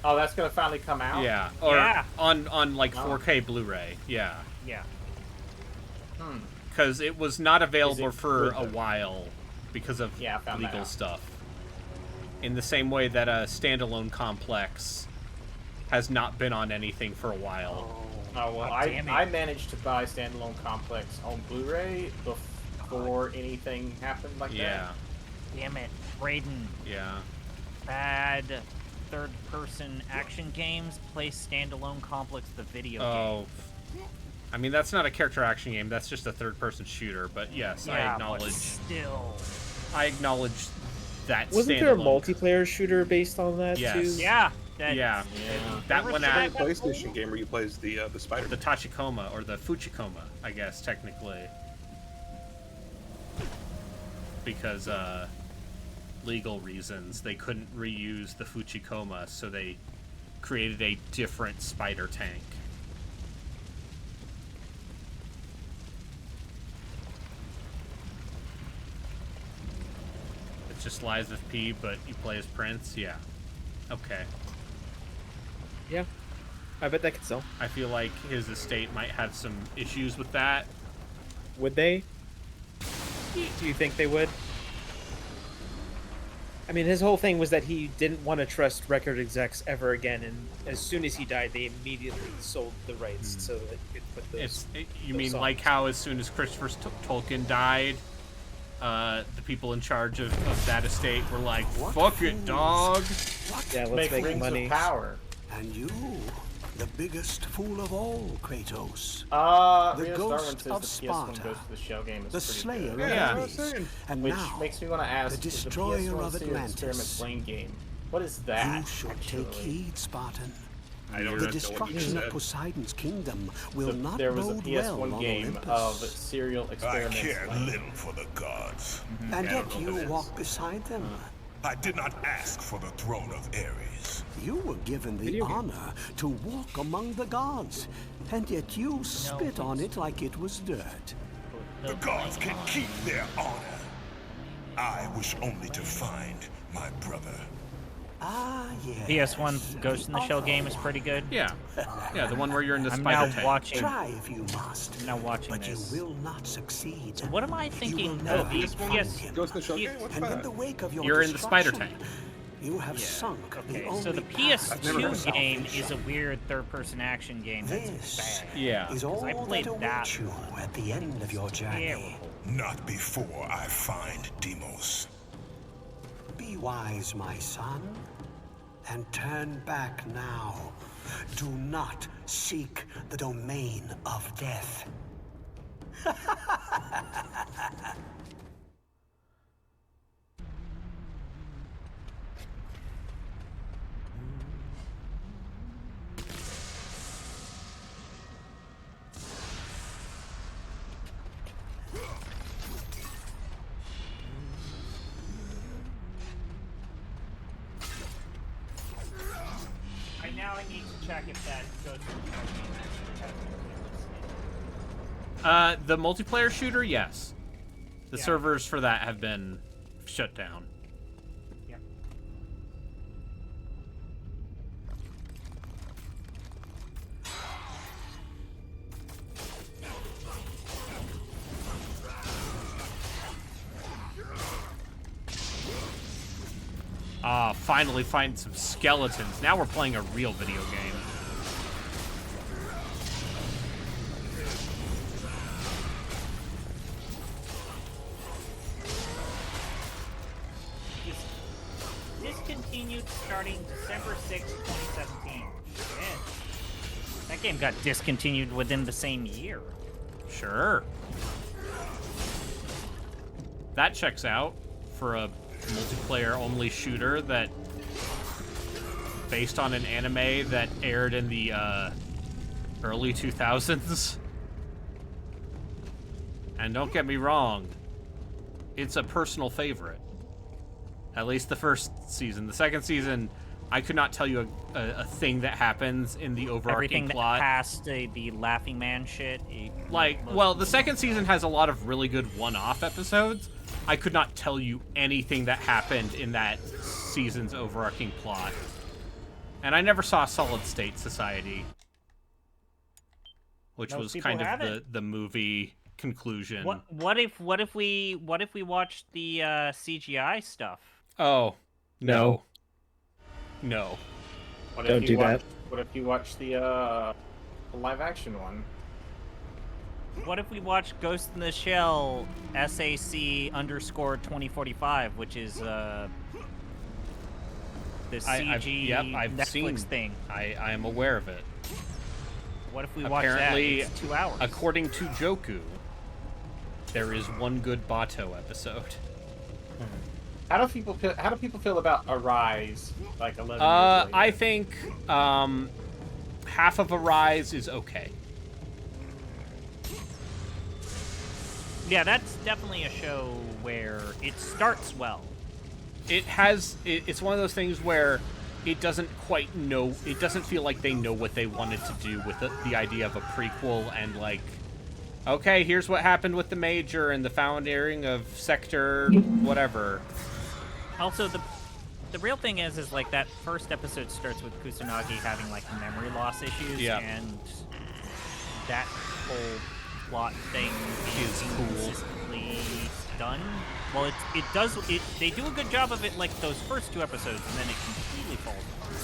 Oh, that's gonna finally come out. Yeah, or Yeah. on like 4K Blu-ray. Yeah. Yeah. Because it was not available it for good, a though? while because of Yeah, I found that legal out. stuff. In the same way that a standalone complex has not been on anything for a while. Oh well, damn it. I managed to buy Standalone Complex on Blu-ray before anything happened like Yeah. Damn it, Raiden. Yeah. Bad third-person action games play Standalone Complex, the video Oh. game. I mean, that's not a character action game. That's just a third-person shooter. But yes, I Yeah, acknowledge. but still. I acknowledge that. Wasn't there a standalone. multiplayer shooter based on that Yes. too? Yeah. Yeah. That one It's had a PlayStation game where you play as the spider. the Tachikoma or the Fuchikoma, I guess technically, because legal reasons they couldn't reuse the Fuchikoma, so they created a different spider tank. It just lies with P, but you play as Prince. Yeah. Okay. Yeah. I bet that could sell. I feel like his estate might have some issues with that. Would they? Do you think they would? I mean, his whole thing was that he didn't want to trust record execs ever again, and as soon as he died, they immediately sold the rights so that he could put those. You those mean songs. like how as soon as Christopher Tolkien died, the people in charge of that estate were like, "Fuck it, dog." Yeah, let's make Rings money. of Power. And you, the biggest fool of all, Kratos. The The ghost ghost of of PS1 Sparta. Ghost of the Shell game is The pretty slayer good. of Ares. And Which now, makes me want to ask, the is the destroyer PS1 of Serial Experiment Atlantis. Lane game? What is that? You should take actually? heed, Spartan. I don't The know what you destruction of said. Poseidon's kingdom will So not there was a bode PS1 well on game Olympus. of Serial I Experiments care Lane. little for the gods. And I don't yet know you what it is. walk beside them. I did not ask for the throne of Ares. You were given the Video game. honor to walk among the gods, and yet you spit on it like it was dirt. The gods can keep their honor. I wish only to find my brother. Ah, yes. PS1 Ghost in the Shell game is pretty good. Yeah, yeah, the one where you're in the I'm spider now tank. watching. Try if you must. I'm now watching But this. you will not succeed. What am I You will thinking? never Oh, find PS. him. Ghost in the Shell game? What's And in that? the wake of your You're in the spider destruction, tank. You have sunk the Okay, only so the path I've never heard PS2 of game salvation. is a weird third-person action game that's This bad. Yeah. is 'Cause all I played that that. awaits you at the end of your journey. Terrible. Not before I find Deimos. Be wise, my son, and turn back now. Do not seek the domain of death. I need to check if that Ghost in the Shell game actually has The multiplayer shooter, yes. The Yeah. servers for that have been shut down. Yep. Finally find some skeletons. Now we're playing a real video game. Discontinued starting December 6, 2017. Man, that game got discontinued within the same year. Sure. That checks out for a multiplayer-only shooter that based on an anime that aired in the early 2000s. And don't get me wrong, it's a personal favorite. At least the first season. The second season, I could not tell you a thing that happens in the overarching Everything plot. that past the Laughing Man shit. Well, the second season has a lot of really good one-off episodes, I could not tell you anything that happened in that season's overarching plot. And I never saw Solid State Society, which Most was people kind of haven't. the movie conclusion. What if we watched the CGI stuff? Oh, No. No. What Don't if you do that. What if you watch the live action one? What if we watch Ghost in the Shell SAC_2045, which is the CG I've Netflix seen, thing? I am aware of it. What if we watch Apparently, that? It's 2 hours. According to Joku, there is one good Bato episode. How do people feel about Arise? Like 11 years later? I think half of Arise is okay. Yeah, that's definitely a show where it starts well. It's one of those things where it doesn't quite know, it doesn't feel like they know what they wanted to do with the idea of a prequel and like, okay, here's what happened with the Major and the founding of Sector whatever. Also, the real thing is like that first episode starts with Kusanagi having like memory loss issues, and that whole plot thing is inconsistently done. Well, they do a good job of it like those first 2 episodes, and then it completely falls apart.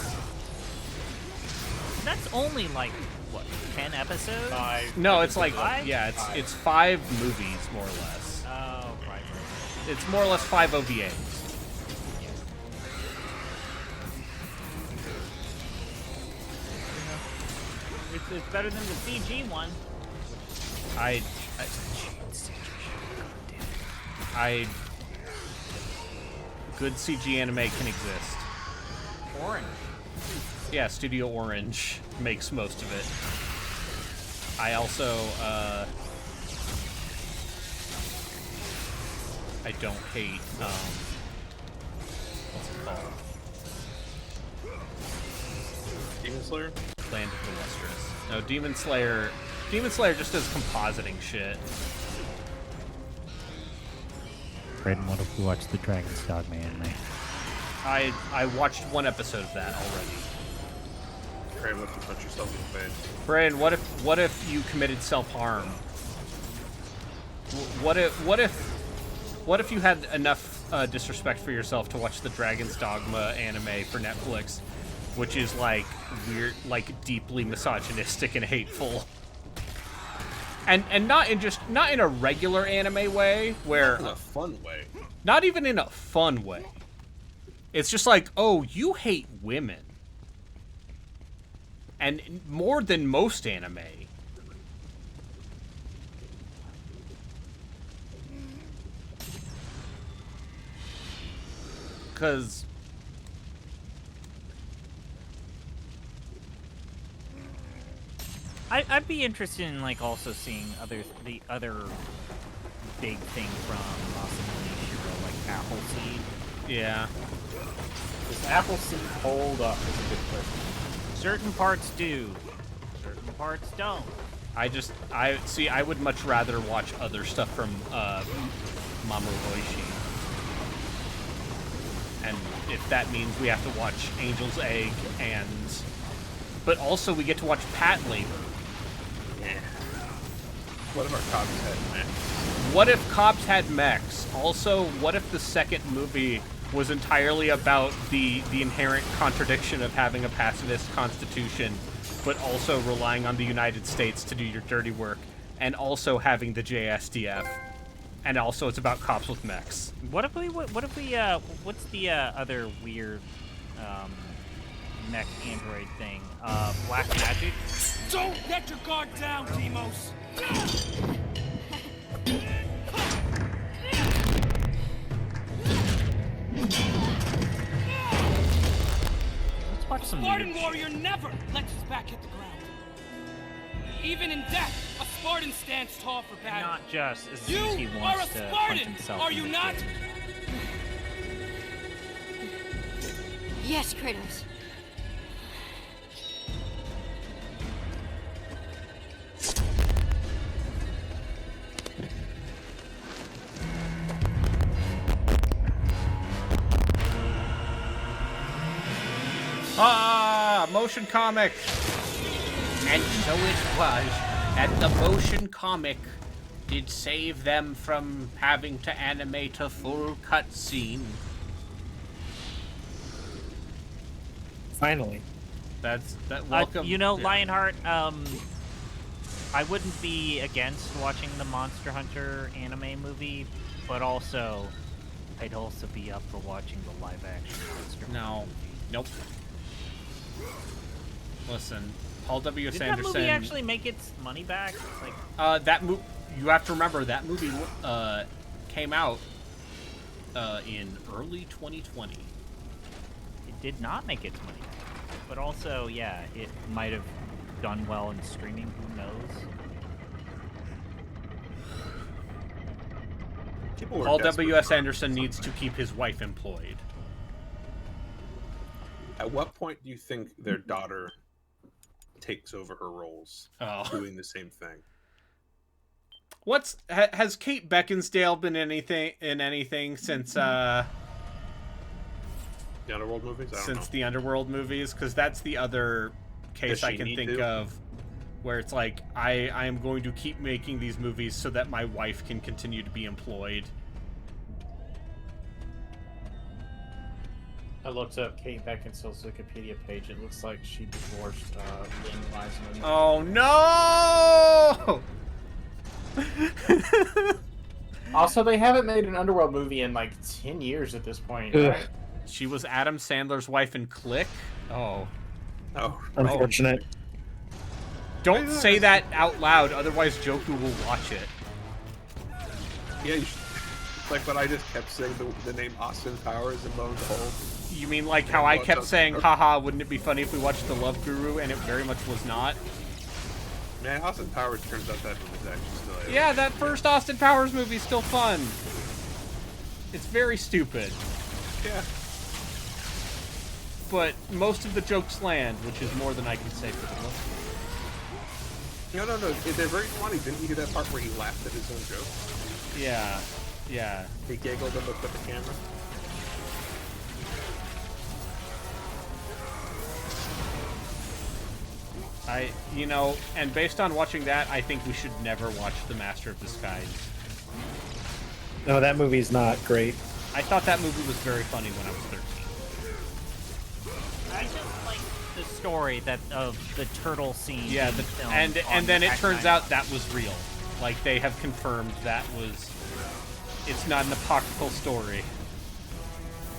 That's only like what, 10 episodes? 5. No, it's like 5? it's 5 movies more or less. Oh, right. It's more or less 5 OVAs. It's better than the CG one. Good CG anime can exist. Orange. Yeah, Studio Orange makes most of it. I also, I don't hate, what's it called? Demon Slayer? Land of the Lustrous. No, Demon Slayer just does compositing shit. Braden, what if we watch the Dragon's Dogma anime? I watched 1 episode of that already. Brandon, what if you punch yourself in the face? Brandon, what if you committed self-harm? What if you had enough disrespect for yourself to watch the Dragon's Dogma anime for Netflix, which is like weird, like deeply misogynistic and hateful, and not in a regular anime way where in a fun way. Not even in a fun way. It's just like, oh, you hate women. And more than most anime. Because I'd be interested in like also seeing the other big thing from Masamune Shirow, like Appleseed. Yeah. Does Appleseed hold up is a good question. Certain parts do. Certain parts don't. I would much rather watch other stuff from Mamoru Oshii. And if that means we have to watch Angel's Egg but also we get to watch Pat Labor. Yeah. What if our cops had mechs? What if cops had mechs? Also, what if the second movie was entirely about the inherent contradiction of having a pacifist constitution, but also relying on the United States to do your dirty work, and also having the JSDF, and also it's about cops with mechs? What's the other weird mech android thing? Black Magic? Don't let your guard down, Demos! Let's watch some Spartan weird warrior never lets his back hit the ground. Even in death, a Spartan stands tall for battle. Not just as You if he are wants a to punch Spartan, himself. are in you the not? dick. Yes, Kratos. motion comic. And so it was that the motion comic did save them from having to animate a full cutscene. Finally. That's that. Welcome. You know, Lionheart. I wouldn't be against watching the Monster Hunter anime movie, but also, I'd also be up for watching the live-action Monster Hunter movie. Nope. Listen, Paul W. Did Sanderson. that movie actually make its money back? Like, that you have to remember that movie came out in early 2020. It did not make its money back, but also, yeah, it might have done well in streaming. Who knows? Paul W.S. Anderson needs to keep his wife employed. At what point do you think their daughter takes over her roles, doing the same thing? Has Kate Beckinsale been in anything since the Underworld movies? Since the Underworld movies, because that's the other case I can think of where it's like I am going to keep making these movies so that my wife can continue to be employed. I looked up Kate Beckinsale's Wikipedia page. It looks like she divorced Lynn Wiseman. Oh no! Also, they haven't made an Underworld movie in like 10 years at this point. Right? She was Adam Sandler's wife in Click. Oh. Unfortunate. Don't say that out loud, otherwise Joku will watch it. Yeah, like when I just kept saying the name Austin Powers and lo and behold. You mean like how I kept saying, haha, wouldn't it be funny if we watched The Love Guru, and it very much was not? Man, Austin Powers turns out that movie's actually still... Yeah, that first Austin Powers movie's still fun. It's very stupid. Yeah. But most of the jokes land, which is more than I can say for the most part. No. They're very funny. Didn't you hear that part where he laughed at his own joke? Yeah. Yeah. He giggled and looked at the camera. And based on watching that, I think we should never watch The Master of Disguise. No, that movie's not great. I thought that movie was very funny when I was 13. I just like the story of the turtle scene. Yeah, and then it turns out that was real. Like, they have confirmed it's not an apocryphal story.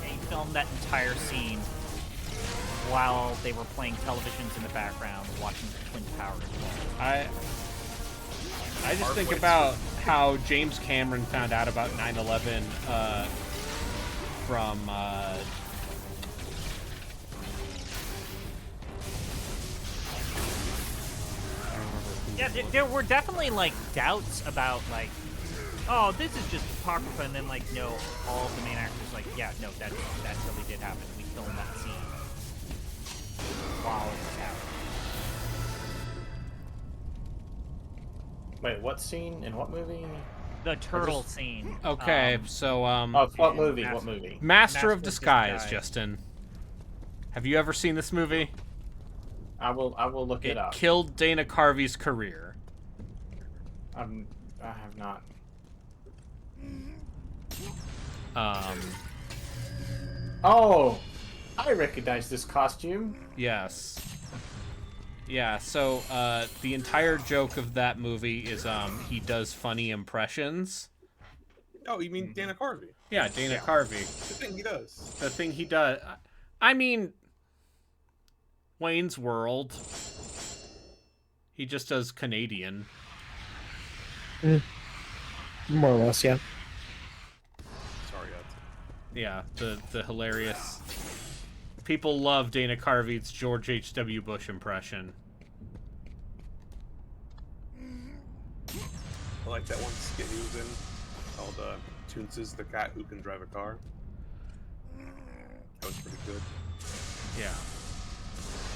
They filmed that entire scene while they were playing televisions in the background, watching the Twin Towers. I just think about how James Cameron found out about 9/11 from yeah, there were definitely like doubts about like, oh, this is just apocrypha, and then like, no, all of the main actors like, yeah, no, that really did happen. We filmed that scene while it was happening. Wait, what scene? In what movie? The turtle scene. Okay, so what movie? What movie? Master of Disguise, Justin. Have you ever seen this movie? I will look it up. It killed Dana Carvey's career. I have not. Oh, I recognize this costume. Yes. Yeah, so the entire joke of that movie is he does funny impressions. Oh, you mean Dana Carvey? Yeah, Dana Carvey. The thing he does. The thing he does. I mean, Wayne's World. He just does Canadian. More or less, yeah. Sorry, yeah, the hilarious. People love Dana Carvey's George H.W. Bush impression. I like that one skit he was in called Toonces, the Cat Who Can Drive a Car. That was pretty good. Yeah.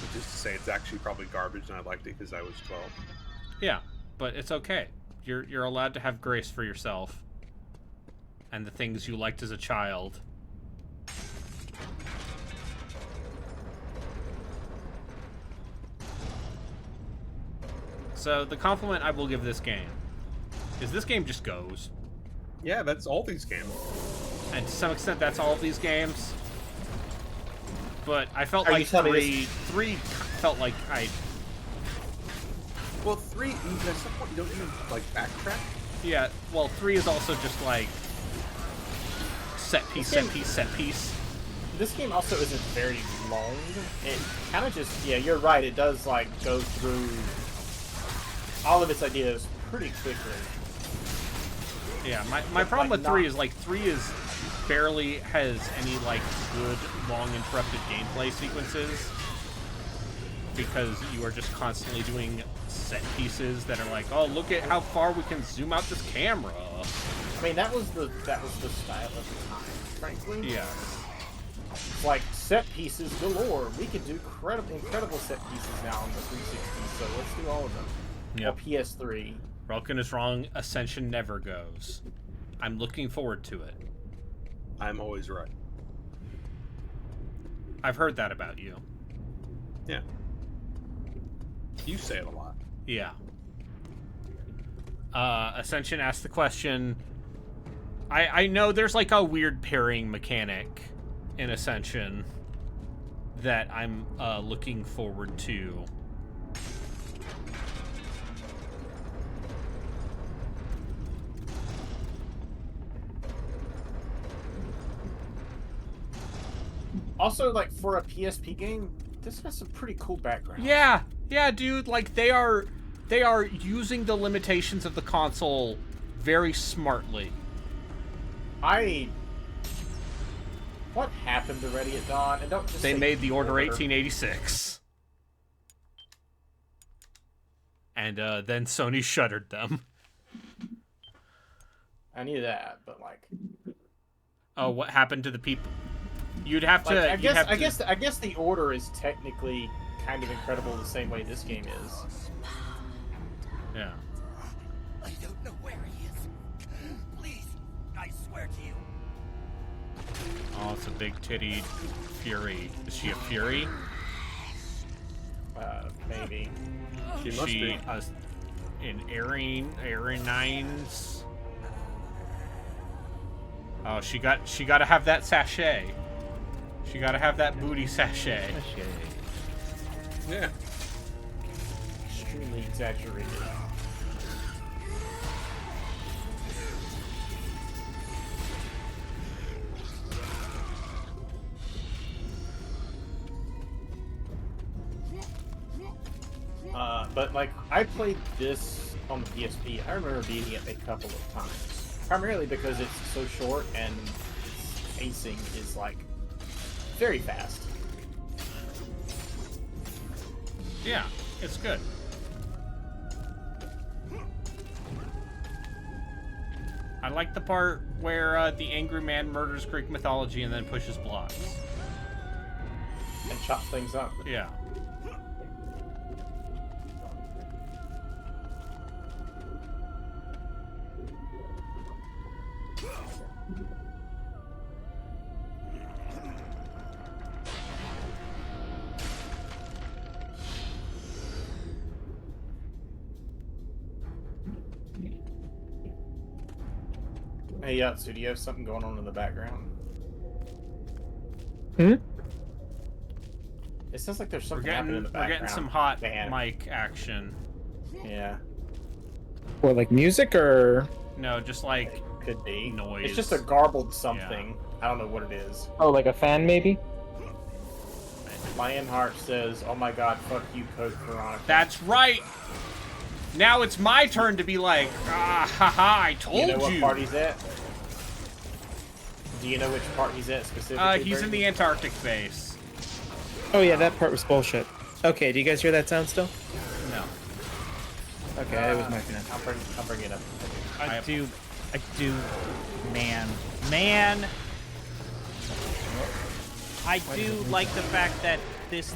Which is to say, it's actually probably garbage, and I liked it because I was 12. Yeah, but it's okay. You're allowed to have grace for yourself and the things you liked as a child. So the compliment I will give this game is this game just goes. Yeah, that's all these games. And to some extent, that's all of these games. But I felt Are you like telling me three felt like I. Well, 3, at some point, you don't even, like, backtrack. Yeah, well, 3 is also just like set piece, set piece, set piece. This game also isn't very long. It kind of just, yeah, you're right. It does like go through all of its ideas pretty quickly. Yeah, my problem with 3 is like 3 is barely has any like good long interrupted gameplay sequences because you are just constantly doing set pieces that are like, oh, look at how far we can zoom out this camera. I mean, that was the style of the time, frankly. Yeah. Like set pieces galore. We could do incredible set pieces now on the 360. So let's do all of them. Yep. Or PS3. Relkin is wrong. Ascension never goes. I'm looking forward to it. I'm always right. I've heard that about you. Yeah. You say it a lot. Yeah. Ascension asked the question. I know there's like a weird pairing mechanic in Ascension that I'm looking forward to. Also, like, for a PSP game, this has some pretty cool background. Yeah, dude. Like, they are using the limitations of the console very smartly. What happened to Ready at Dawn? And don't just They say made the Order 1886. And then Sony shuttered them. I knew that, but like... Oh, what happened to the people? You'd have to... Like, I guess the Order is technically kind of incredible the same way this game is. Yeah. I don't know where he is. Please, I swear to you. Oh, it's a big-tittied Fury. Is she a Fury? Maybe. She must be. In Arinines. Oh, she got to have that sachet. She got to have that booty sachet. Yeah. Extremely exaggerated. But like, I played this on the PSP. I remember beating it a couple of times. Primarily because it's so short and its pacing is like very fast. Yeah, it's good. I like the part where the angry man murders Greek mythology and then pushes blocks. And chops things up. Yeah. Hey, Yatsu, do you have something going on in the background? Hmm? It sounds like there's We're something happening in the getting background. some hot Man. mic action. Yeah. What, like music or? No, just like It could be. noise. It's just a garbled something. I don't know what it is. Oh, like a fan maybe? Lionheart says, "Oh my God, fuck you, Code Veronica." That's right. Now it's my turn to be like, ah, haha, I told you. You know what part he's at? Do you know which part he's at specifically? He's in the Antarctic base. Oh yeah, that part was bullshit. Okay, do you guys hear that sound still? No. Okay, that was my fan. I'll bring it up. I do, man. I do like the fact that this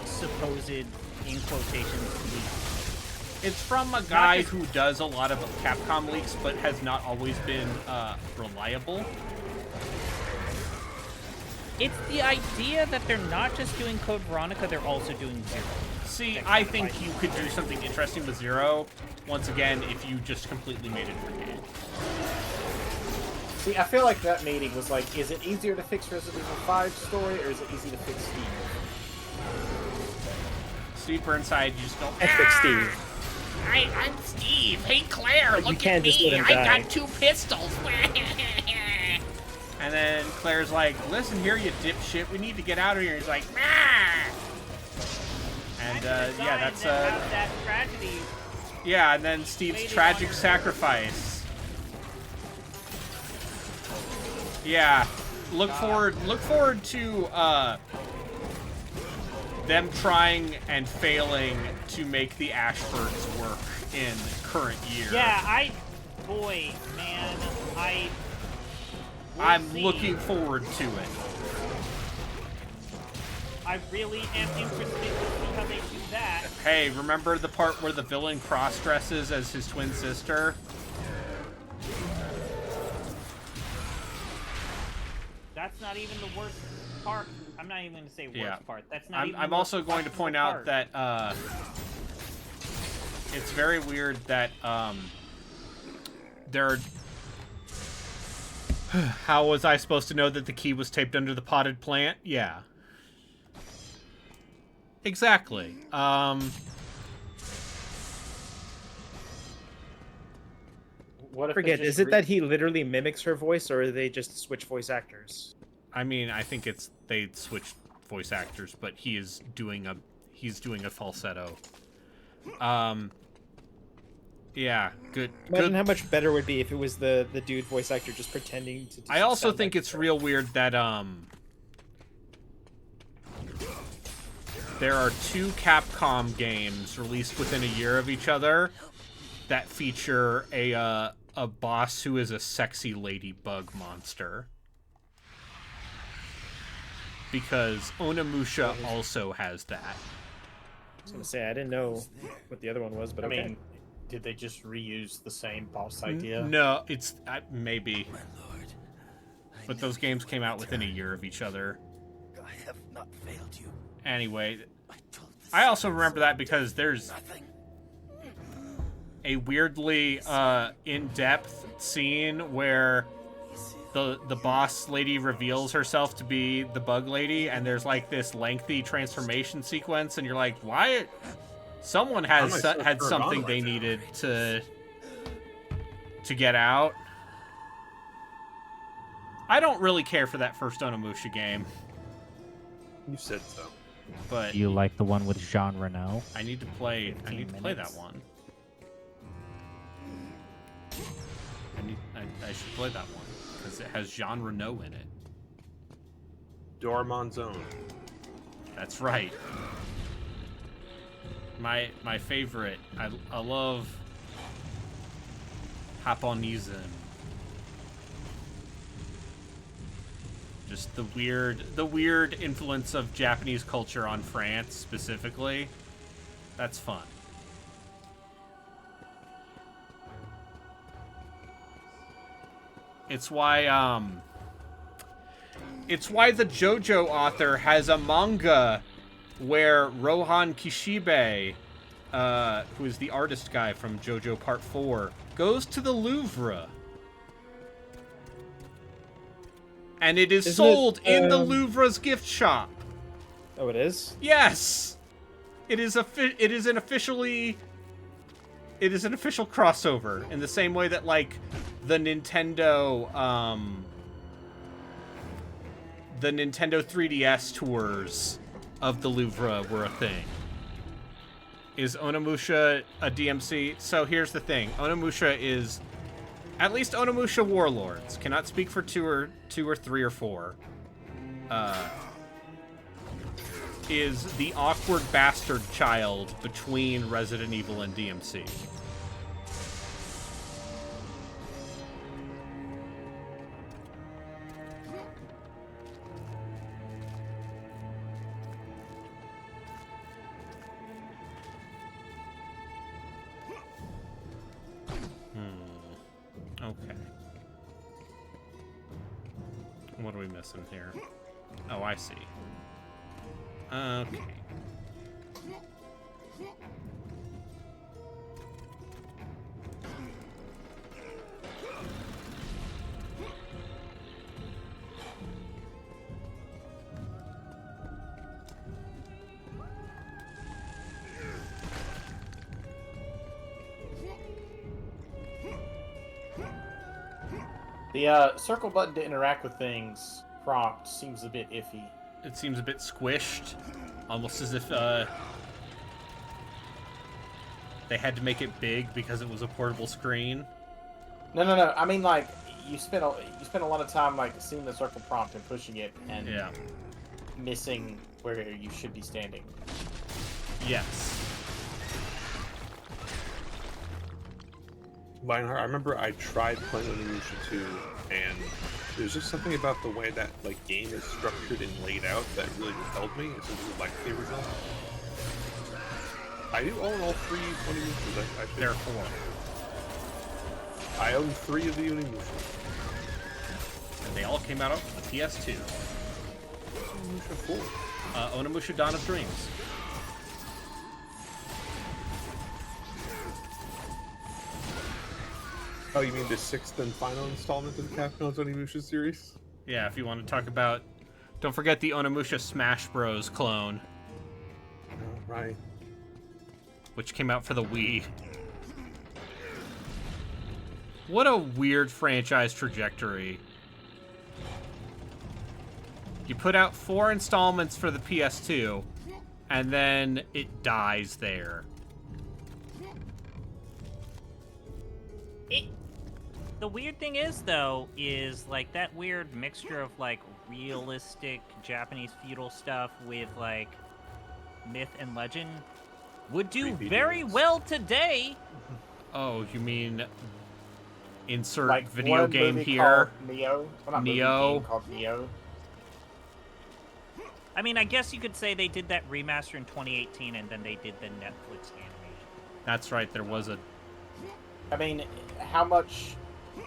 supposed, in quotations, leak. It's from a guy who does a lot of Capcom leaks, but has not always been reliable. It's the idea that they're not just doing Code Veronica, they're also doing Zero. See, I think you could do something interesting with Zero, once again, if you just completely made it a game. See, I feel like that meeting was like, is it easier to fix Resident Evil 5's story, or is it easy to fix Steve? Steve Burnside, you just don't... Fix Steve. I'm Steve. Hey, Claire, You can't just let him die. 2 pistols. And then Claire's like, listen here, you dipshit. We need to get out of here. He's like, ah! And, yeah, that's, that tragedy. yeah, and then Steve's tragic sacrifice. Yeah. Look forward to, them trying and failing to make the Ashfords work in current year. Yeah, boy, man, I'm looking forward to it. I really am interested to see how they do that. Hey, remember the part where the villain cross-dresses as his twin sister? That's not even the worst part. I'm not even going to say worst part. That's not even I'm the also worst going to point out part. that it's very weird that there are... How was I supposed to know that the key was taped under the potted plant? Yeah. Exactly. What if Forget, is it that he literally mimics her voice, or they just switch voice actors? I mean, I think it's they switched voice actors, but he's doing a falsetto. Yeah, good. Imagine how much better it would be if it was the dude voice actor just pretending to. I also think it's real weird that there are 2 Capcom games released within a year of each other that feature a boss who is a sexy ladybug monster. Because Onimusha also has that. I was gonna say, I didn't know what the other one was, but I okay. mean, did they just reuse the same boss idea? No, it's maybe. But those games came out within a year of each other. I have not failed you. Anyway, I also remember that because there's a weirdly in-depth scene where the boss lady reveals herself to be the bug lady, and there's like this lengthy transformation sequence, and you're like, why? Someone had something they needed to get out. I don't really care for that first Onimusha game. You said so. But Do you like the one with Jean Reno? I need to play that one. I should play that one because it has Jean Reno in it. Dormon's Own. That's right. My favorite. I love Japonesen. Just the weird influence of Japanese culture on France specifically. That's fun. It's why the JoJo author has a manga where Rohan Kishibe, who is the artist guy from JoJo Part 4, goes to the Louvre. And it is sold in the Louvre's gift shop. Oh, it is? Yes. It is an official crossover in the same way that like the Nintendo 3DS tours of the Louvre were a thing. Is Onimusha a DMC? So here's the thing. Onimusha is, at least Onimusha Warlords, cannot speak for two or 3 or 4, is the awkward bastard child between Resident Evil and DMC. Okay. What are we missing here? Oh, I see. Okay. The circle button to interact with things prompt seems a bit iffy. It seems a bit squished, almost as if they had to make it big because it was a portable screen. No. I mean, like, you spend a lot of time like seeing the circle prompt and pushing it, and missing where you should be standing. Yes. Lionheart, I remember I tried playing Onimusha 2, and there's just something about the way that game is structured and laid out that really repelled me. It's just like the original. I do own all 3 Onimushas. There are 4. I own 3 of the Onimusha. And they all came out on the PS2. Onimusha 4. Onimusha Dawn of Dreams. Oh, you mean the 6th and final installment of the Capcom's Onimusha series? Yeah, if you want to talk about... Don't forget the Onimusha Smash Bros. Clone. Oh, right. Which came out for the Wii. What a weird franchise trajectory. You put out 4 installments for the PS2, and then it dies there. The weird thing is, though, is like that weird mixture of like realistic Japanese feudal stuff with like myth and legend would do very well today. Oh, you mean insert Like video game here? Neo. Well, not Neo. movie game called Neo. I mean, I guess you could say they did that remaster in 2018, and then they did the Netflix animation. That's right. There was a. I mean, how much?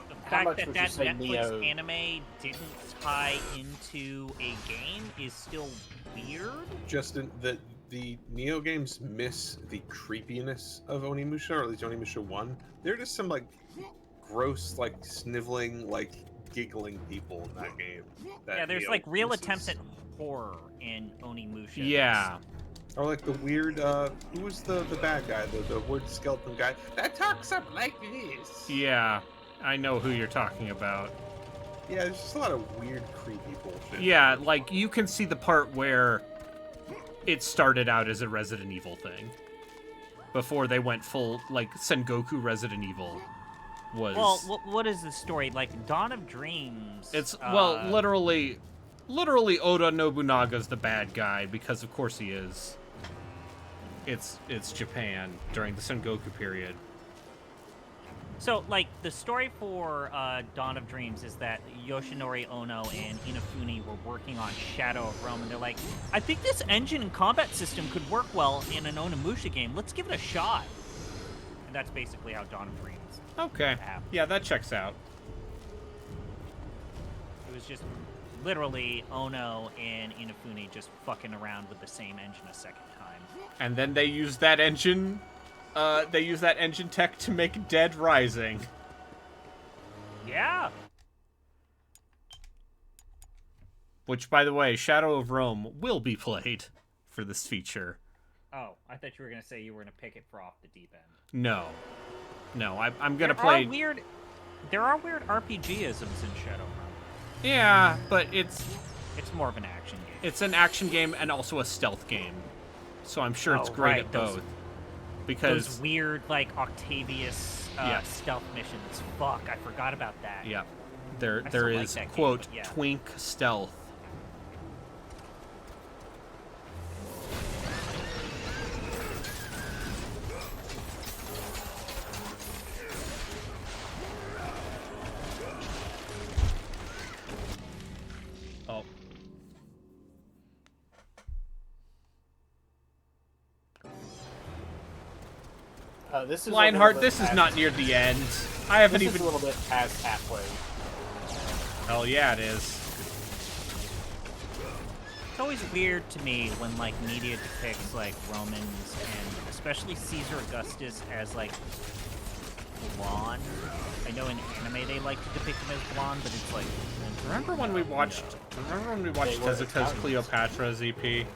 The fact that that Netflix anime didn't tie into a game is still weird. Justin, the Neo games miss the creepiness of Onimusha, or at least Onimusha 1. There are just some gross, sniveling, giggling people in that game. Yeah, there's Neo real misses. attempts at horror in Onimusha. Yeah. Or the weird, who was the bad guy, the weird skeleton guy that talks up like this? Yeah, I know who you're talking about. Yeah, there's just a lot of weird, creepy bullshit. Yeah, you can see the part where it started out as a Resident Evil thing. Before they went full, Sengoku Resident Evil was... Well, what is the story? Dawn of Dreams... It's, literally Oda Nobunaga's the bad guy, because of course he is. It's Japan during the Sengoku period. So, the story for Dawn of Dreams is that Yoshinori Ono and Inafune were working on Shadow of Rome, and they're like, I think this engine and combat system could work well in an Onimusha game. Let's give it a shot. And that's basically how Dawn of Dreams Okay. happened. Yeah, that checks out. It was just literally Ono and Inafune just fucking around with the same engine a second time. And then they used that engine... they use that engine tech to make Dead Rising. Yeah. Which, by the way, Shadow of Rome will be played for this feature. Oh, I thought you were going to say you were going to pick it for off the deep end. No. No, I'm going to play... There are weird RPG-isms in Shadow of Rome. Yeah, but it's more of an action game. It's an action game and also a stealth game. So I'm sure it's great at both. Because those weird, Octavius stealth missions. Fuck, I forgot about that. Yeah. There is, that quote, game, yeah. twink stealth. Oh. This is Lionheart, this is not near the end. I haven't this even... is a little bit past halfway. Hell yeah, it is. It's always weird to me when, like, media depicts, like, Romans and especially Caesar Augustus as, like, blonde. I know in anime they like to depict him as blonde, but it's like... Remember when we watched Tezuka's Cleopatra ZP?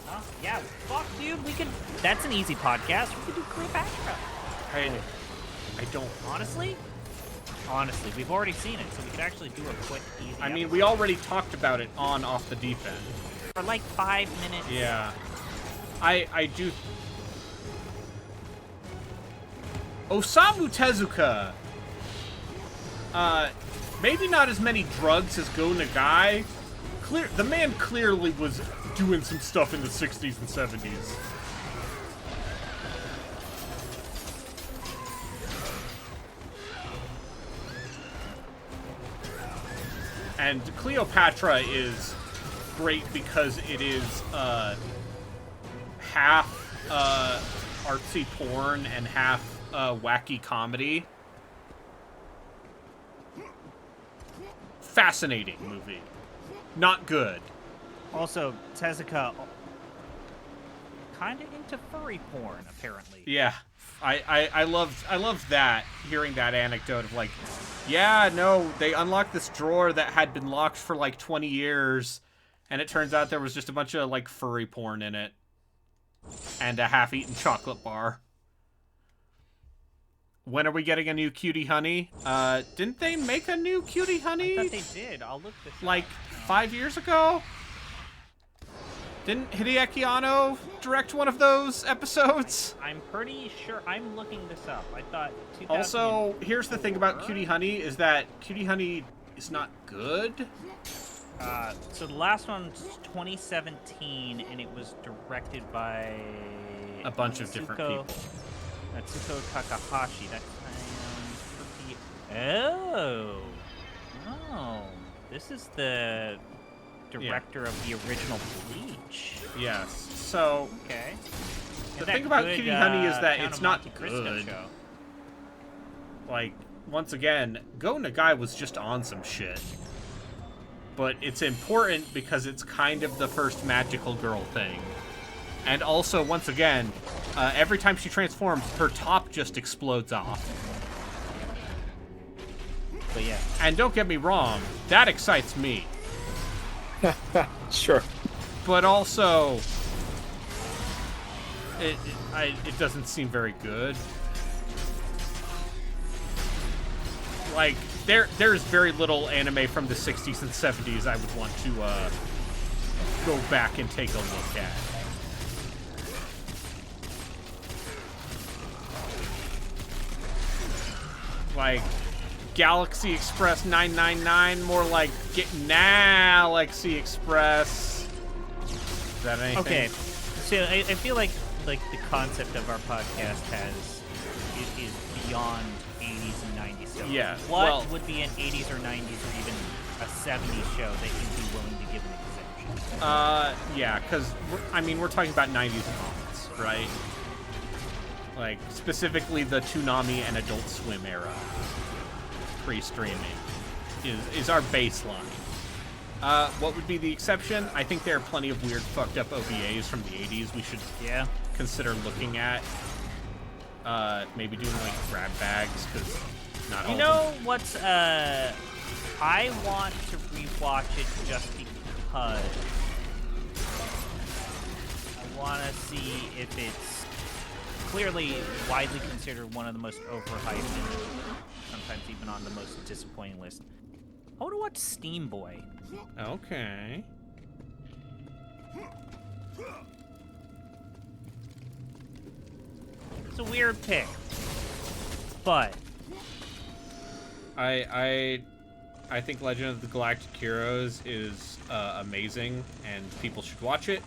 Huh? Yeah, fuck, dude, we could... That's an easy podcast. We could do Cleopatra. I don't... Honestly, we've already seen it, so we could actually do a quick, easy I mean, episode. we already talked about it on Off the Deep End. For like 5 minutes. Yeah. I do... Osamu Tezuka. Maybe not as many drugs as Go Nagai. The man clearly was doing some stuff in the 60s and 70s. And Cleopatra is great because it is half artsy porn and half wacky comedy. Fascinating movie. Not good. Also, Tezuka kind of into furry porn, apparently. Yeah. I loved that, hearing that anecdote of like, yeah, no, they unlocked this drawer that had been locked for like 20 years, and it turns out there was just a bunch of like furry porn in it. And a half-eaten chocolate bar. When are we getting a new Cutie Honey? Didn't they make a new Cutie Honey? I thought they did. I'll look this Like, up. 5 years ago? Didn't Hideaki Anno direct one of those episodes? I'm pretty sure. I'm looking this up. I thought 2000... Also, here's the thing about Cutie Honey, is that Cutie Honey is not good. So the last one's 2017, and it was directed by... A bunch of different people. Natsuko Takahashi. That's Oh, this is the director of the original Bleach. Yes. So okay. The thing about Cutie Honey is that Count it's of not Monte Cristo good. show. Like, once again, Go Nagai was just on some shit. But it's important because it's kind of the first magical girl thing. And also, once again, every time she transforms, her top just explodes off. But yeah. And don't get me wrong, that excites me. Sure. But also, it doesn't seem very good. Like, there's very little anime from the 60s and 70s I would want to go back and take a look at. Like Galaxy Express 999, more like Galaxy Express. Is that anything? Okay, so I feel like the concept of our podcast is beyond 80s and 90s. So yeah. What would be an 80s or 90s or even a 70s show that you'd be willing to give an exemption? Yeah, because we're talking about 90s comics, right? Like, specifically the Toonami and Adult Swim era, pre-streaming, is our baseline. What would be the exception? I think there are plenty of weird, fucked up OVAs from the 80s we should consider looking at. Maybe doing, like, grab bags, because not all You know what's, I want to rewatch it just because I want to see if it's clearly widely considered one of the most overhyped and sometimes even on the most disappointing list. I want to watch Steam Boy. Okay. It's a weird pick, but I think Legend of the Galactic Heroes is amazing, and people should watch it.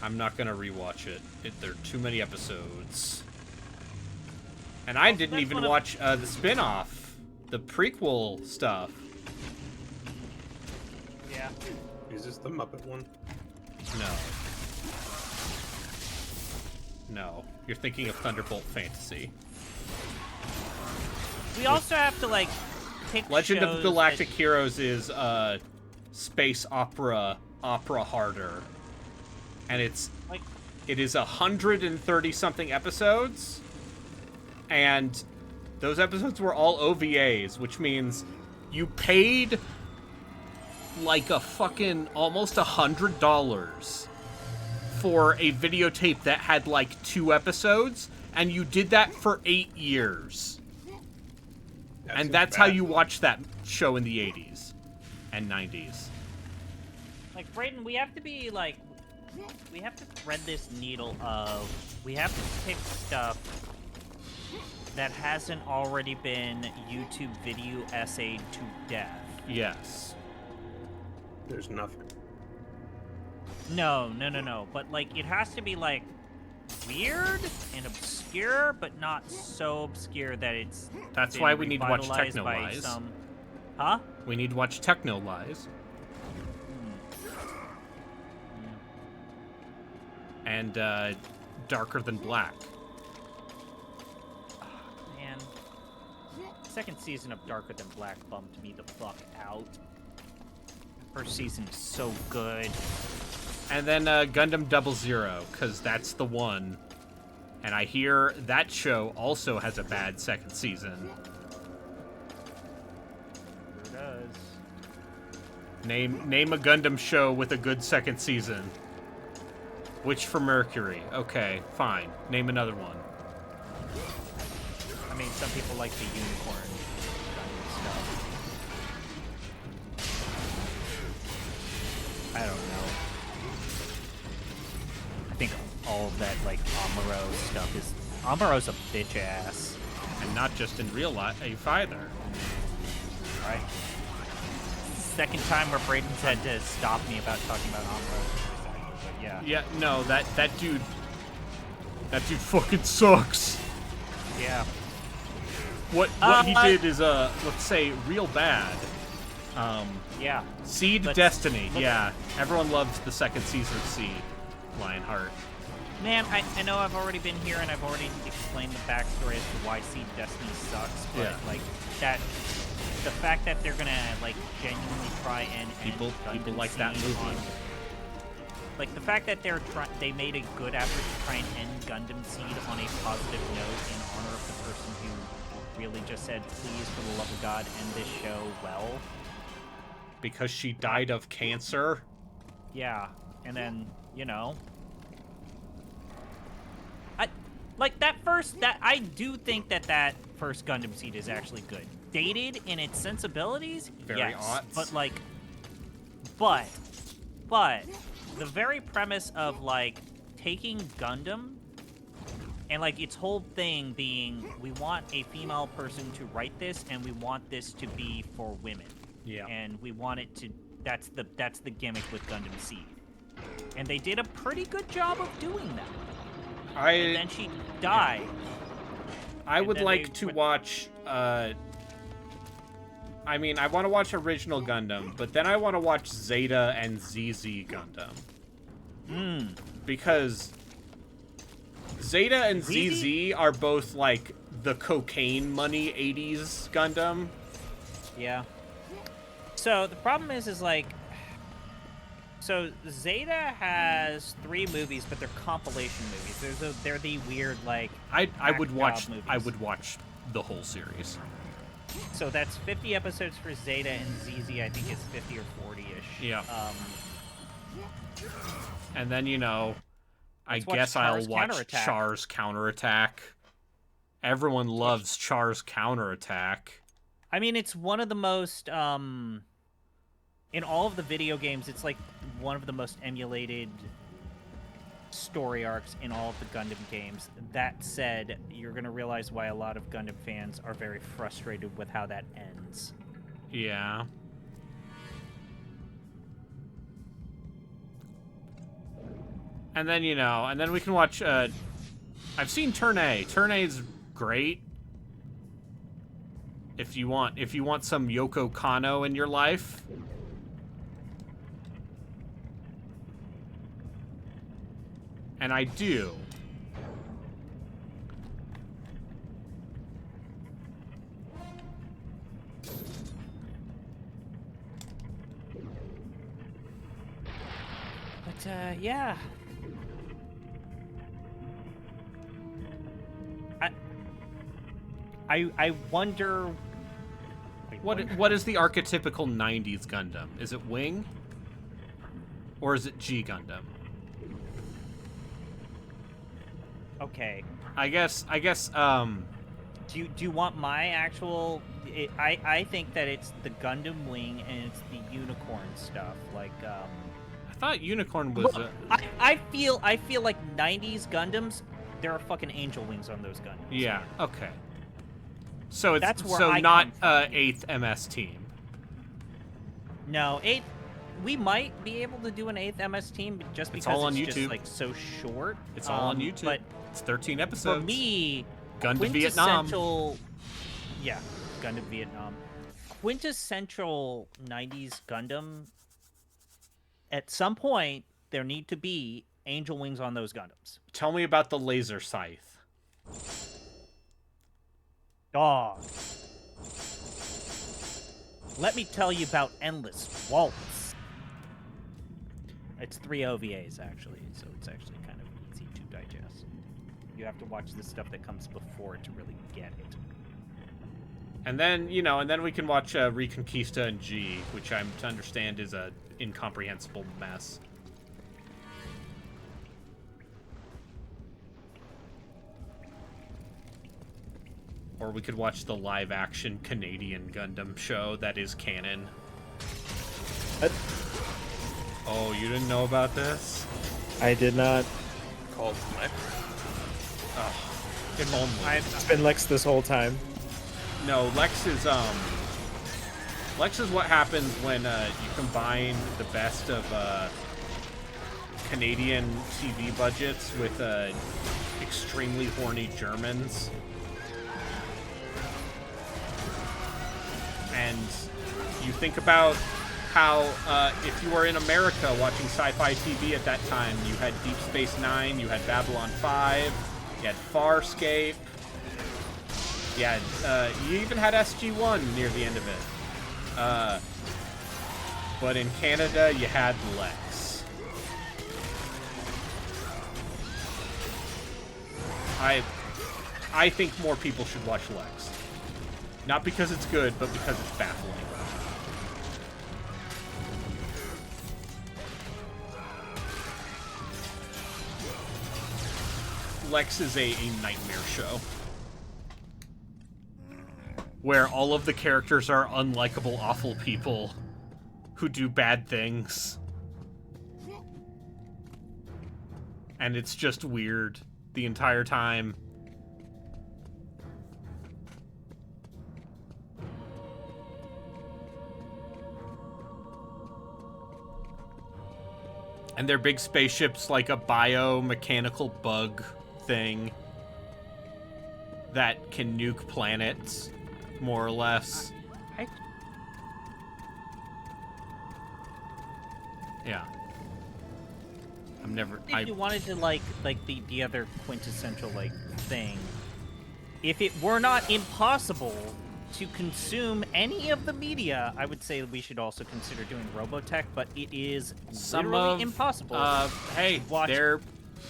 I'm not gonna rewatch it. There are too many episodes. And I didn't even watch the spin-off, the prequel stuff. Yeah. Is this the Muppet one? No, you're thinking of Thunderbolt Fantasy. We also have to like pick Legend of shows the Galactic Heroes is space opera opera harder. And it is 130-something episodes. And those episodes were all OVAs, which means you paid like a fucking almost $100 for a videotape that had like 2 episodes, and you did that for 8 years. And that's how you watch that show in the 80s and 90s. Like, Brayden, we have to be like, we have to thread this needle of, we have to pick stuff that hasn't already been YouTube video essayed to death. Yes. There's nothing. No. But, like, it has to be, like, weird and obscure, but not so obscure that it's That's been why we need to watch revitalized Techno by Lies. some... Huh? We need to watch Techno Lies. And, Darker Than Black. Man. Second season of Darker Than Black bumped me the fuck out. First season is so good. And then Gundam 00, because that's the one. And I hear that show also has a bad second season. Sure does. Name a Gundam show with a good second season. Witch for Mercury. Okay, fine. Name another one. I mean, some people like the unicorn stuff. I don't know. I think all of that, like, Amuro stuff is... Amuro's a bitch ass. And not just in real life either. Right. Second time where Brayden's had to stop me about talking about Amuro. But yeah. Yeah, no, that dude fucking sucks. Yeah. What he did is, let's say, real bad. Yeah. Seed Destiny, yeah. Everyone loves the second season of Seed, Lionheart. Man, I know I've already been here and I've already explained the backstory as to why Seed Destiny sucks, but Yeah. like that, the fact that they're gonna like genuinely try and People like that Seed movie. Like the fact that they made a good effort to try and end Gundam Seed on a positive note in honor of the person who really just said, please, for the love of God, end this show well. Because she died of cancer? Yeah, and then, you know... I do think that first Gundam Seed is actually good. Dated in its sensibilities? Very yes. aughts. But, like... But... The very premise of, like, taking Gundam and, like, its whole thing being, we want a female person to write this and we want this to be for women. Yeah. And we want it to... That's the gimmick with Gundam Seed. And they did a pretty good job of doing that. And then she died. I would like to watch, I mean, I want to watch Original Gundam, but then I want to watch Zeta and ZZ Gundam. Because Zeta and ZZ are both, like, the cocaine money 80s Gundam. Yeah. So, the problem is like... So, Zeta has 3 movies, but they're compilation movies. They're the weird, like... I would watch movies. the whole series. So that's 50 episodes for Zeta, and ZZ I think is 50 or 40-ish. Yeah. And then, you know, I Let's watch guess I'll Char's watch Counterattack. Char's Counterattack. Everyone loves Char's Counterattack. I mean, it's one of the most, in all of the video games, it's like one of the most emulated story arcs in all of the Gundam games. That said, you're going to realize why a lot of Gundam fans are very frustrated with how that ends. Yeah. And then, you know, and then we can watch, I've seen Turn A. Turn A's great. If you want some Yoko Kanno in your life. And I do. yeah. I wonder. What is the archetypical 90s Gundam? Is it Wing? Or is it G Gundam? Okay. I guess Do you want my actual? I think that it's the Gundam Wing and it's the unicorn stuff. Like I thought Unicorn was. I feel like '90s Gundams. There are fucking angel wings on those Gundams. Yeah. Okay. So it's That's where so I not come 8th MS team. No, 8th. We might be able to do an 8th MS team, but just It's because all on it's just YouTube. like so short. It's all on YouTube. But it's 13 episodes. for me, Gundam Vietnam. Yeah, Gundam Vietnam. Quintessential 90s Gundam. At some point, there need to be angel wings on those Gundams. Tell me about the laser scythe. Dog. Let me tell you about Endless Waltz. It's 3 OVAs, actually, so it's actually kind of easy to digest. You have to watch the stuff that comes before it to really get it. And then, and then we can watch Reconquista and G, which I'm to understand is a incomprehensible mess. Or we could watch the live-action Canadian Gundam show that is canon. What? Oh, you didn't know about this? I did not. Called Lex. Oh, if only. It's been Lex this whole time. No, Lex is what happens when you combine the best of Canadian TV budgets with extremely horny Germans. And you think about how if you were in America watching sci-fi TV at that time, you had Deep Space Nine, you had Babylon 5, you had Farscape, you even had SG-1 near the end of it. But in Canada, you had Lex. I think more people should watch Lex. Not because it's good, but because it's baffling. Lex is a nightmare show. Where all of the characters are unlikable, awful people who do bad things. And it's just weird the entire time. And their big spaceship's like a biomechanical bug thing that can nuke planets, more or less. Yeah. I'm never... If you wanted to like the other quintessential thing, if it were not impossible to consume any of the media, I would say we should also consider doing Robotech, but it is literally impossible. Hey,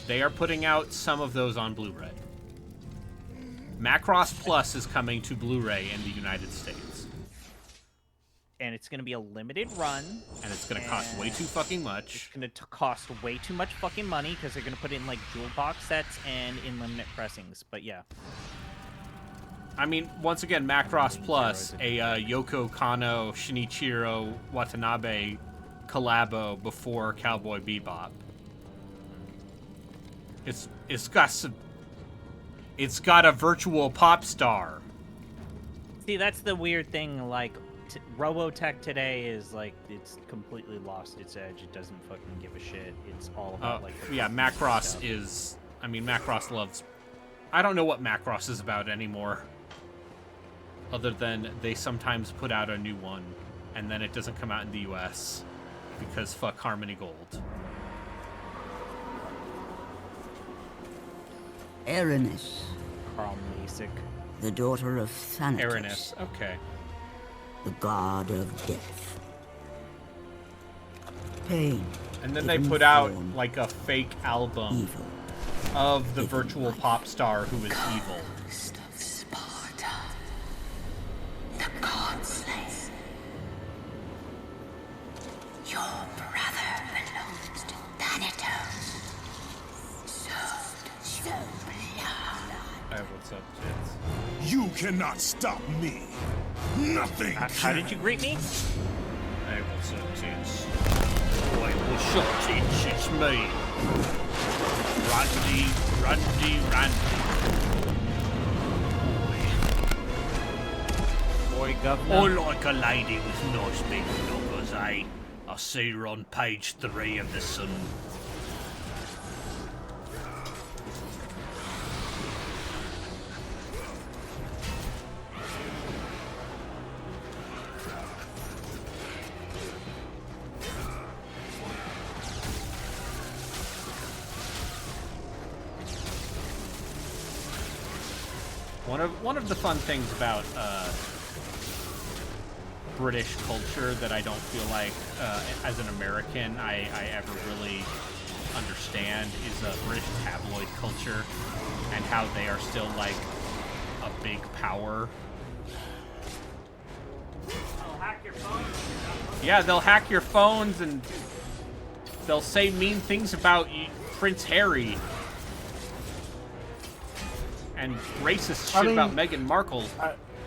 they are putting out some of those on Blu-ray. Macross Plus is coming to Blu-ray in the United States. And it's going to be a limited run. And it's going to cost way too fucking much. It's going to cost way too much fucking money because they're going to put it in jewel box sets and in limited pressings. But yeah. I mean, once again, Macross Plus, a Yoko Kanno, Shinichiro Watanabe collabo before Cowboy Bebop. It's got a virtual pop star. See, that's the weird thing. Robotech today is it's completely lost its edge. It doesn't fucking give a shit. It's all about Macross stuff. is. I mean, Macross loves. I don't know what Macross is about anymore. Other than they sometimes put out a new one, and then it doesn't come out in the U.S. because fuck Harmony Gold. Erinys. Carl Masick. The daughter of Thanatos. Erinys, okay. The god of death. Pain And then they put out like a fake album of the virtual pop star who is evil. Of Sparta, the Godslayer. Your brother belongs to Thanatos. So blood. Hey, what's up, kids? You cannot stop me. Nothing. How did you greet me? Hey, what's up, tits? Wait, what's up, tits? It's me. Randy. Boy, Governor. I like a lady with nice big knuckles, eh? I see her on page 3 of the Sun. One of the fun things about British culture that I don't feel like, as an American, I ever really understand is British tabloid culture and how they are still like a big power. They'll hack your phone. Yeah, they'll hack your phones and they'll say mean things about Prince Harry. And racist shit about Meghan Markle.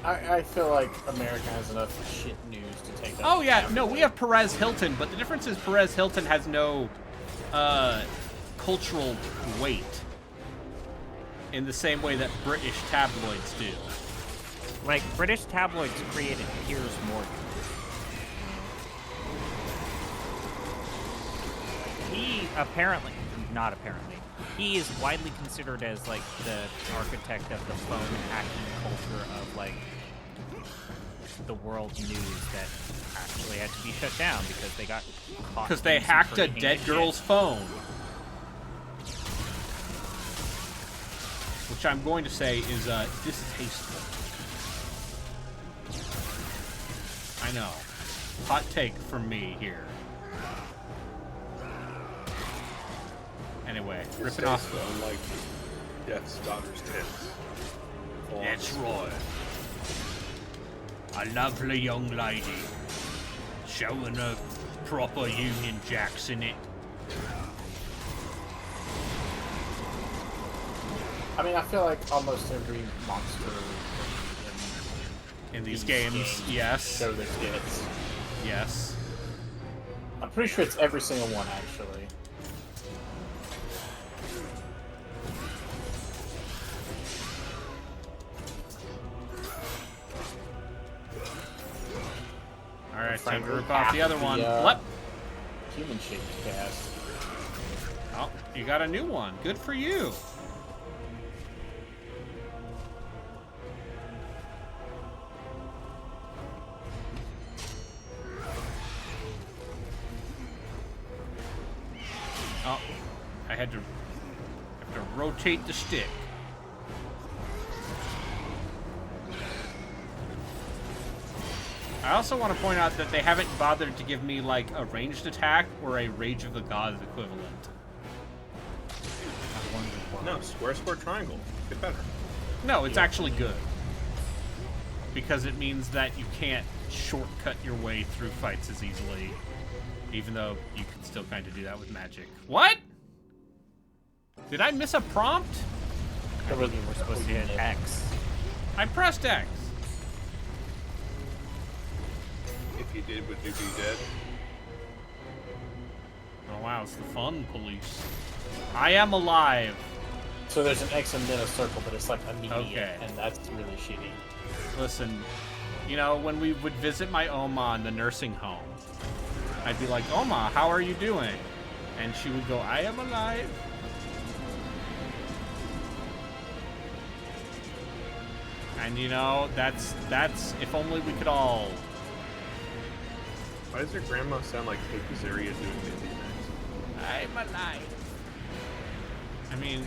I feel like America has enough shit news to take that. Oh yeah, no, we have Perez Hilton, but the difference is Perez Hilton has no cultural weight in the same way that British tabloids do. Like, British tabloids created Piers Morgan. He not apparently, he is widely considered as, like, the architect of the phone hacking culture of, like, the world news that actually had to be shut down because they got caught. Because they hacked a dead girl's phone. Which I'm going to say is distasteful. I know. Hot take from me here. Anyway, ripping off. Unlike Death's daughter's tits. That's right. A lovely young lady. Showing her proper Union Jacks in it. I mean, I feel like almost every monster in these games, yes. show their tits. Yes. I'm pretty sure it's every single one, actually. Alright, time to rip off the other one. What? Human-shaped cast. Oh, you got a new one. Good for you. Oh, I have to rotate the stick. I also want to point out that they haven't bothered to give me, like, a ranged attack or a Rage of the Gods equivalent. No, square, triangle. Get better. No, it's actually good. Because it means that you can't shortcut your way through fights as easily. Even though you can still kind of do that with magic. What? Did I miss a prompt? I think you were supposed to hit X. I pressed X. If you did, would you be dead? Oh wow, it's the fun police. I am alive. So there's an X and then a circle, but it's like immediate, Okay. and that's really shitty. Listen, you know, when we would visit my Oma in the nursing home, I'd be like, Oma, how are you doing? And she would go, I am alive. And you know, that's if only we could all. Why does your grandma sound like Kate Azaria doing Mindy next? I'm alive. I mean,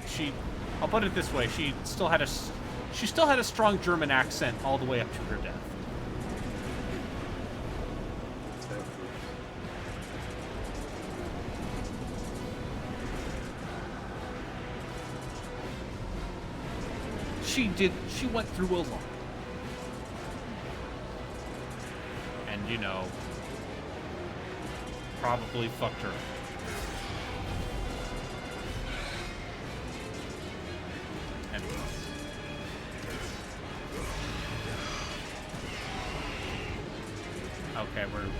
I'll put it this way, she still had a strong German accent all the way up to her death. she went through a lot. And, you know, probably fucked her. Anyway. Okay, we're okay.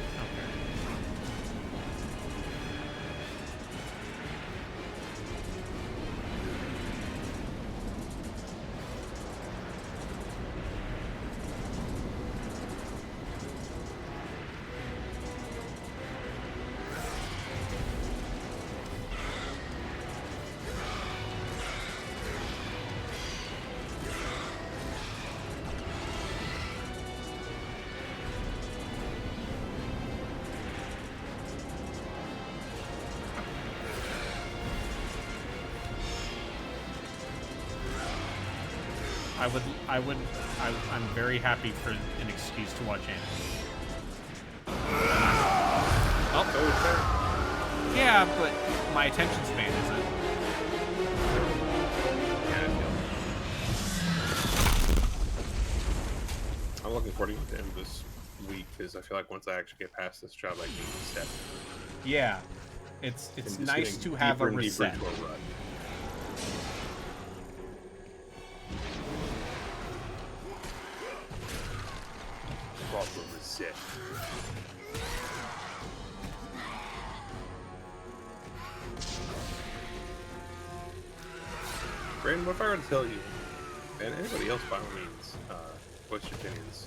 I'm very happy for an excuse to watch anime. Oh, yeah, but my attention span isn't. I'm looking forward to the end of this week because I feel like once I actually get past this job, I can reset. Yeah, it's nice to have a reset. Proper reset. Brandon, what if I were to tell you, and anybody else by all means, what's your opinions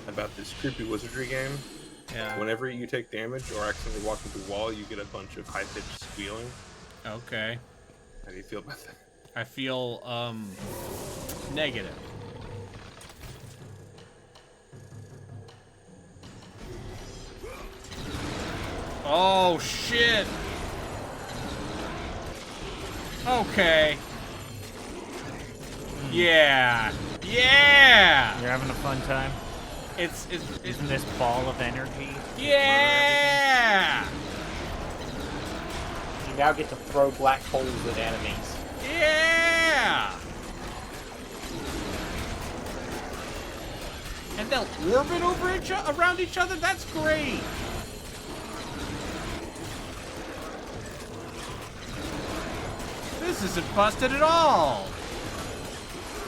about this creepy wizardry game? Yeah. Whenever you take damage or accidentally walk into a wall, you get a bunch of high-pitched squealing. Okay. How do you feel about that? I feel negative. Oh shit. Okay. Yeah. Yeah. You're having a fun time? Isn't this ball of energy? Yeah. You now get to throw black holes at enemies. Yeah. And they'll orbit over around each other? That's great! This isn't busted at all!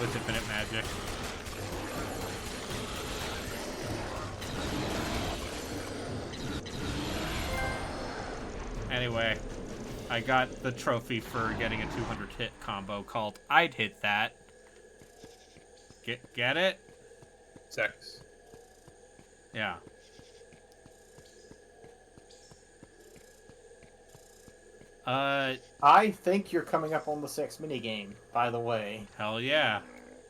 With infinite magic. Anyway, I got the trophy for getting a 200 hit combo called I'd Hit That. Get it? Sex. Yeah. I think you're coming up on the sex minigame, by the way. Hell yeah.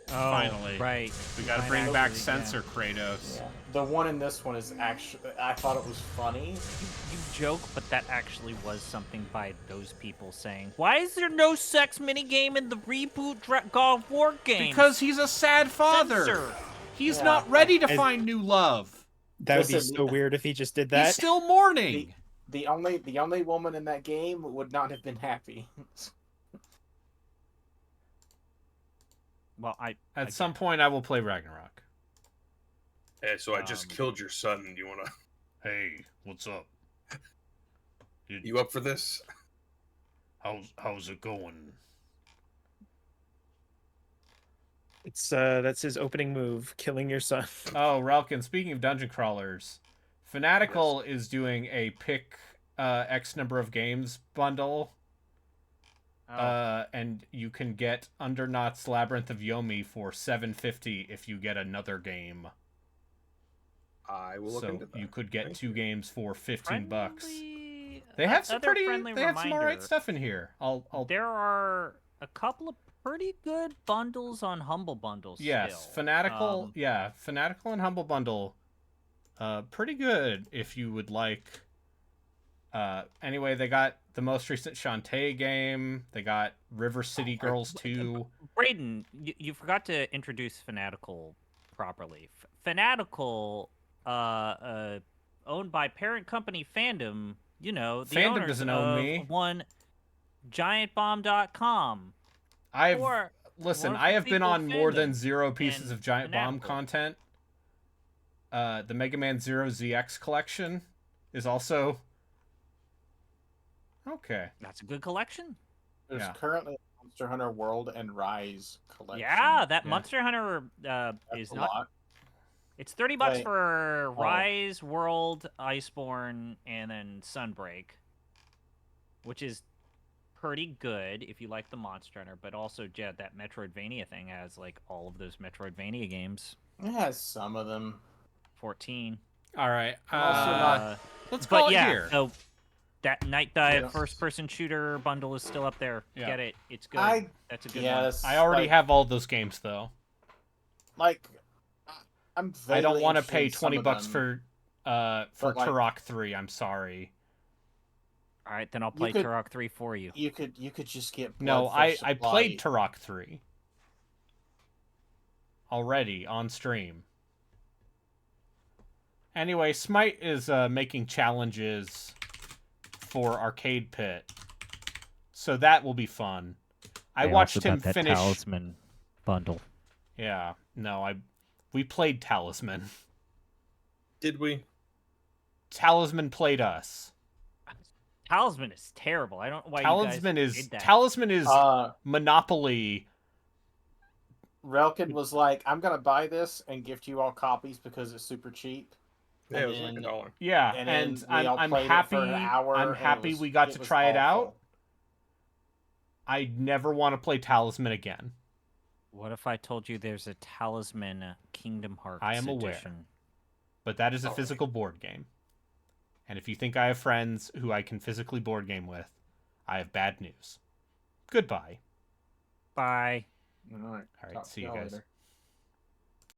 Oh, Finally. right. We gotta bring back Censor Kratos. Yeah. The one in this one is actually, I thought it was funny. You joke, but that actually was something by those people saying, why is there no sex minigame in the reboot God of War game? Because he's a sad father. Censor. He's not ready to And- find new love. That would be Listen, so weird if he just did that. He's still mourning. The only woman in that game would not have been happy. Well, At some point, I will play Ragnarok. Hey, so I just killed your son. Do you wanna? Hey, what's up? You up for this? How's it going? It's that's his opening move, killing your son. Oh, Relkin, speaking of dungeon crawlers, Fanatical is doing a pick X number of games bundle. And you can get Undernaut's Labyrinth of Yomi for $7.50 if you get another game. I will look into that. So you could get two games for $15. Friendly- They have some other pretty. friendly They have some alright reminder. stuff in here. There are a couple of pretty good bundles on Humble Bundle Yes, still. Fanatical. Yeah, Fanatical and Humble Bundle. Pretty good if you would like. Anyway, they got the most recent Shantae game. They got River City Girls 2. Brayden, you forgot to introduce Fanatical properly. Fanatical, owned by parent company Fandom. You know, the Fandom doesn't own me. One, GiantBomb.com. I've listen, More I have been people on more than fandom 0 pieces and of Giant Bomb fanatical. content. The Mega Man Zero ZX collection is also okay. That's a good collection. There's Yeah. currently a Monster Hunter World and Rise collection. Yeah, that Monster Hunter is a not. lot. It's $30 Wait. for Oh. Rise, World, Iceborne, and then Sunbreak, which is pretty good if you like the Monster Hunter. But also, Jed, that Metroidvania thing has like all of those Metroidvania games. It has some of them. 14. All right. Also not. Let's But call it yeah, here. so that Night Dive Yeah. first-person shooter bundle is still up there. Yeah. Get it? It's good. That's a good one. I already like- have all those games though. Like, I'm. I don't vaguely want to interested pay in some $20 of them, for but, like- Turok 3. I'm sorry. All right, then I'll play could- Turok 3 for you. You could just get. No, Bloodthirst I Supply. played Turok 3 already on stream. Anyway, Smite is making challenges for Arcade Pit, so that will be fun. I They watched also him got that finish. Talisman bundle. Yeah, no, we played Talisman. Did we? Talisman played us. Talisman is terrible. I don't know why Talisman you guys is did that. Talisman is Monopoly. Relkin was like, "I'm gonna buy this and gift you all copies because it's super cheap." Yeah, it was like then- $1. Yeah, and and then we all I'm played it happy. for an hour, I'm and it happy was- we got it to was try it out. awful. I never want to play Talisman again. What if I told you there's a Talisman Kingdom Hearts I am aware. edition? But that is a physical board game. And if you think I have friends who I can physically board game with, I have bad news. Goodbye. Bye. All right. All right, Talk see to you y'all guys. later.